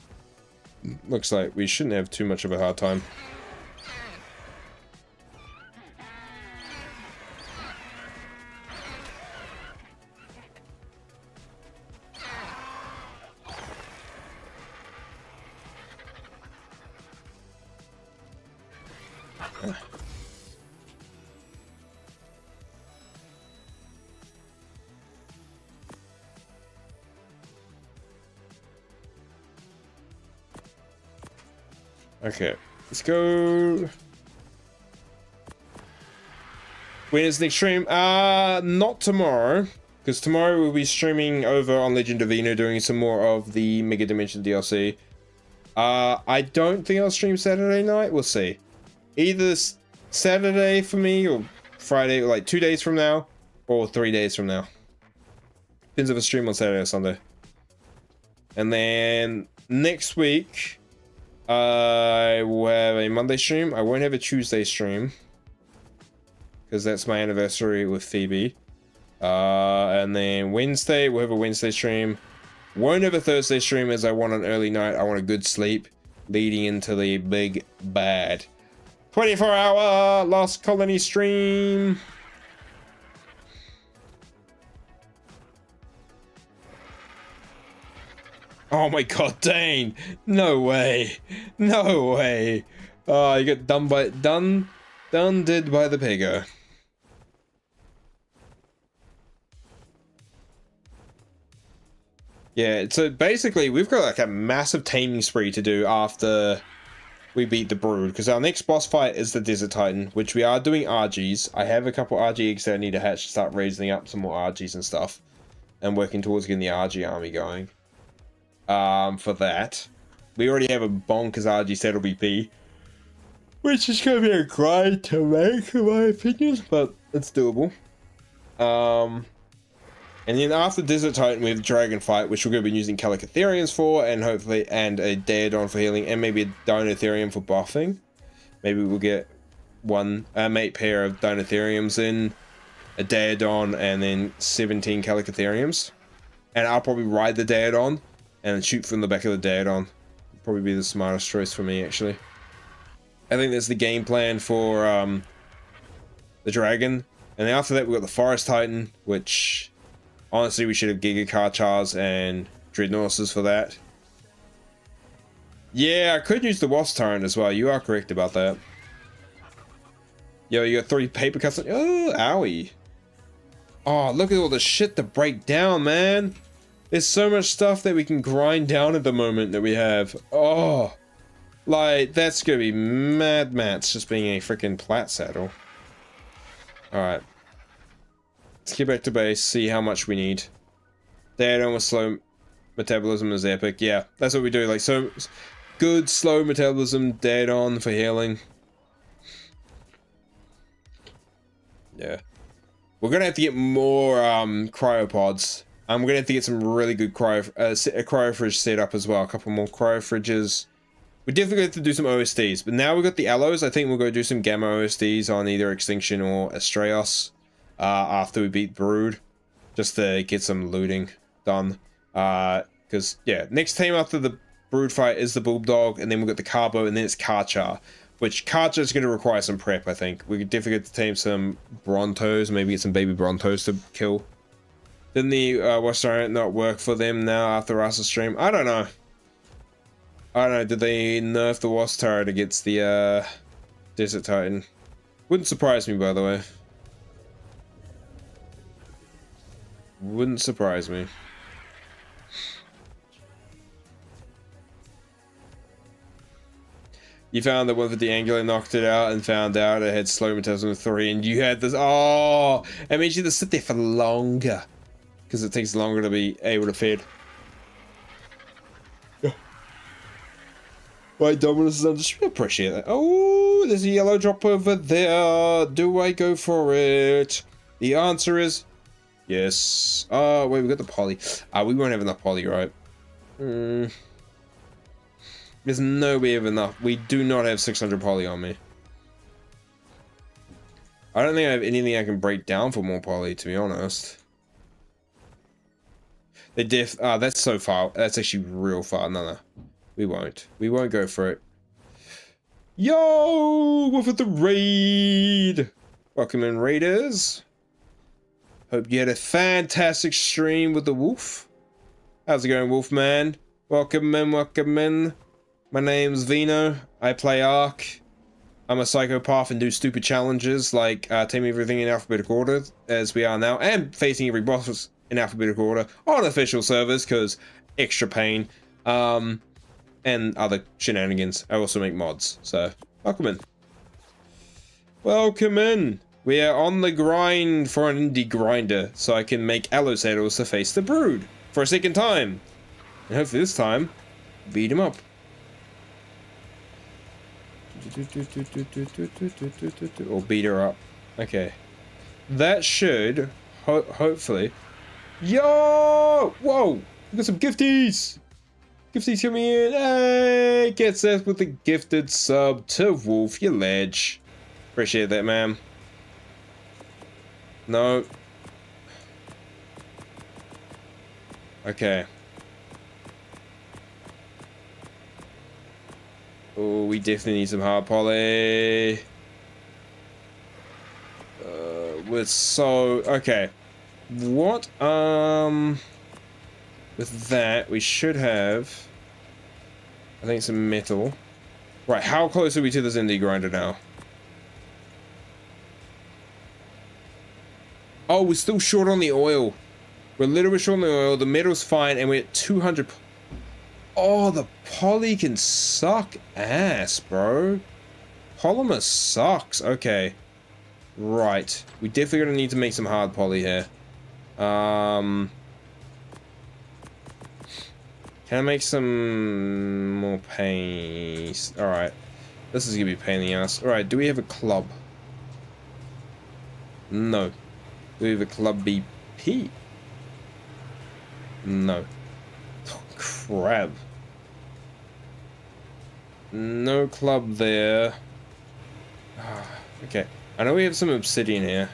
Speaker 1: looks like we shouldn't have too much of a hard time. Okay, let's go. When is next stream? Not tomorrow, because tomorrow we'll be streaming over on Legend of Veno, doing some more of the Mega Dimension DLC. I don't think I'll stream Saturday night. We'll see. Either Saturday for me or Friday, like 2 days from now, or 3 days from now. Depends if I stream on Saturday or Sunday. And then next week, I will have a Monday stream. I won't have a Tuesday stream, because that's my anniversary with Phoebe. And then Wednesday, we'll have a Wednesday stream. Won't have a Thursday stream, as I want an early night. I want a good sleep leading into the big bad 24-hour Lost Colony stream. Oh my god, Dane! No way! No way! Oh, you got did by the Pego. Yeah, so basically we've got like a massive taming spree to do after we beat the Brood, because our next boss fight is the Desert Titan, which we are doing RGs. I have a couple RG eggs that I need to hatch to start raising up some more RGs and stuff, and working towards getting the RG army going. For that, we already have a bonkers RG settle BP, which is going to be a grind to make, in my opinion, but it's doable. And then after Desert Titan, we have the Dragon fight, which we're going to be using Calicotherians for, and hopefully, and a Daedon for healing, and maybe a Dinotherium for buffing. Maybe we'll get a mate pair of Dinotheriums in, a Daedon, and then 17 Calicotheriums. And I'll probably ride the Daedon and shoot from the back of the Daedon. Probably be the smartest choice for me, actually. I think that's the game plan for the Dragon. And then after that, we've got the Forest Titan, which honestly we should have Giga Karchars and Dreadnoughts for that. Yeah, I could use the Wasp Tyrant as well. You are correct about that. Yo, you got 3 paper cuts. Oh, owie. Oh, look at all the shit to break down, man. There's so much stuff that we can grind down at the moment that we have. Oh, like, that's gonna be mad mats just being a freaking plat saddle. Alright. Let's get back to base, see how much we need. Daedon with slow metabolism is epic. Yeah, that's what we do. Like, so good slow metabolism, Daedon for healing. Yeah. We're gonna have to get more cryopods. We're gonna have to get some really good cryofridge set up as well. A couple more cryofridges. We definitely have to do some OSDs, but now we've got the allos. I think we'll go do some gamma OSDs on either Extinction or Astraeos after we beat Brood, just to get some looting done. Because yeah, next team after the Brood fight is the Bulldog, and then we've got the Carbo, and then it's Karchar, which Karchar is going to require some prep. I think we could definitely get to tame some Brontos, maybe get some baby Brontos to kill. Didn't the Wasp Tyrant not work for them now after Rasa stream? I don't know. I don't know, did they nerf the Wasp Tyrant against the Desert Titan? Wouldn't surprise me, by the way. Wouldn't surprise me. You found the one with the Angular, knocked it out, and found out it had slow metabolism 3, and you had this. Oh, it means you have to sit there for longer because it takes longer to be able to feed. White Dominus is under. Appreciate that. Oh, there's a yellow drop over there. Do I go for it? The answer is yes. Oh, wait, we got the poly. We won't have enough poly, right? There's no way of enough. We do not have 600 poly on me. I don't think I have anything I can break down for more poly, to be honest. That's so far. That's actually real far. No. We won't. We won't go for it. Yo! We're for the raid! Welcome in, raiders. Hope you had a fantastic stream with the wolf. How's it going, Wolfman? Welcome in, welcome in. My name's Veno. I play Ark. I'm a psychopath and do stupid challenges like taming everything in alphabetical order, as we are now, and facing every boss in alphabetical order on official servers, because extra pain. And other shenanigans. I also make mods, so welcome in. Welcome in. We are on the grind for an indie grinder, so I can make allo saddles to face the Brood for a second time. And hopefully this time, beat him up. Or beat her up. Okay. That should, hopefully... Yo! Whoa! We got some gifties! Gifties coming in. Hey! Gets us with the gifted sub to Wolf, you ledge. Appreciate that, man. No. Okay. Oh, we definitely need some hard poly. We're so... Okay. What, with that, we should have, I think, some metal. Right, how close are we to this indie grinder now? Oh, we're still short on the oil. We're a little bit short on the oil. The metal's fine, and we're at 200. Oh, the poly can suck ass, bro. Polymer sucks. Okay. Right. We definitely gonna need to make some hard poly here. Can I make some more paste? Alright. This is gonna be a pain in the ass. Alright, do we have a club? No. Do we have a club BP? No. Oh, crap. No club there. Okay. I know we have some obsidian here.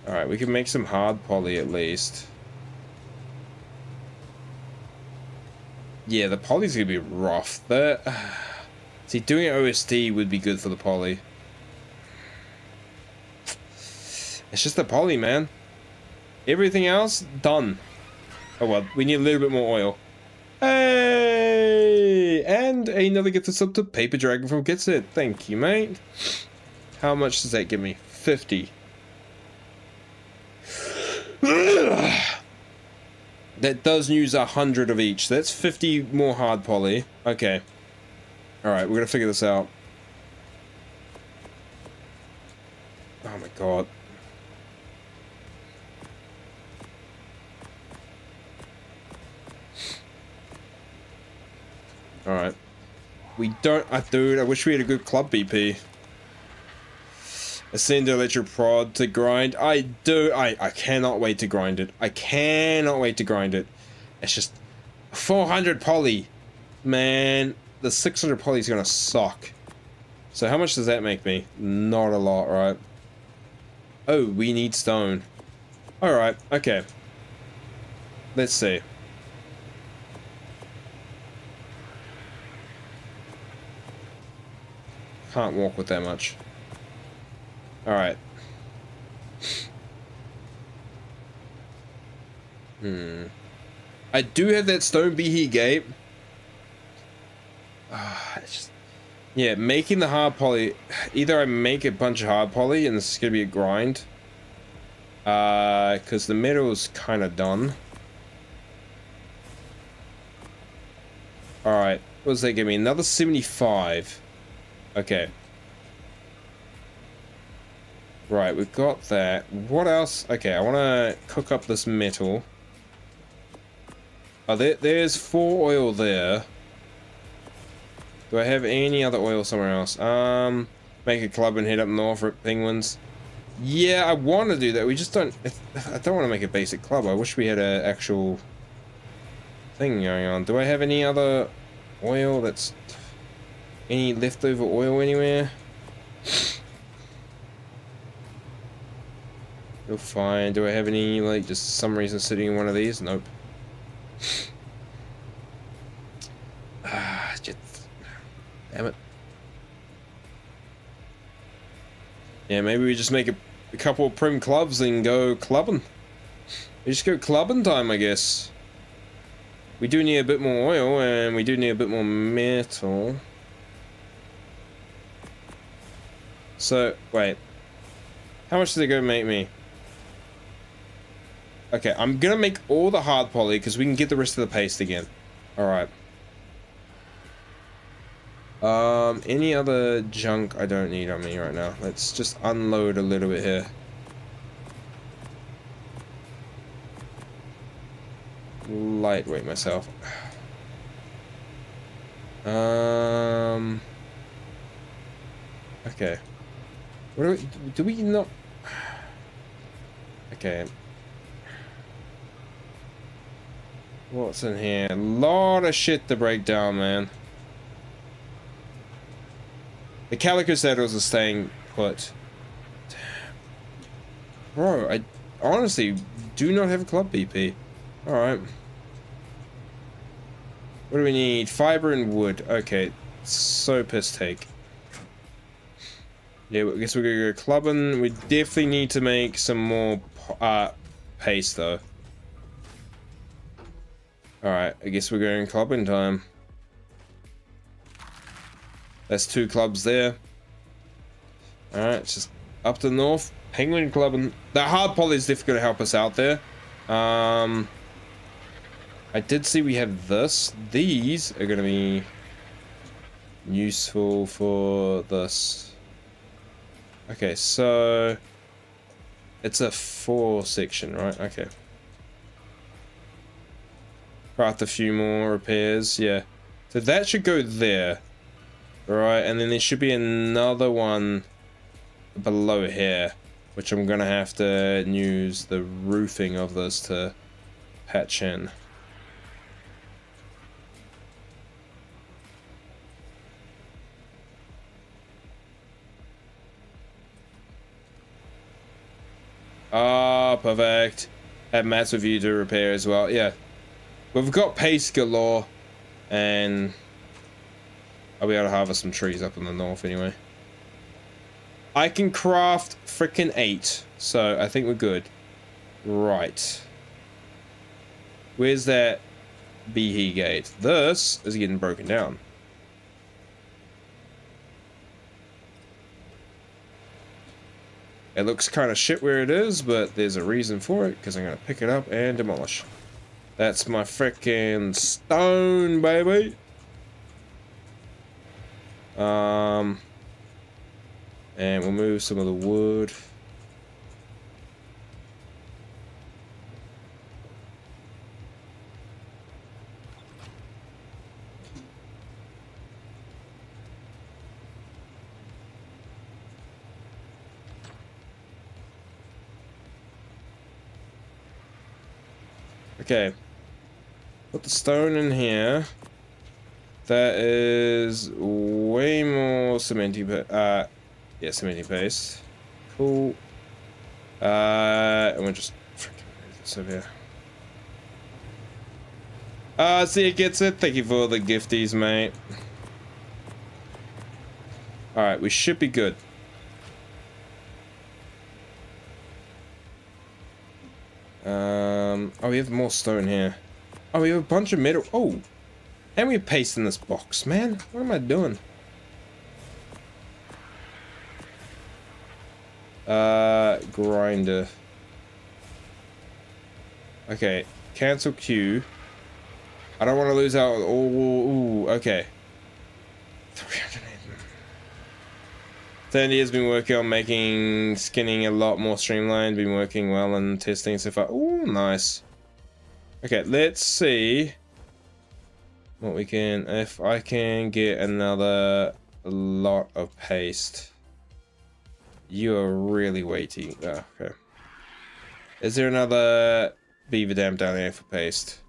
Speaker 1: Alright, we can make some hard poly at least. Yeah, the poly's gonna be rough. See, doing OSD would be good for the poly. It's just the poly, man. Everything else, done. Oh well, we need a little bit more oil. Hey! And another gift sub to Paper Dragon from Gitsit. Thank you, mate. How much does that give me? 50. That does use 100 of each. That's 50 more hard poly. Okay. Alright, we're gonna figure this out. Oh my god. Alright. We don't... dude, I wish we had a good club BP. Ascend electric prod to grind. I do. I cannot wait to grind it. I cannot wait to grind it. It's just 400 poly. Man, the 600 poly is gonna suck. So how much does that make me? Not a lot, right? Oh, we need stone. Alright, okay. Let's see. Can't walk with that much. Alright. I do have that stone behe gate. It's just, yeah, making the hard poly. Either I make a bunch of hard poly and this is gonna be a grind. Because the metal is kind of done. Alright, what does that give me? Another 75. Okay. Right, we've got that. What else? Okay, I want to cook up this metal. Oh, there's 4 oil there. Do I have any other oil somewhere else? Make a club and head up north for penguins. Yeah, I want to do that. We just don't... I don't want to make a basic club. I wish we had an actual thing going on. Do I have any other oil that's... Any leftover oil anywhere? You're fine. Do I have any, like, just some reason sitting in one of these? Nope. Just... Damn it. Yeah, maybe we just make a couple of prim clubs and go clubbing. We just go clubbing time, I guess. We do need a bit more oil, and we do need a bit more metal. So, wait. How much is it going to make me? Okay, I'm going to make all the hard poly, because we can get the rest of the paste again. Alright. Any other junk I don't need on me right now? Let's just unload a little bit here. Lightweight myself. Okay. What do we not... Okay. What's in here? A lot of shit to break down, man. The Calico Saddles are staying put. Bro, I honestly do not have a club BP. Alright. What do we need? Fiber and wood. Okay. So piss take. Yeah, I guess we're gonna go clubbing. We definitely need to make some more paste though. Alright, I guess we're going clubbing time. That's 2 clubs there. Alright, just up to the north. Penguin Club, and the hard poly is definitely going to help us out there. I did see we have this. These are going to be useful for this. Okay, so it's a 4 section, right? Okay. Craft a few more repairs, yeah. So that should go there, right? And then there should be another one below here, which I'm gonna have to use the roofing of this to patch in. Ah, perfect. Have massive view to repair as well. Yeah, we've got paste galore, and I'll be able to harvest some trees up in the north anyway. I can craft frickin' 8, so I think we're good. Right. Where's that Behe gate? This is getting broken down. It looks kind of shit where it is, but there's a reason for it, because I'm going to pick it up and demolish. That's my frickin' stone, baby! And we'll move some of the wood. Okay. Put the stone in here. That is way more cementy, yeah, cementing paste. Cool. And we'll just freaking move this over here. See, it gets it. Thank you for the gifties, mate. Alright, we should be good. Oh, we have more stone here. Oh, we have a bunch of metal. Oh, and we have paste in this box, man. What am I doing? Grinder. Okay, cancel queue. I don't want to lose out. Oh, okay. 308. Sandy has been working on making skinning a lot more streamlined. Been working well and testing so far. Oh, nice. Okay, let's see what we can. If I can get another lot of paste. You are really waiting. Oh, okay. Is there another beaver dam down there for paste?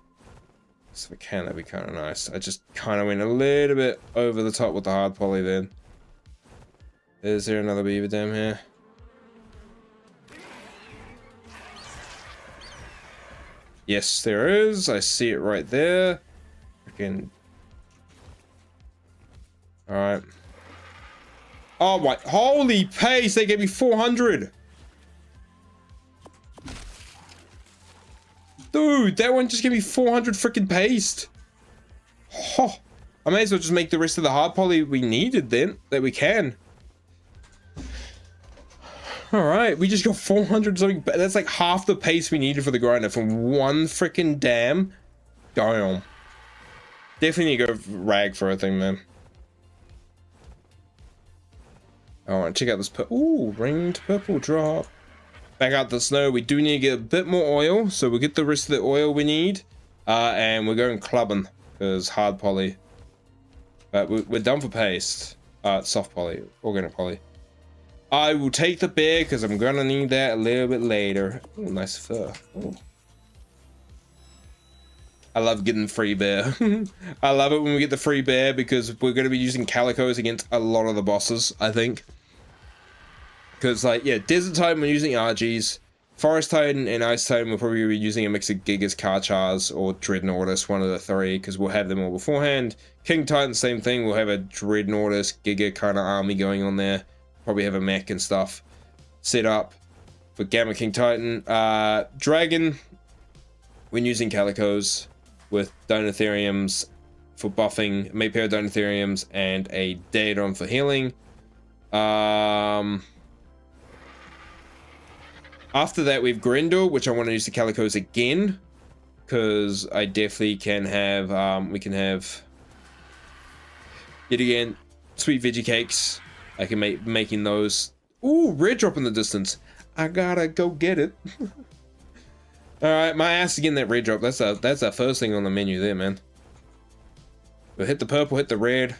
Speaker 1: So if we can, that'd be kind of nice. I just kind of went a little bit over the top with the hard poly then. Is there another beaver dam here? Yes, there is. I see it right there. Freaking. Alright. Oh my. Holy pace! They gave me 400! Dude, that one just gave me 400 freaking paste. Oh, I may as well just make the rest of the hard poly we needed then. That we can. Alright, we just got 400 something. That's like half the pace we needed for the grinder from one freaking dam. Damn. Definitely need to go rag for a thing, man. Alright, check out this ooh, ringed purple drop. Back out the snow. We do need to get a bit more oil, so we'll get the rest of the oil we need. And we're going clubbing, because hard poly. But we're done for paste. Soft poly, organic poly. I will take the bear because I'm gonna need that a little bit later. Oh, nice fur. Ooh. I love getting free bear. I love it when we get the free bear because we're gonna be using calicos against a lot of the bosses, I think. Because like, yeah, Desert Titan we're using RGs. Forest Titan and Ice Titan we'll probably be using a mix of Gigas, Karchars, or Dreadnoughtus, one of the three, because we'll have them all beforehand. King Titan, same thing. We'll have a Dreadnoughtus, Giga kind of army going on there. Probably have a mech and stuff set up for Gamma King Titan. Dragon, when using Calicos with Dinotheriums for buffing, mate pair of Dinotheriums, and a Daedon for healing. After that, we have Grendel, which I want to use the Calicos again, because I definitely can have, we can have, yet again, sweet veggie cakes. I can make making those. Ooh, red drop in the distance. I gotta go get it. All right, my ass is getting that red drop. That's the first thing on the menu there, man. We'll hit the purple, hit the red,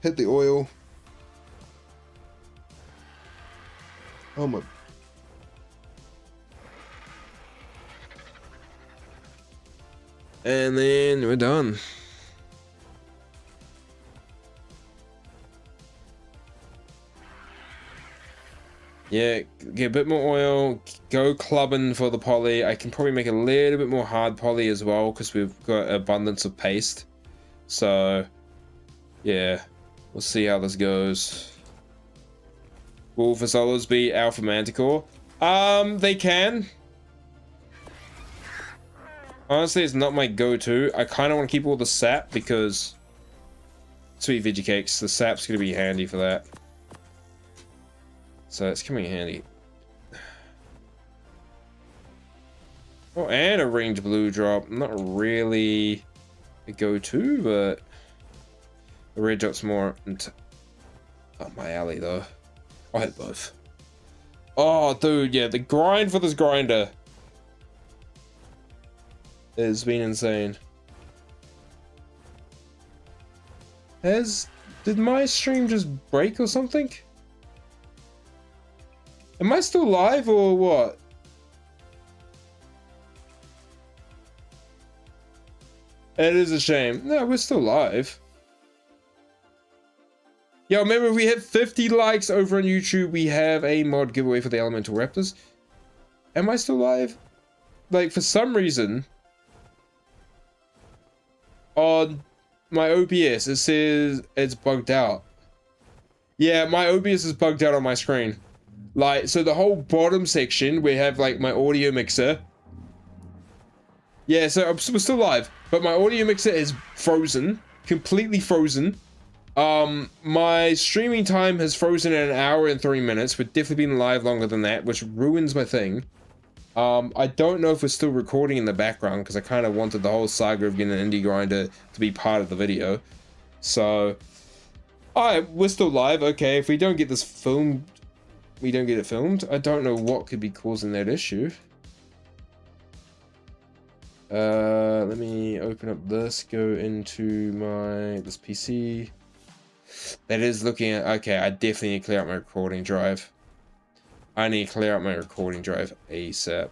Speaker 1: hit the oil. Oh my. And then we're done. Yeah, get a bit more oil, go clubbing for the poly. I can probably make a little bit more hard poly as well because we've got abundance of paste. So, yeah, we'll see how this goes. Will Fasolos be Alphabetical? They can. Honestly, it's not my go-to. I kind of want to keep all the sap because sweet veggie cakes, the sap's going to be handy for that. So it's coming in handy. Oh, and a ringed blue drop. Not really a go-to, but the red drop's more up my alley, though. I'll hit both. Oh, dude, yeah, the grind for this grinder has been insane. Did my stream just break or something? Am I still live or what? It is a shame. No, we're still live. Yo, remember if we hit 50 likes over on YouTube, we have a mod giveaway for the Elemental Raptors. Am I still live? Like, for some reason, on my OBS, it says it's bugged out. Yeah, my OBS is bugged out on my screen. Like, so the whole bottom section, we have, like, my audio mixer. Yeah, so we're still live, but my audio mixer is frozen. Completely frozen. My streaming time has frozen at 1 hour and 3 minutes. We've definitely been live longer than that, which ruins my thing. I don't know if we're still recording in the background, because I kind of wanted the whole saga of getting an indie grinder to be part of the video. So, alright, we're still live. Okay, if we don't get this filmed, we don't get it filmed. I don't know what could be causing that issue. Let me open up this, go into this PC. That is looking at, okay, I definitely need to clear out my recording drive. I need to clear out my recording drive ASAP.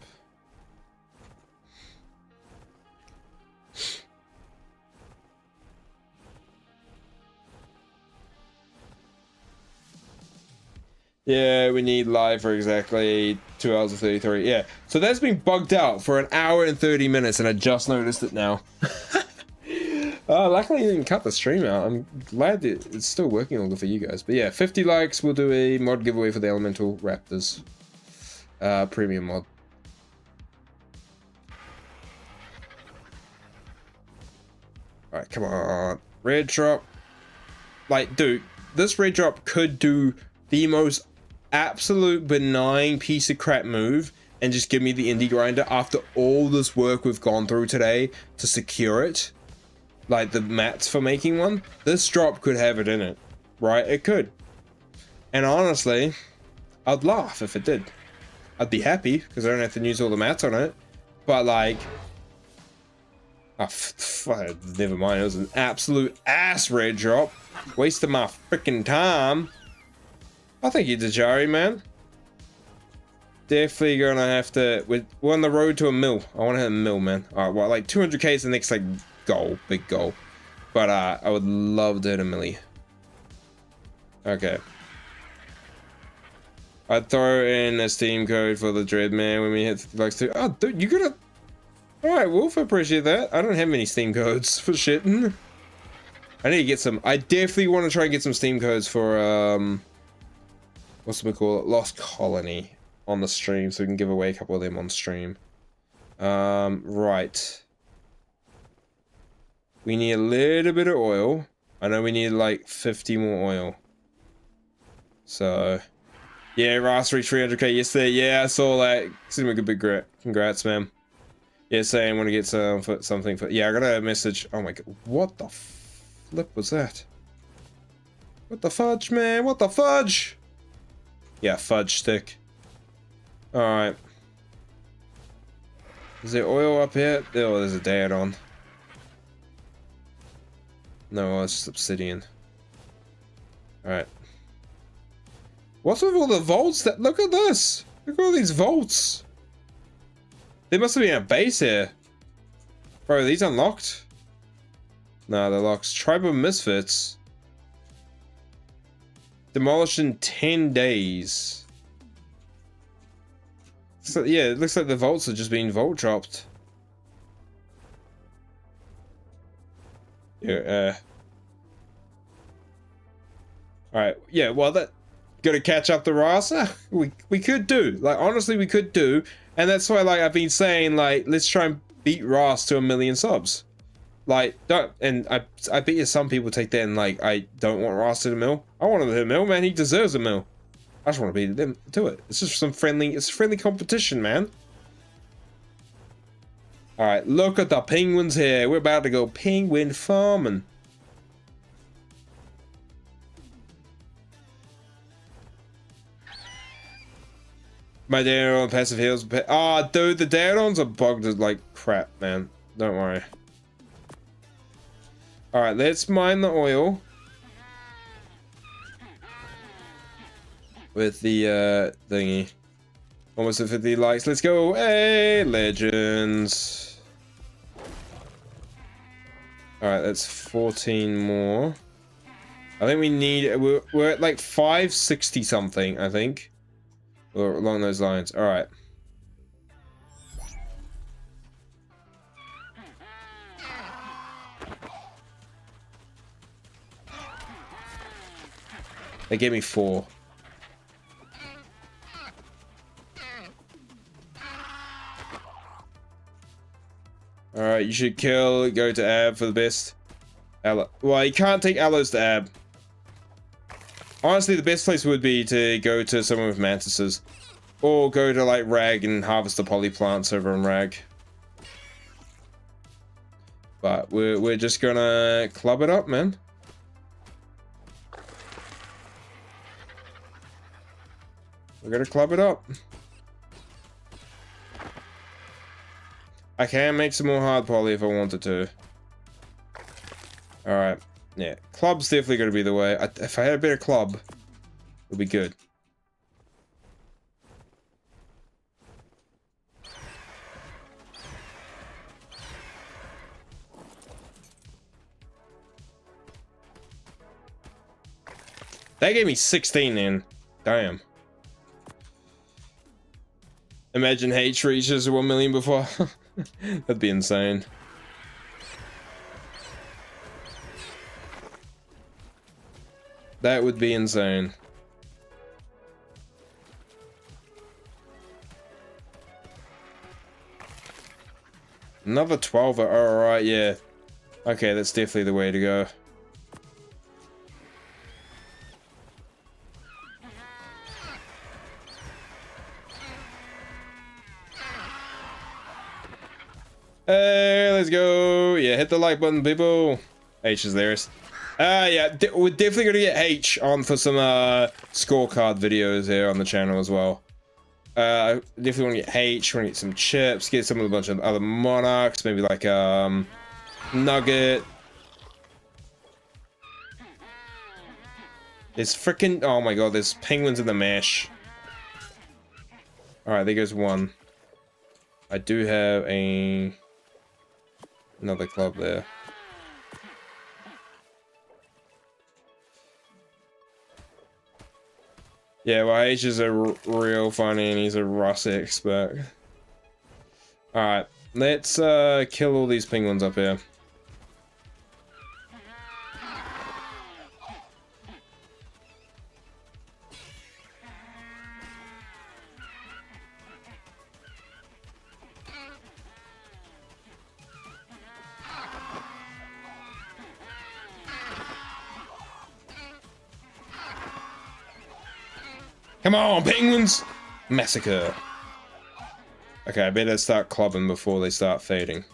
Speaker 1: Yeah, we need live for exactly 2 hours and 33. Yeah, so that's been bugged out for 1 hour and 30 minutes, and I just noticed it now. Luckily, I didn't cut the stream out. I'm glad that it's still working all good for you guys. But yeah, 50 likes, we'll do a mod giveaway for the Elemental Raptors premium mod. Alright, come on. Red drop. Like, dude, this red drop could do the most absolute benign piece of crap move and just give me the indie grinder after all this work we've gone through today to secure it. Like the mats for making one. This drop could have it in it. Right? It could. And honestly, I'd laugh if it did. I'd be happy because I don't have to use all the mats on it. But like, oh, never mind. It was an absolute ass red drop. Wasted my freaking time. I think you did, Jari, man. Definitely gonna have to. We're on the road to a mill. I want to hit a mill, man. Alright, well, like 200k is the next like goal, big goal. But I would love to hit a milli. Okay. I'd throw in a Steam code for the Dreadman when we hit 50 likes too. Oh, dude, you gotta. Alright, Wolf, I appreciate that. I don't have many Steam codes for shit. I need to get some. I definitely want to try and get some Steam codes for what's it called? Lost Colony on the stream, so we can give away a couple of them on stream. Right. We need a little bit of oil. I know we need like 50 more oil. So Yeah, Ross reached 300k yesterday. Yeah, I saw that. Congrats, man. Yeah, saying I want to get something for. Yeah, I got a message. Oh my god, what the flip was that? What the fudge, man? What the fudge? Yeah, fudge stick. All right. Is there oil up here? Oh, there's a dad on. No, it's just obsidian. All right. What's with all the vaults? Look at this. Look at all these vaults. There must have been a base here. Bro, are these unlocked? Nah, they're locked. Tribe of Misfits. Demolished in 10 days. So, yeah, it looks like the vaults are just being vault dropped. Yeah, Alright, yeah, well, that... Gotta catch up the Rasa? We could do. Like, honestly, we could do. And that's why, like, I've been saying, like, let's try and beat Ras to 1 million subs. Like, don't... And I bet you some people take that and, like, I don't want Ras to the mill. I want him to the mill, man. He deserves a mill. I just want to beat them to it. It's just some friendly... It's friendly competition, man. Alright, look at the penguins here. We're about to go penguin farming. My Dino passive heals. Ah, dude, the Dinons are bugged like crap, man. Don't worry. Alright, let's mine the oil. With the thingy. Almost at 50 likes. Let's go. Hey, legends. Alright, that's 14 more. I think we need... We're at like 560 something, I think. Or along those lines. Alright. They gave me 4. Alright, you should go to Ab for the best. Well, you can't take Aloes to Ab. Honestly, the best place would be to go to someone with mantises. Or go to, like, Rag and harvest the poly plants over on Rag. But we're just gonna club it up, man. We're gonna club it up. I can make some more hard poly if I wanted to. Alright. Yeah, club's definitely going to be the way. If I had a better club, it would be good. That gave me 16 in. Damn. Imagine H reaches 1 million before. That'd be insane. That would be insane. Another 12. Alright, yeah. Okay, that's definitely the way to go. Hey, let's go. Yeah, hit the like button, people. H is theirs. Yeah, we're definitely gonna get H on for some scorecard videos here on the channel as well. Definitely want to get H, want to get some chips, get some of a bunch of other monarchs, maybe like Nugget. There's freaking, oh my god, there's penguins in the mesh. Alright, there goes one. I do have another club there. Yeah, well, H is a real funny and he's a Rust expert. Alright, let's kill all these penguins up here. Come on, penguins! Massacre. Okay, I better start clubbing before they start fading.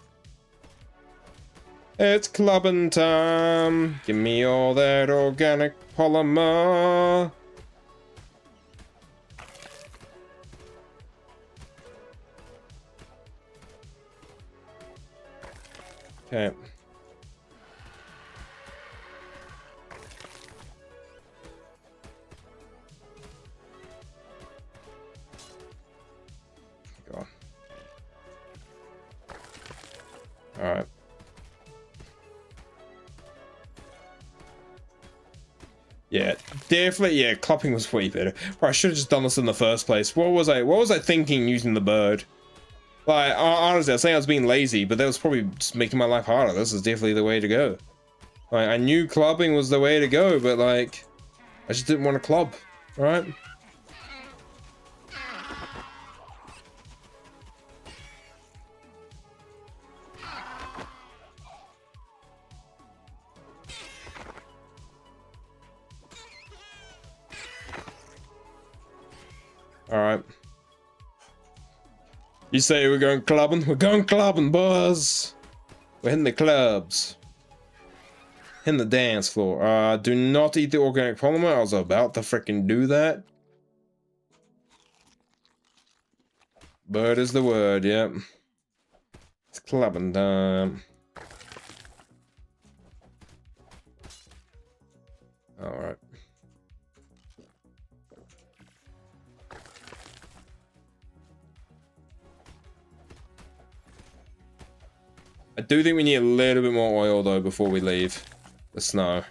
Speaker 1: It's clubbing time. Give me all that organic polymer. Okay. Go on. All right. Yeah, definitely. Yeah, clubbing was way better. Bro, I should have just done this in the first place. What was I thinking using the bird? Like, honestly, I was saying I was being lazy, but that was probably just making my life harder. This is definitely the way to go. Like, I knew clubbing was the way to go, but like, I just didn't want to club, right? Alright. You say we're going clubbing? We're going clubbing, boys! We're hitting the clubs. Hitting the dance floor. Do not eat the organic polymer. I was about to freaking do that. Bird is the word, yep. It's clubbing time. Alright. I do think we need a little bit more oil though before we leave the snow.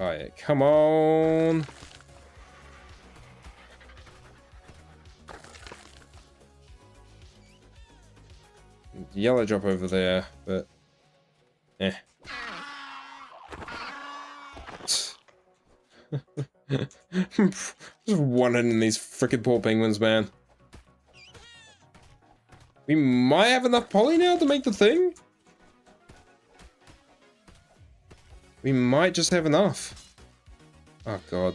Speaker 1: Oh yeah, come on. Yellow drop over there, but eh. Just one-hitting these freaking poor penguins, man. We might have enough poly now to make the thing. We might just have enough. Oh god.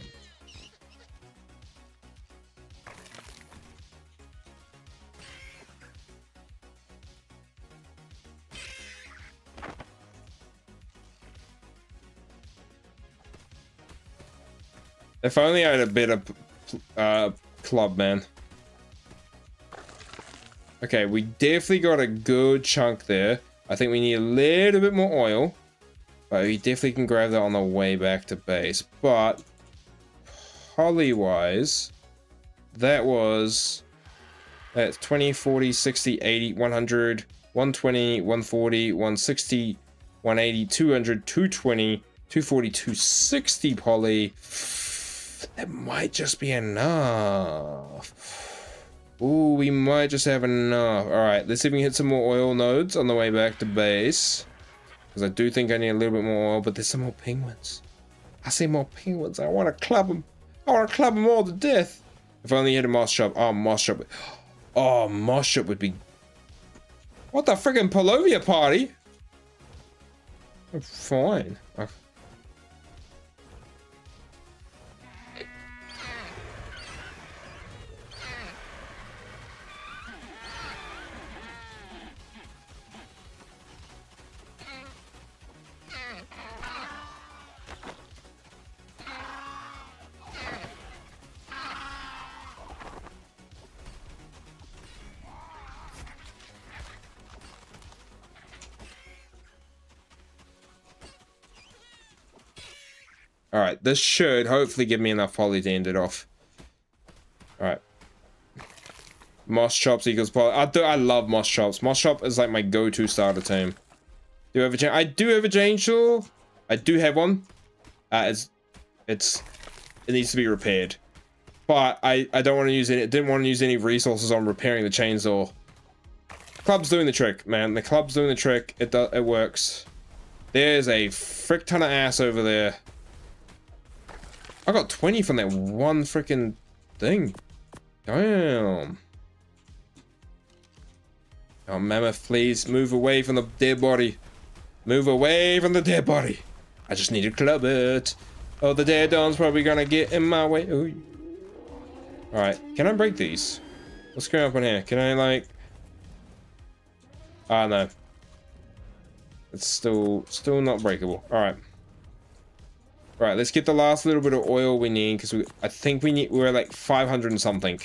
Speaker 1: If only I had a bit of club, man. Okay, we definitely got a good chunk there. I think we need a little bit more oil. But we definitely can grab that on the way back to base. But poly-wise, that's 20, 40, 60, 80, 100, 120, 140, 160, 180, 200, 220, 240, 260 poly. That might just be enough. Ooh, we might just have enough. Alright, let's see if we can hit some more oil nodes on the way back to base. Because I do think I need a little bit more oil, but there's some more penguins. I see more penguins. I want to club them. I want to club them all to death. If I only had a moss shop. Oh, moss shop. Oh, moss shop would be... What the friggin' Polovia party? Fine. Alright, this should hopefully give me enough poly to end it off. Alright. Moss chops equals poly. I love moss chops. Moss chop is like my go-to starter team. I do have a chainsaw. I do have one. It needs to be repaired. But I don't want to use any. Didn't want to use any resources on repairing the chainsaw. Club's doing the trick, man. The club's doing the trick. It works. There's a frick ton of ass over there. I got 20 from that one freaking thing. Damn. Oh, mammoth, please move away from the dead body. Move away from the dead body. I just need to club it. Oh, the daredon's probably gonna get in my way. Ooh. All right, can I break these? What's going up on here? Can I like? Ah, no. It's still not breakable. All right. All right, let's get the last little bit of oil we need because I think we're like 500 and something.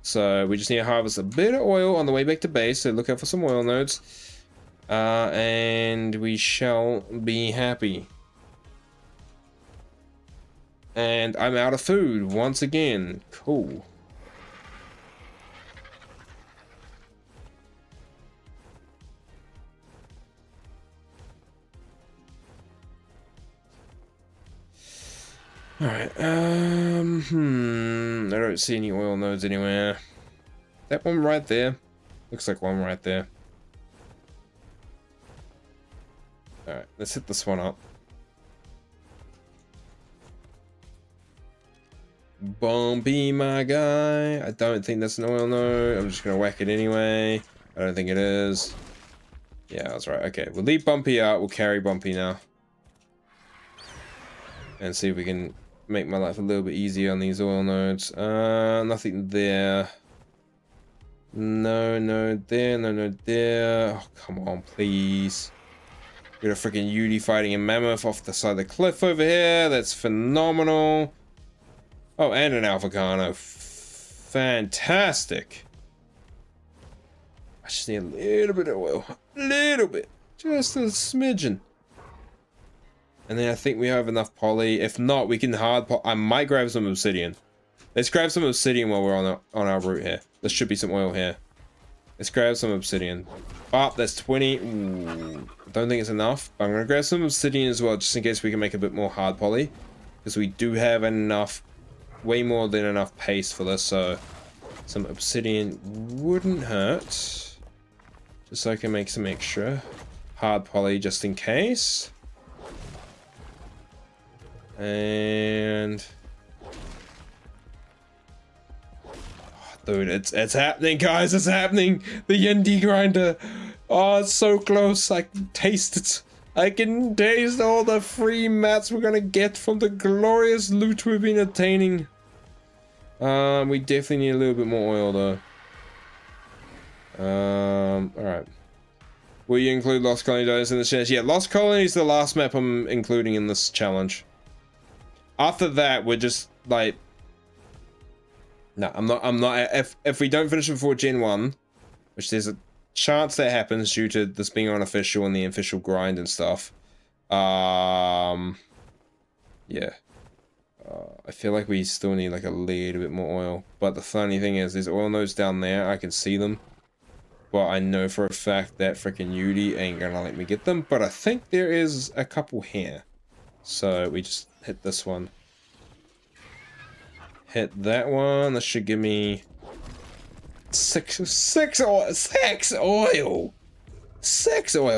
Speaker 1: So we just need to harvest a bit of oil on the way back to base. So look out for some oil nodes. And we shall be happy. And I'm out of food once again. Cool. Alright, I don't see any oil nodes anywhere. That one right there. Looks like one right there. Alright, let's hit this one up. Bumpy, my guy. I don't think that's an oil node. I'm just gonna whack it anyway. I don't think it is. Yeah, that's right. Okay, we'll leave Bumpy out. We'll carry Bumpy now. And see if we can make my life a little bit easier on these oil nodes. Nothing there. No node there, no node there. Oh, come on, please. We got a freaking Yudi fighting a mammoth off the side of the cliff over here. That's phenomenal. Oh, and an Alphabetical. Fantastic. I just need a little bit of oil. A little bit. Just a smidgen. And then I think we have enough poly. If not, we can I might grab some obsidian. Let's grab some obsidian while we're on our route here. There should be some oil here. Let's grab some obsidian. Oh, that's 20. Ooh, I don't think it's enough. But I'm going to grab some obsidian as well, just in case we can make a bit more hard poly. Because we do have enough, way more than enough paste for this. So some obsidian wouldn't hurt. Just so I can make some extra hard poly just in case. And dude, it's happening, guys. It's happening. The indie grinder. Oh, it's so close. I can taste it. I can taste all the free mats we're gonna get from the glorious loot we've been attaining. We definitely need a little bit more oil though. All right. Will you include Lost Colony Dinos in the challenge? Yeah, Lost Colony is the last map I'm including in this challenge. After that, we're just like, no, I'm not. If we don't finish it before Gen 1, which there's a chance that happens due to this being unofficial and the official grind and stuff. Yeah. I feel like we still need like a little bit more oil. But the funny thing is, there's oil nodes down there. I can see them. But I know for a fact that freaking Yudi ain't gonna let me get them. But I think there is a couple here. So we just hit this one. Hit that one. That should give me six oil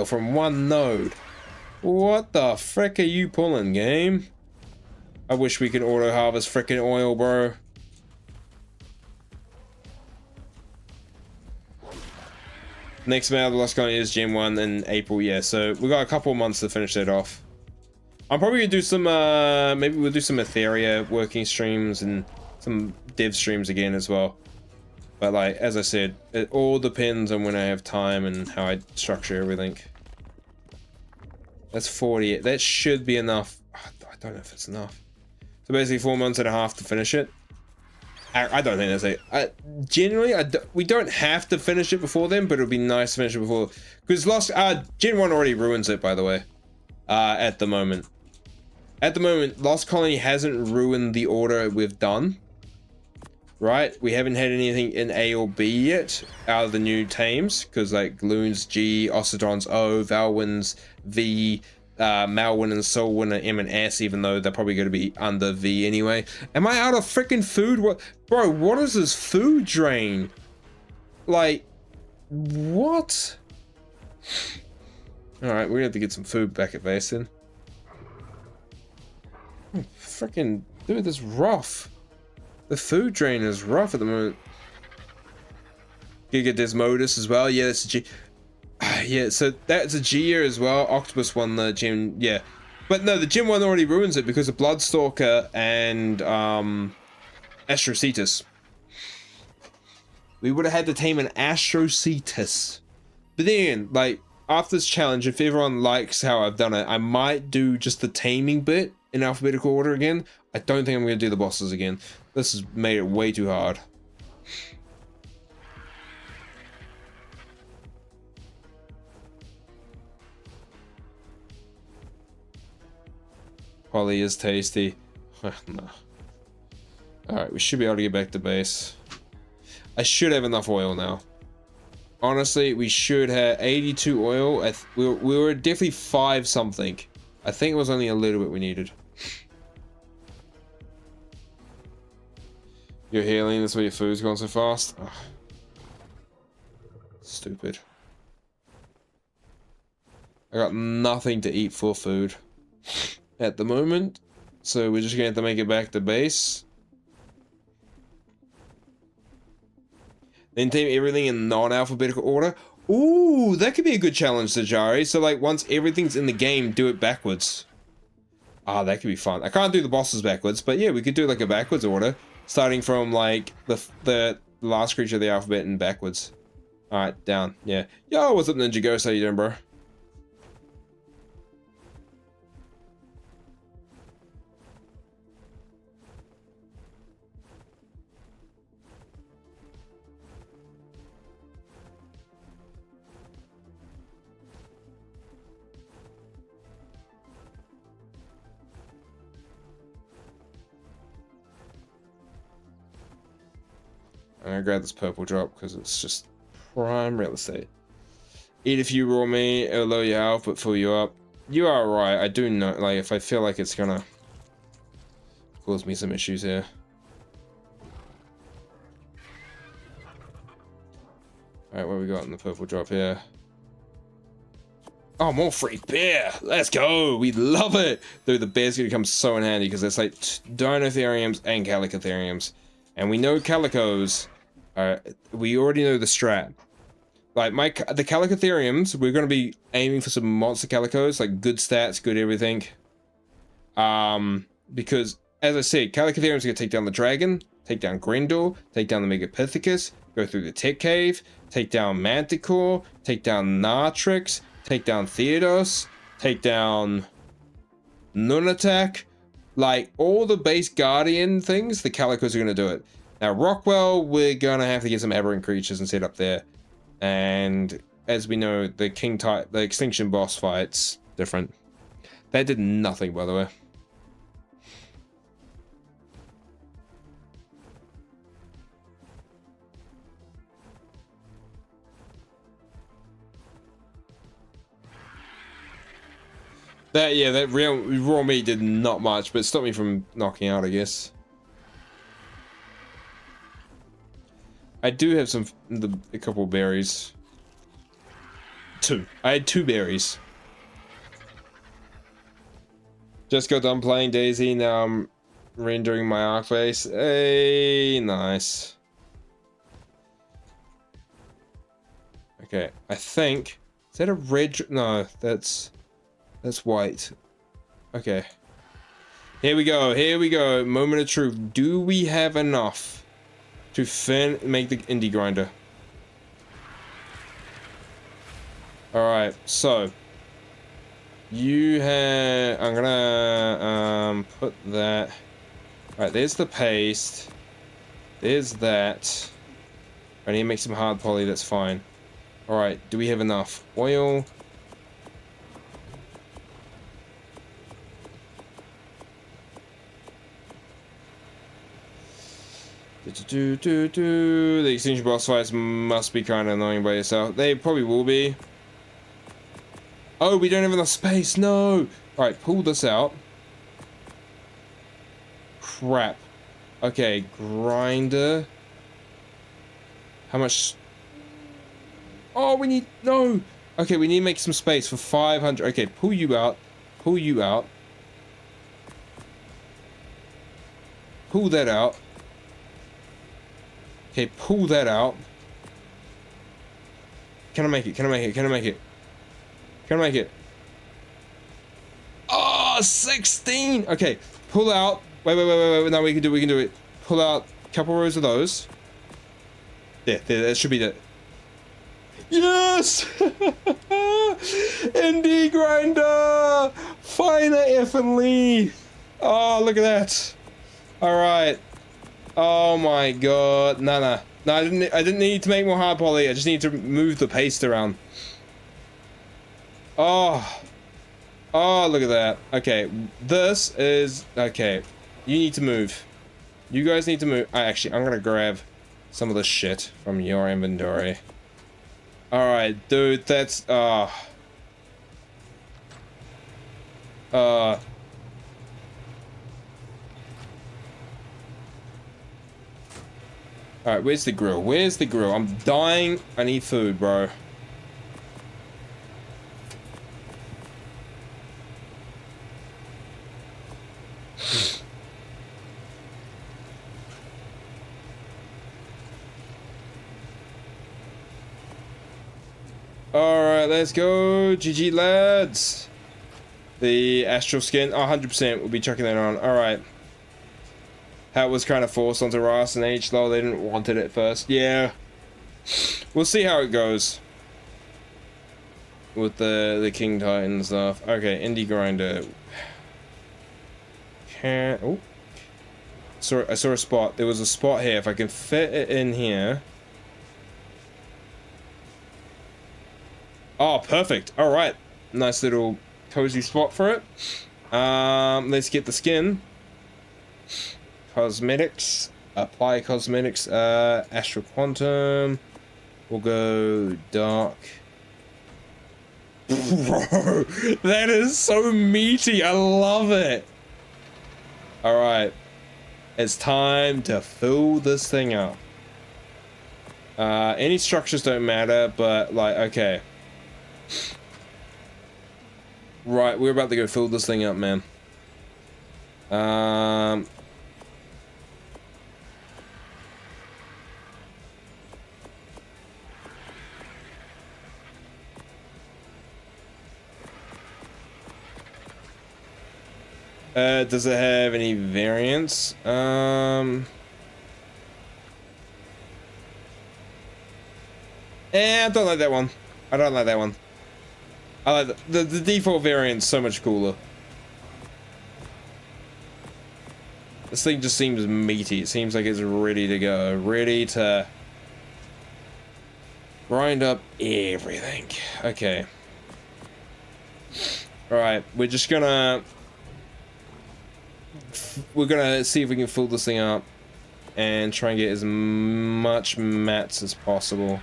Speaker 1: from one node. What the frick are you pulling, game? I wish we could auto harvest frickin' oil, bro. Next map of the Lost Colony is Gen 1 in April, yeah, so we got a couple of months to finish that off. I'm probably gonna do some, maybe we'll do some Etheria working streams and some dev streams again as well. But like, as I said, it all depends on when I have time and how I structure everything. That's 40, that should be enough. I don't know if it's enough. So basically 4 months and a half to finish it. I don't think that's it. Generally, we don't have to finish it before then, but it would be nice to finish it before. Because Gen 1 already ruins it, by the way. At the moment. At the moment, Lost Colony hasn't ruined the order we've done. Right? We haven't had anything in A or B yet out of the new tames. Because like Gloons G, Ossodrons O, Valwins V, Malwin and Solwin are M and S, even though they're probably going to be under V anyway. Am I out of freaking food? What, bro, what is this food drain? Like, what? Alright, we're gonna have to get some food back at base then. Oh, freaking, dude, this is rough. The food drain is rough at the moment. Giga Desmodus as well. Yeah, that's a G. Yeah, so that's a G year as well. Octopus won the Gen. Yeah. But no, the gym one already ruins it because of Bloodstalker and Astrocetus. We would have had to tame an Astrocetus. But then, like, after this challenge, if everyone likes how I've done it, I might do just the taming bit in alphabetical order again. I don't think I'm going to do the bosses again. This has made it way too hard. Holly is tasty. No. Alright, we should be able to get back to base. I should have enough oil now. Honestly, we should have 82 oil. We were definitely 5 something. I think it was only a little bit we needed. You're healing, that's why your food's gone so fast. Ugh. Stupid. I got nothing to eat for food at the moment, so we're just gonna have to make it back to base. Then tame everything in non-alphabetical order. Ooh, that could be a good challenge, Sajari. So like once everything's in the game, do it backwards. Ah, that could be fun. I can't do the bosses backwards, but yeah, we could do like a backwards order, starting from like the last creature of the alphabet and backwards. All right, down. Yeah. Yo, what's up, Ninja Ghost? How you doing, bro? I'm gonna grab this purple drop because it's just prime real estate. Eat a few raw meat, it'll lower your health but fill you up. You are right, I do know, like, if I feel like it's gonna cause me some issues here. Alright, what we got in the purple drop here? Oh, more free beer! Let's go! We love it! Dude, the bear's gonna come so in handy because it's like Dinotheriums and Calicotheriums. And we know Calicos, we already know the strat. Like the Calicotheriums, we're going to be aiming for some monster Calicos, like good stats, good everything. Because, as I said, Calicotheriums are going to take down the dragon, take down Grendel, take down the Megapithecus, go through the Tech Cave, take down Manticore, take down Natrix, take down Theodos, take down Nunatak. Like, all the base Guardian things, the Calicos are going to do it. Now, Rockwell, we're going to have to get some aberrant creatures and set up there. And, as we know, the King type, the Extinction boss fight's different. That did nothing, by the way. That raw meat did not much, but it stopped me from knocking out, I guess. I do have a couple of berries. 2. I had 2 berries. Just got done playing Daisy, now I'm rendering my arc face. Hey, nice. Okay, I think... Is that a red... No, that's white. Okay. Here we go. Moment of truth. Do we have enough to make the indie grinder? Alright, so. You have... I'm gonna put that... Alright, there's the paste. There's that. I need to make some hard poly, that's fine. Alright, do we have enough? Oil... The extinction boss fights must be kind of annoying by yourself. They probably will be. Oh, we don't have enough space. No. Alright, pull this out. Crap. Okay, grinder. How much? Oh, we need... No. Okay, we need to make some space for 500. Okay, pull you out. Pull you out. Pull that out. Okay, pull that out. Can I make it? Can I make it? Can I make it? Can I make it? Oh, Oh, 16. Okay, pull out. Wait. Now we can do it. Pull out a couple rows of those. There. That should be the. Yes! Indie grinder! Finer effingly! Oh, look at that! Alright. Oh my god. No, I didn't need to make more hard poly. I just need to move the paste around. Oh. Oh, look at that. Okay, this is... Okay, you need to move. You guys need to move. Actually, I'm gonna grab some of this shit from your inventory. Alright, dude, that's... Alright, where's the grill? Where's the grill? I'm dying. I need food, bro. Alright, let's go. GG, lads. The astral skin, 100% we'll be chucking that on. Alright. How it was kind of forced onto Ross and H, though. They didn't want it at first. Yeah. We'll see how it goes. With the King Titan stuff. Okay, Indie Grinder. Oh. I saw a spot. There was a spot here. If I can fit it in here. Oh, perfect. All right. Nice little cozy spot for it. Let's get the skin. Cosmetics. Apply cosmetics. Astral Quantum. We'll go dark. Bro, that is so meaty. I love it. All right. It's time to fill this thing up. Any structures don't matter, but like, okay. Right, we're about to go fill this thing up, man. Does it have any variants? I don't like that one. I don't like that one. I like the default variant's so much cooler. This thing just seems meaty. It seems like it's ready to go. Ready to grind up everything. Okay. Alright, we're gonna see if we can fill this thing up and try and get as much mats as possible.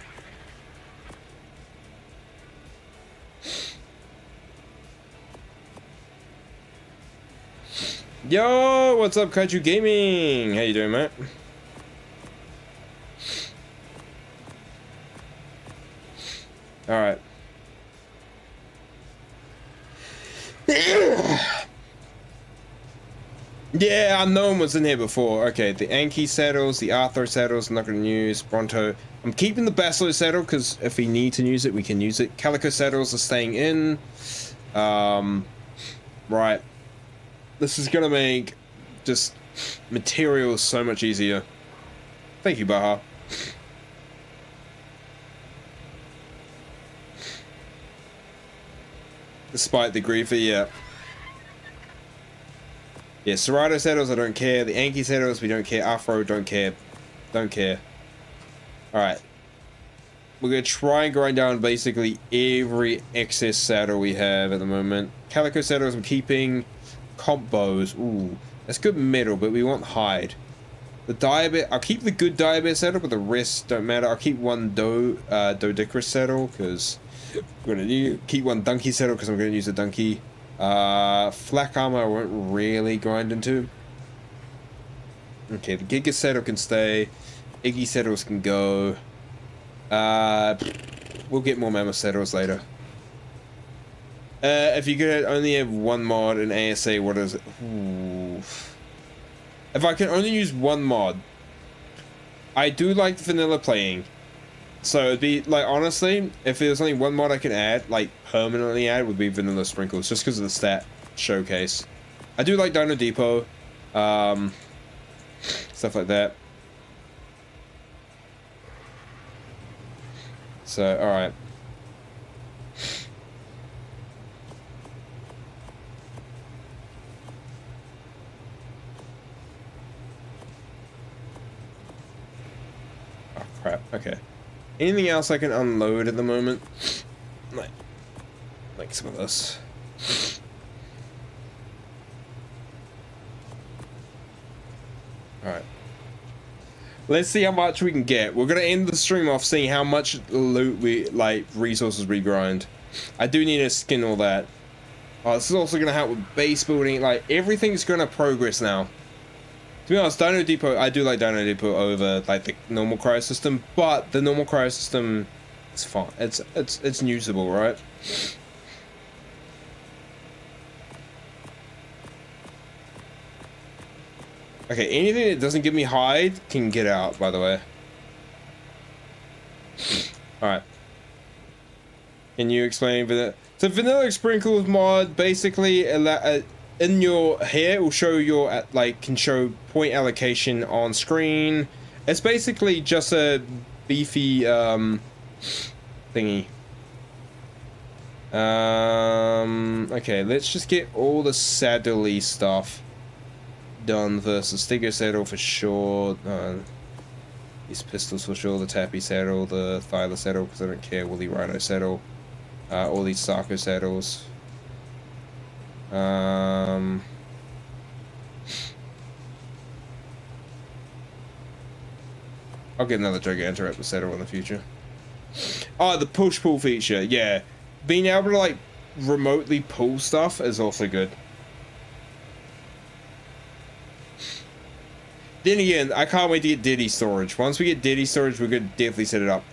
Speaker 1: Yo, what's up, Kaiju Gaming? How you doing, mate? All right. Yeah, unknown was in here before. Okay, the Anki saddles, the Arthur saddles, I'm not going to use. Bronto. I'm keeping the Basilo saddle because if we need to use it, we can use it. Calico saddles are staying in. Right. This is going to make just materials so much easier. Thank you, Baha. Despite the griefer, yeah. Yeah, Serato saddles, I don't care. The Anki saddles, we don't care. Afro, don't care. Don't care. Alright. We're going to try and grind down basically every excess saddle we have at the moment. Calico saddles I'm keeping. Comp bows. Ooh, that's good metal, but we want hide. The diabet, I'll keep the good diabet saddle, but the rest don't matter. I'll keep one Dodicarus saddle, because we're going to keep one donkey saddle, because I'm going to use a donkey. Flak armor I won't really grind into. Okay, the Giga saddle can stay. Iggy saddles can go. We'll get more mammoth saddles later. If you could only have one mod in ASA, what is it? Ooh. If I can only use one mod, I do like vanilla playing. So it'd be like, honestly, if there's only one mod I can add, like permanently add, would be vanilla sprinkles, just because of the stat. showcase. I do like Dino Depot, stuff like that. So, all right. Oh crap. Okay. Anything else I can unload at the moment? Like some of this. Alright. Let's see how much we can get. We're gonna end the stream off seeing how much loot we, like, resources we grind. I do need to skin all that. Oh, this is also gonna help with base building. Like, everything's gonna progress now. To be honest, Dino Depot, I do like Dino Depot over, like, the normal cryo system, but the normal cryo system is fine. It's usable, right? Okay, anything that doesn't give me hide can get out, by the way. Alright. Can you explain Vanilla? So Vanilla Sprinkles mod basically in your hair will show your can show point allocation on screen. It's basically just a beefy thingy. Okay, let's just get all the saddle-y stuff done versus Stigo saddle for sure. These pistols for sure. The Tappy saddle, the Thyla saddle because I don't care. Woolly Rhino saddle. All these Sarko saddles. I'll get another Gigantoraptor saddle in the future. Oh, the push-pull feature. Yeah, being able to like remotely pull stuff is also good. Then again, I can't wait to get Diddy storage. Once we get Diddy storage, we're gonna definitely set it up.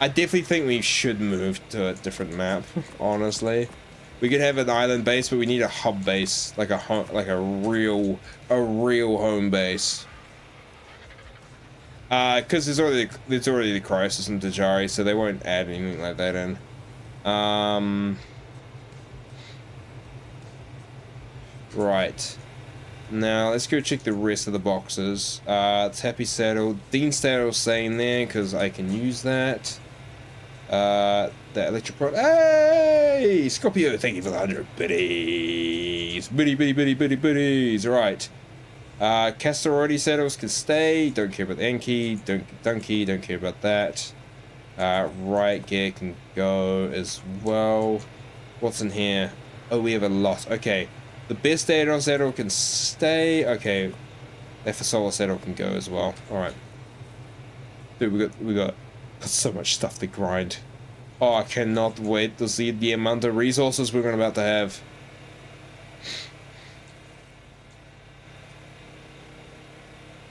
Speaker 1: I definitely think we should move to a different map. Honestly, we could have an island base, but we need a hub base, like a real home base. Because there's already the cryo system to Jari, so they won't add anything like that in. Right. Now, let's go check the rest of the boxes. Tappy saddle. Dean saddle staying there, because I can use that. The electric prod. Hey! Scorpio, thank you for the 100 biddies. Biddies. Alright. Castorodi saddles can stay. Don't care about the Enki. Donkey, don't care about that. Right gear can go as well. What's in here? Oh, we have a lot. Okay. The best Aeron saddle can stay. Okay. That for solar saddle can go as well. Alright. Dude, we got so much stuff to grind. Oh, I cannot wait to see the amount of resources we're about to have.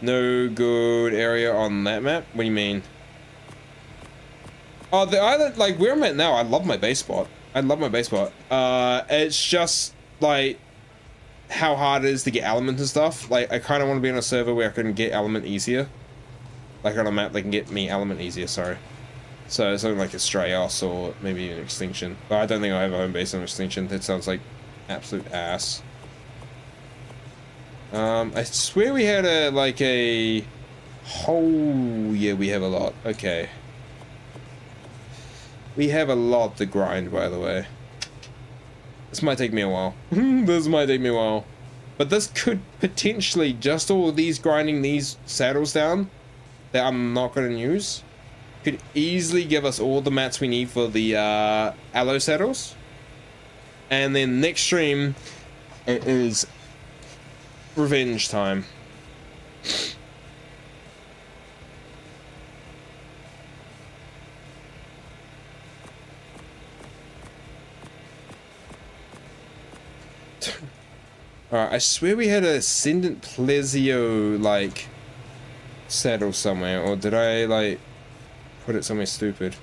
Speaker 1: No good area on that map? What do you mean? Oh, the island, like where I'm at now, I love my base spot. It's just like how hard it is to get element and stuff. Like, I kind of want to be on a server where I can get element easier. Like on a map that can get me element easier, sorry. So something like Astraeos or maybe even Extinction. But I don't think I have a home base on Extinction. That sounds like absolute ass. I swear we had a, like a... Oh, yeah, we have a lot. Okay. We have a lot to grind, by the way. This might take me a while. But this could potentially, just all of these grinding these saddles down that I'm not going to use, could easily give us all the mats we need for the aloe saddles. And then next stream, it is revenge time. Alright, I swear we had a Ascendant Plesio, like, saddle somewhere, or did I, like, put it somewhere stupid?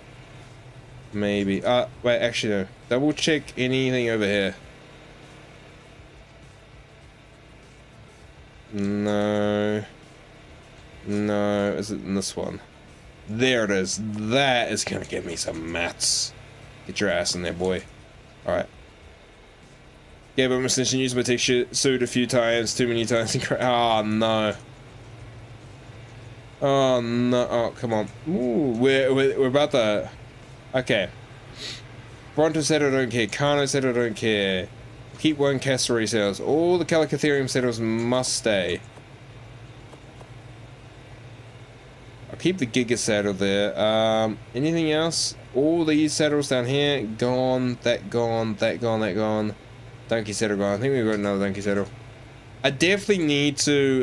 Speaker 1: Maybe. Wait, actually, no. Double check anything over here. No. No, is it in this one? There it is. That is gonna give me some mats. Get your ass in there, boy. Alright. Yeah, but I'm essentially using my tech suit a few times, too many times. Oh no. Oh no. Oh, come on. Ooh, we're about to. Okay. Bronto said I don't care. Kano said I don't care. Keep one cassowary saddles. All the Calicatherium saddles must stay. I'll keep the Giga saddle there. Anything else? All these saddles down here, gone, that gone, that gone, that gone. Donkey saddle gone. I think we've got another donkey saddle. I definitely need to,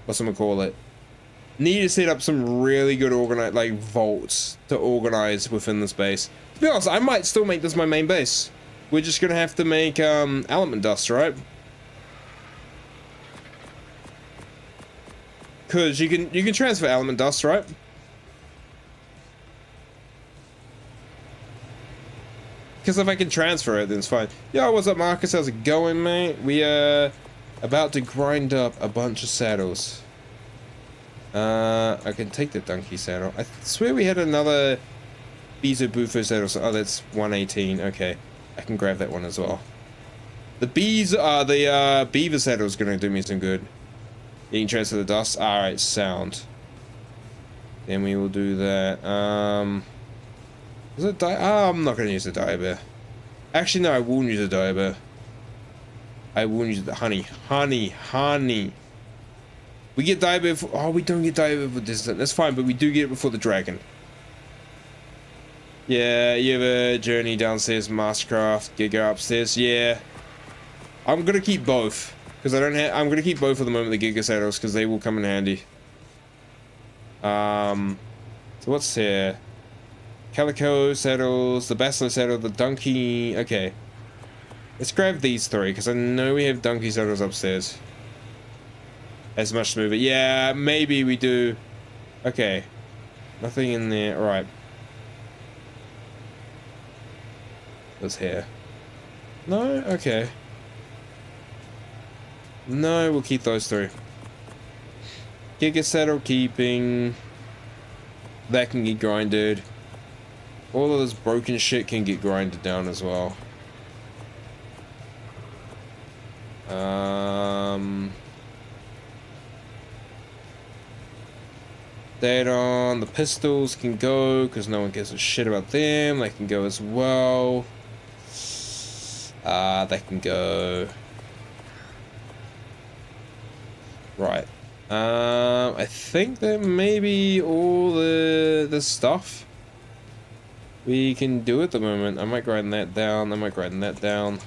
Speaker 1: what's I'm gonna call it? Need to set up some really good like vaults to organize within the space. To be honest, I might still make this my main base. We're just gonna have to make element dust, right? Cause you can transfer element dust, right? Because if I can transfer it, then it's fine. Yo, what's up, Marcus? How's it going, mate? We are about to grind up a bunch of saddles. I can take the donkey saddle. I swear we had another Bezo Bufo saddle. Oh, that's 118. Okay, I can grab that one as well. The beaver saddle is gonna do me some good. You can transfer the dust. All right, sound. Then we will do that. Is it I'm not gonna use the diabear. Actually, no, I won't use the diabear. I won't use the honey. We get diabear. Oh, we don't get diabear for this. That's fine, but we do get it before the dragon. Yeah, you have a journey downstairs, Mastercraft, Giga upstairs. Yeah, I'm gonna keep both because I don't have. I'm gonna keep both for the moment. The Giga saddles because they will come in handy. So what's here? Calico saddles, the Basilo saddle, the donkey. Okay, let's grab these three because I know we have donkey saddles upstairs. That's much smoother. Yeah, maybe we do. Okay, nothing in there. All right. What's here? No. Okay. No, we'll keep those three. Giga saddle keeping. That can get grinded. All of this broken shit can get grinded down as well. That on the pistols can go because no one gives a shit about them. They can go as well. They can go. Right. I think that maybe all the stuff we can do at the moment. I might grind that down. I might grind that down.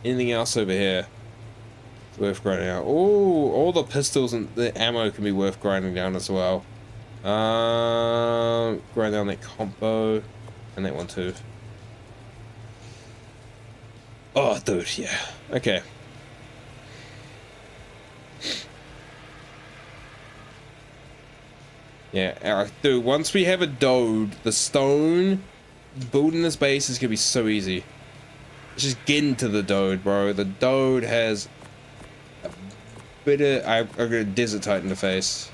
Speaker 1: Anything else over here? It's worth grinding out. Oh, all the pistols and the ammo can be worth grinding down as well. Grind down that combo and that one too. Oh, dude, yeah. Okay. Yeah, dude, once we have a dode, the stone building this base is gonna be so easy. Let's just get into the dode, bro. The dode has a bit of... I've got a desert titan to face.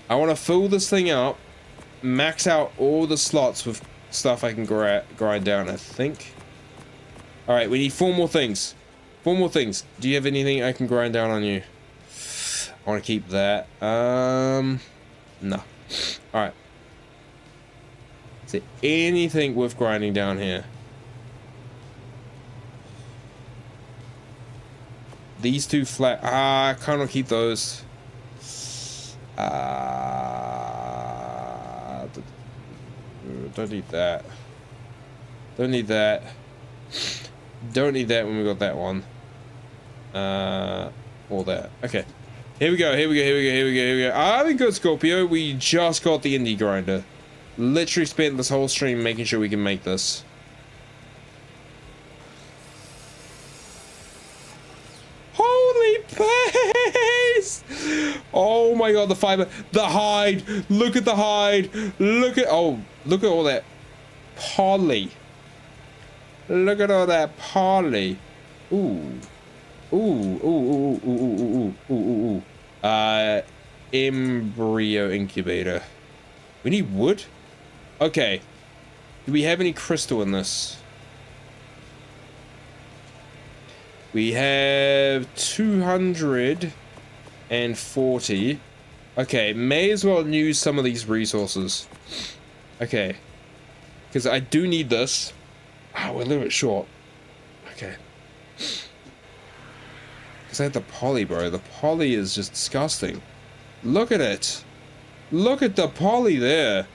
Speaker 1: I want to fill this thing up, max out all the slots with stuff I can grind down, I think. Alright, we need 4 more things. 4 more things. Do you have anything I can grind down on you? I want to keep that. No. Alright. Is there anything worth grinding down here? These 2 flat. I cannot keep those. Don't need that. Don't need that. Don't need that when we got that one. All that. Okay. Here we go, here we go, here we go, here we go, here we go. Ah, we got Scorpio. We just got the indie grinder. Literally spent this whole stream making sure we can make this. Holy place! Oh my god, the fiber. The hide! Look at the hide! Look at... Oh, look at all that poly. Look at all that poly. Ooh. Ooh, ooh, ooh, ooh, ooh, ooh, ooh, ooh, ooh. Embryo incubator. We need wood? Okay. Do we have any crystal in this? We have 240. Okay, may as well use some of these resources. Okay. Because I do need this. Oh, we're a little bit short. Okay. Because I had the poly, bro. The poly is just disgusting. Look at it. Look at the poly there.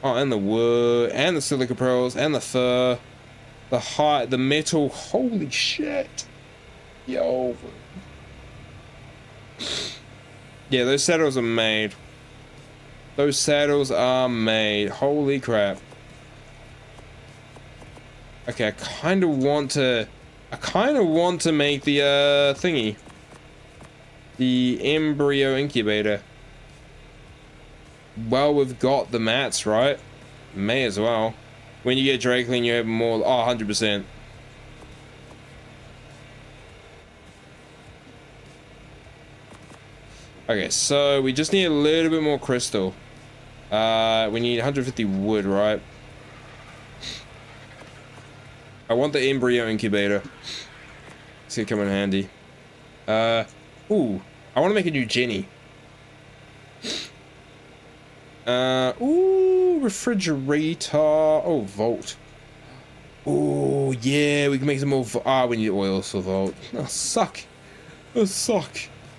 Speaker 1: Oh, and the wood, and the silica pearls, and the fur. The metal. Holy shit. Yo. Yeah, those saddles are made. Those saddles are made. Holy crap. Okay, I kind of want to make the thingy. The embryo incubator. Well, we've got the mats, right? May as well. When you get Drakeling, you have more. Oh, 100%. Okay, so we just need a little bit more crystal. We need 150 wood, right? I want the embryo incubator. It's gonna come in handy. Ooh, I want to make a new Jenny. Ooh, refrigerator. Oh, vault. Oh, yeah, we can make some more. We need oil for vault. Oh, suck. Oh, suck.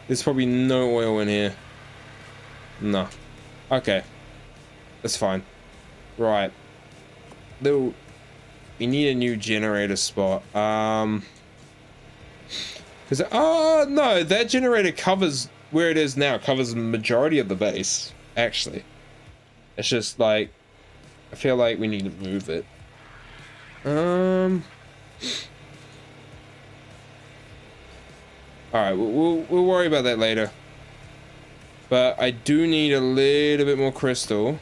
Speaker 1: There's probably no oil in here. No. Okay. That's fine. Right. Though, we need a new generator spot. Because, no, that generator covers where it is now. Covers the majority of the base, actually. It's just like, I feel like we need to move it. Alright, we'll worry about that later. But I do need a little bit more crystal.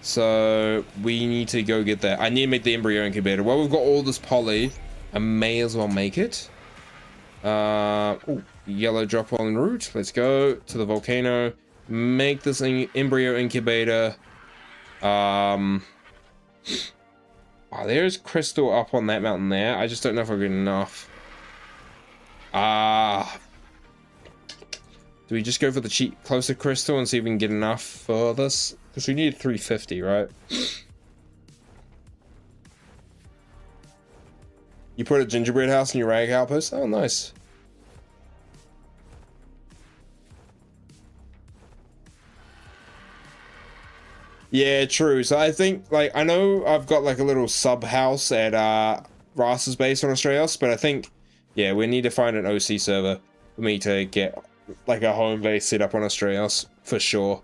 Speaker 1: So we need to go get that. I need to make the embryo incubator. Well, we've got all this poly. I may as well make it. Ooh, yellow drop on route. Let's go to the volcano. Make this embryo incubator. Oh, there's crystal up on that mountain there. I just don't know if I've got enough. Do we just go for the cheap closer crystal and see if we can get enough for this? Because we need 350, right? You put a gingerbread house in your rag outpost? Oh, nice. Yeah, true. So I think, like, I know I've got like a little sub house at Ras's base on Australis, but I think, yeah, we need to find an OC server for me to get like a home base set up on Australis for sure.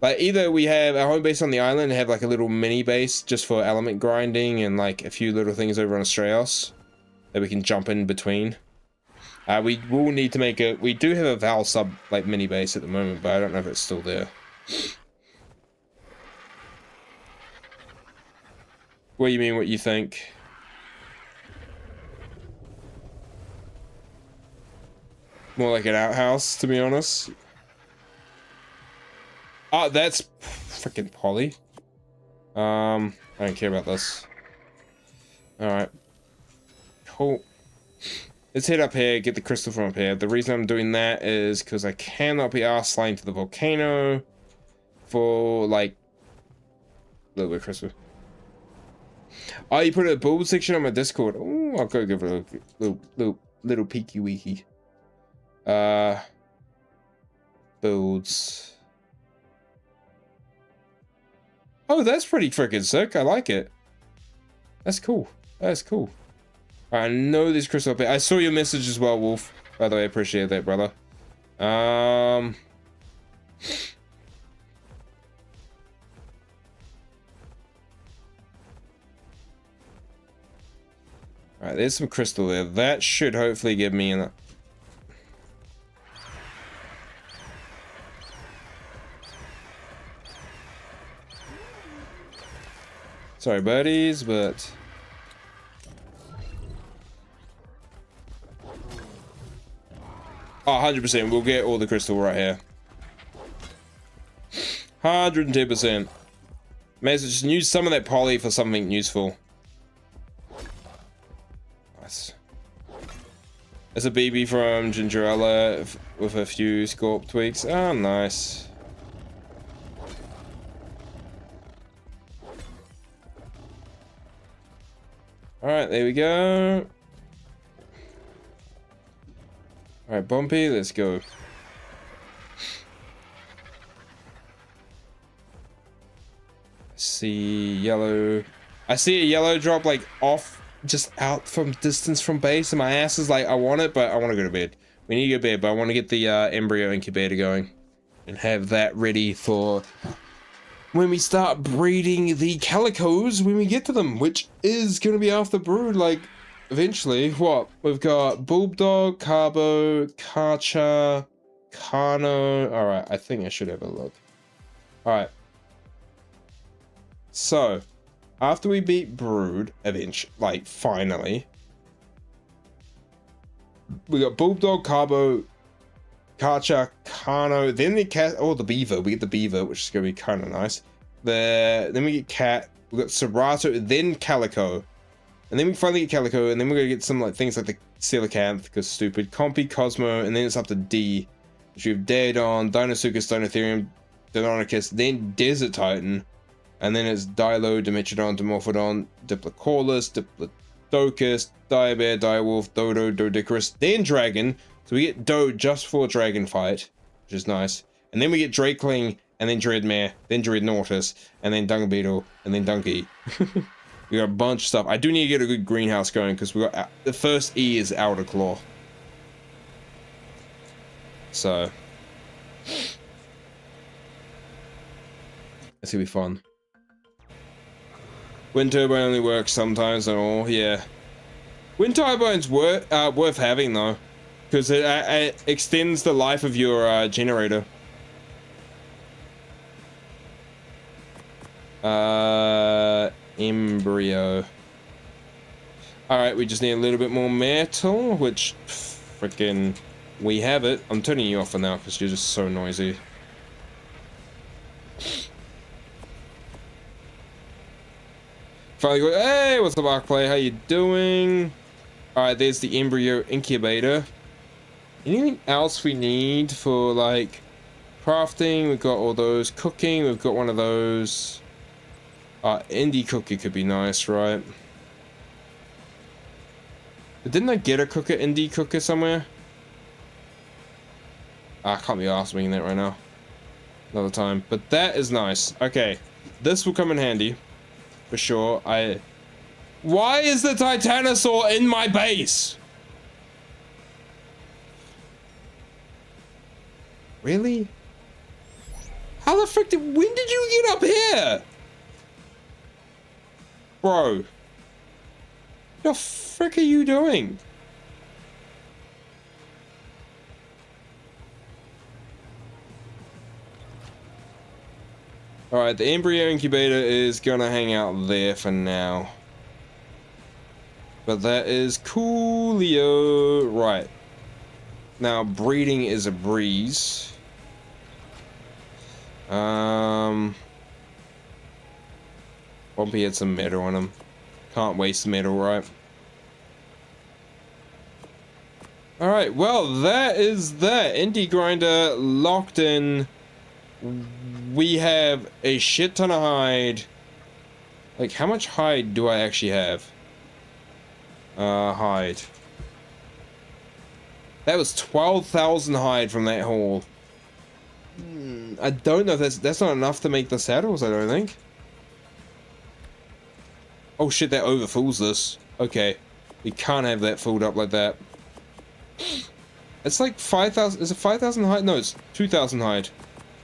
Speaker 1: Like, either we have a home base on the island and have like a little mini base just for element grinding and like a few little things over on Australis that we can jump in between. We will need to make we do have a Val sub like mini base at the moment, but I don't know if it's still there. What do you mean, what you think? More like an outhouse, to be honest. Oh, that's freaking poly. I don't care about this. Alright. Cool. Let's head up here, get the crystal from up here. The reason I'm doing that is because I cannot be arsed flying to the volcano for, like, a little bit of crystal. Oh, you put a build section on my Discord. Oh, I'll go give it a little peeky weeky. Builds. Oh, that's pretty freaking sick. I like it. That's cool. That's cool. I know this crystal up here. I saw your message as well, Wolf. By the way, I appreciate that, brother. Alright, there's some crystal there. That should hopefully give me an... Sorry, buddies, but... Oh, 100%. We'll get all the crystal right here. 110%. May as well just use some of that poly for something useful. Nice. There's a BB from Gingerella with a few Scorp tweaks. Oh, nice. Alright, there we go. Alright, Bumpy, let's go. See yellow. I see a yellow drop like off, just out from distance from base, and my ass is like, I want it, but I want to go to bed. We need to go to bed, but I want to get the embryo incubator going and have that ready for when we start breeding the calicos when we get to them, which is going to be after brood, like, eventually. What? We've got Bulldog, Carbo, Karcha, Kano. Alright, I think I should have a look. Alright. So, after we beat brood, eventually, like, finally, we got Bulldog, Carbo, Karcha, Kano, then the cat, oh, the beaver. We get the beaver, which is going to be kind of nice. Then we get cat, we got Serato, then Calico. And then we finally get Calico, and then we're going to get some like things like the Coelacanth, because stupid, Compy, Cosmo, and then it's up to D. Which we have Daedon, Dinosuchus, Dinotherium, Deinonychus, then Desert Titan. And then it's Dilo, Dimetrodon, Dimorphodon, Diplocaulus, Diplodocus, Diabear, Direwolf, Dodo, Doedicurus, then Dragon. So we get Do just for a dragon fight, which is nice. And then we get Drakeling, and then Dreadmare, then Dreadnoughtus, and then Dung Beetle, and then Donkey. We got a bunch of stuff. I do need to get a good greenhouse going, because we got the first E is Outer Claw. So it's gonna be fun. Wind turbine only works sometimes at all, yeah. Wind turbine's worth having though, because it extends the life of your generator. Embryo. Alright, we just need a little bit more metal, which freaking we have it. I'm turning you off for now because you're just so noisy. Finally go, hey, what's up, Arcplay? How you doing? Alright, there's the embryo incubator. Anything else we need for like crafting? We've got all those. Cooking, we've got one of those. Indie cooker could be nice, right? But didn't I get a cooker, indie cooker somewhere? I can't be asking that right now. Another time. But that is nice. Okay. This will come in handy. For sure. Why is the Titanosaur in my base? Really? How the frick when did you get up here? Bro. What the frick are you doing? Alright, the embryo incubator is gonna hang out there for now. But that is coolio. Right. Now, breeding is a breeze. Bumpy had some metal on him. Can't waste metal, right? Alright, well, that is that. Indie grinder locked in. We have a shit ton of hide. Like, how much hide do I actually have? Hide. That was 12,000 hide from that haul. I don't know if that's not enough to make the saddles, I don't think. Oh shit, that overfulls this. Okay. We can't have that filled up like that. It's like 5,000. Is it 5,000 hide? No, it's 2,000 hide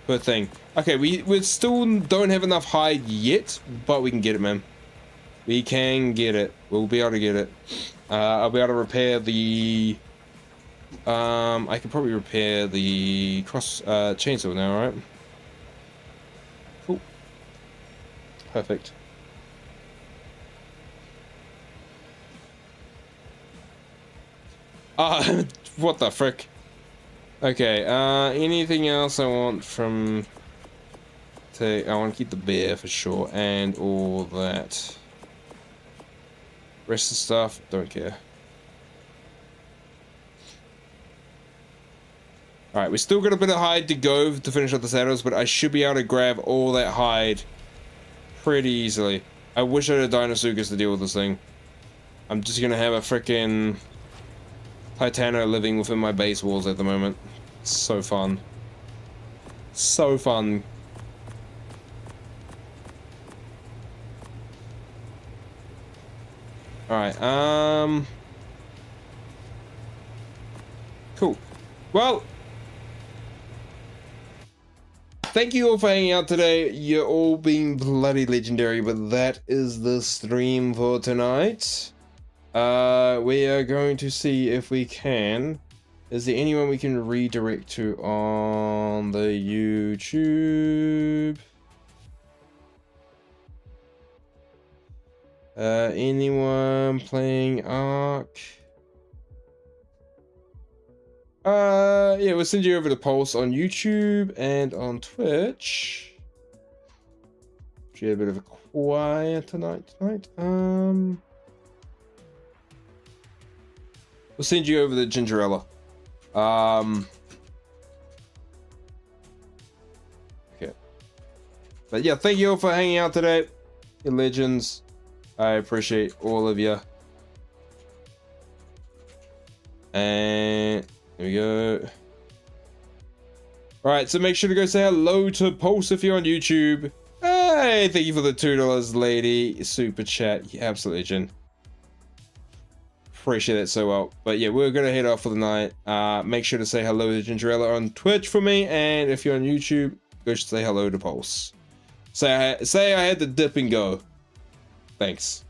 Speaker 1: per thing. Okay, we still don't have enough hide yet, but we can get it, man. We can get it. We'll be able to get it. I'll be able to repair the... I can probably repair the chainsaw now, right? Cool. Perfect. What the frick? Okay, anything else I want from I want to keep the bear for sure, and all that. Rest of the stuff, don't care. Alright, we still got a bit of hide to go to finish up the saddles, but I should be able to grab all that hide pretty easily. I wish I had a Dinosaurus to deal with this thing. I'm just gonna have a freaking Titano living within my base walls at the moment. It's so fun. So fun. Alright, cool. Well, thank you all for hanging out today. You're all being bloody legendary, but that is the stream for tonight. We are going to see if we can. Is there anyone we can redirect to on the YouTube? Anyone playing Ark? Yeah, we'll send you over to Pulse on YouTube and on Twitch. She had a bit of a quiet tonight. We'll send you over to Gingerella. Okay. But yeah, thank you all for hanging out today. You're legends. I appreciate all of you. And here we go. Alright, so make sure to go say hello to Pulse if you're on YouTube. Hey, thank you for the $2, lady. Super chat. Yeah, absolutely, Jen. Appreciate that so well. But yeah, we're gonna head off for the night. Make sure to say hello to Gingerella on Twitch for me, and if you're on YouTube, go say hello to Pulse. Say I had to dip and go. Thanks.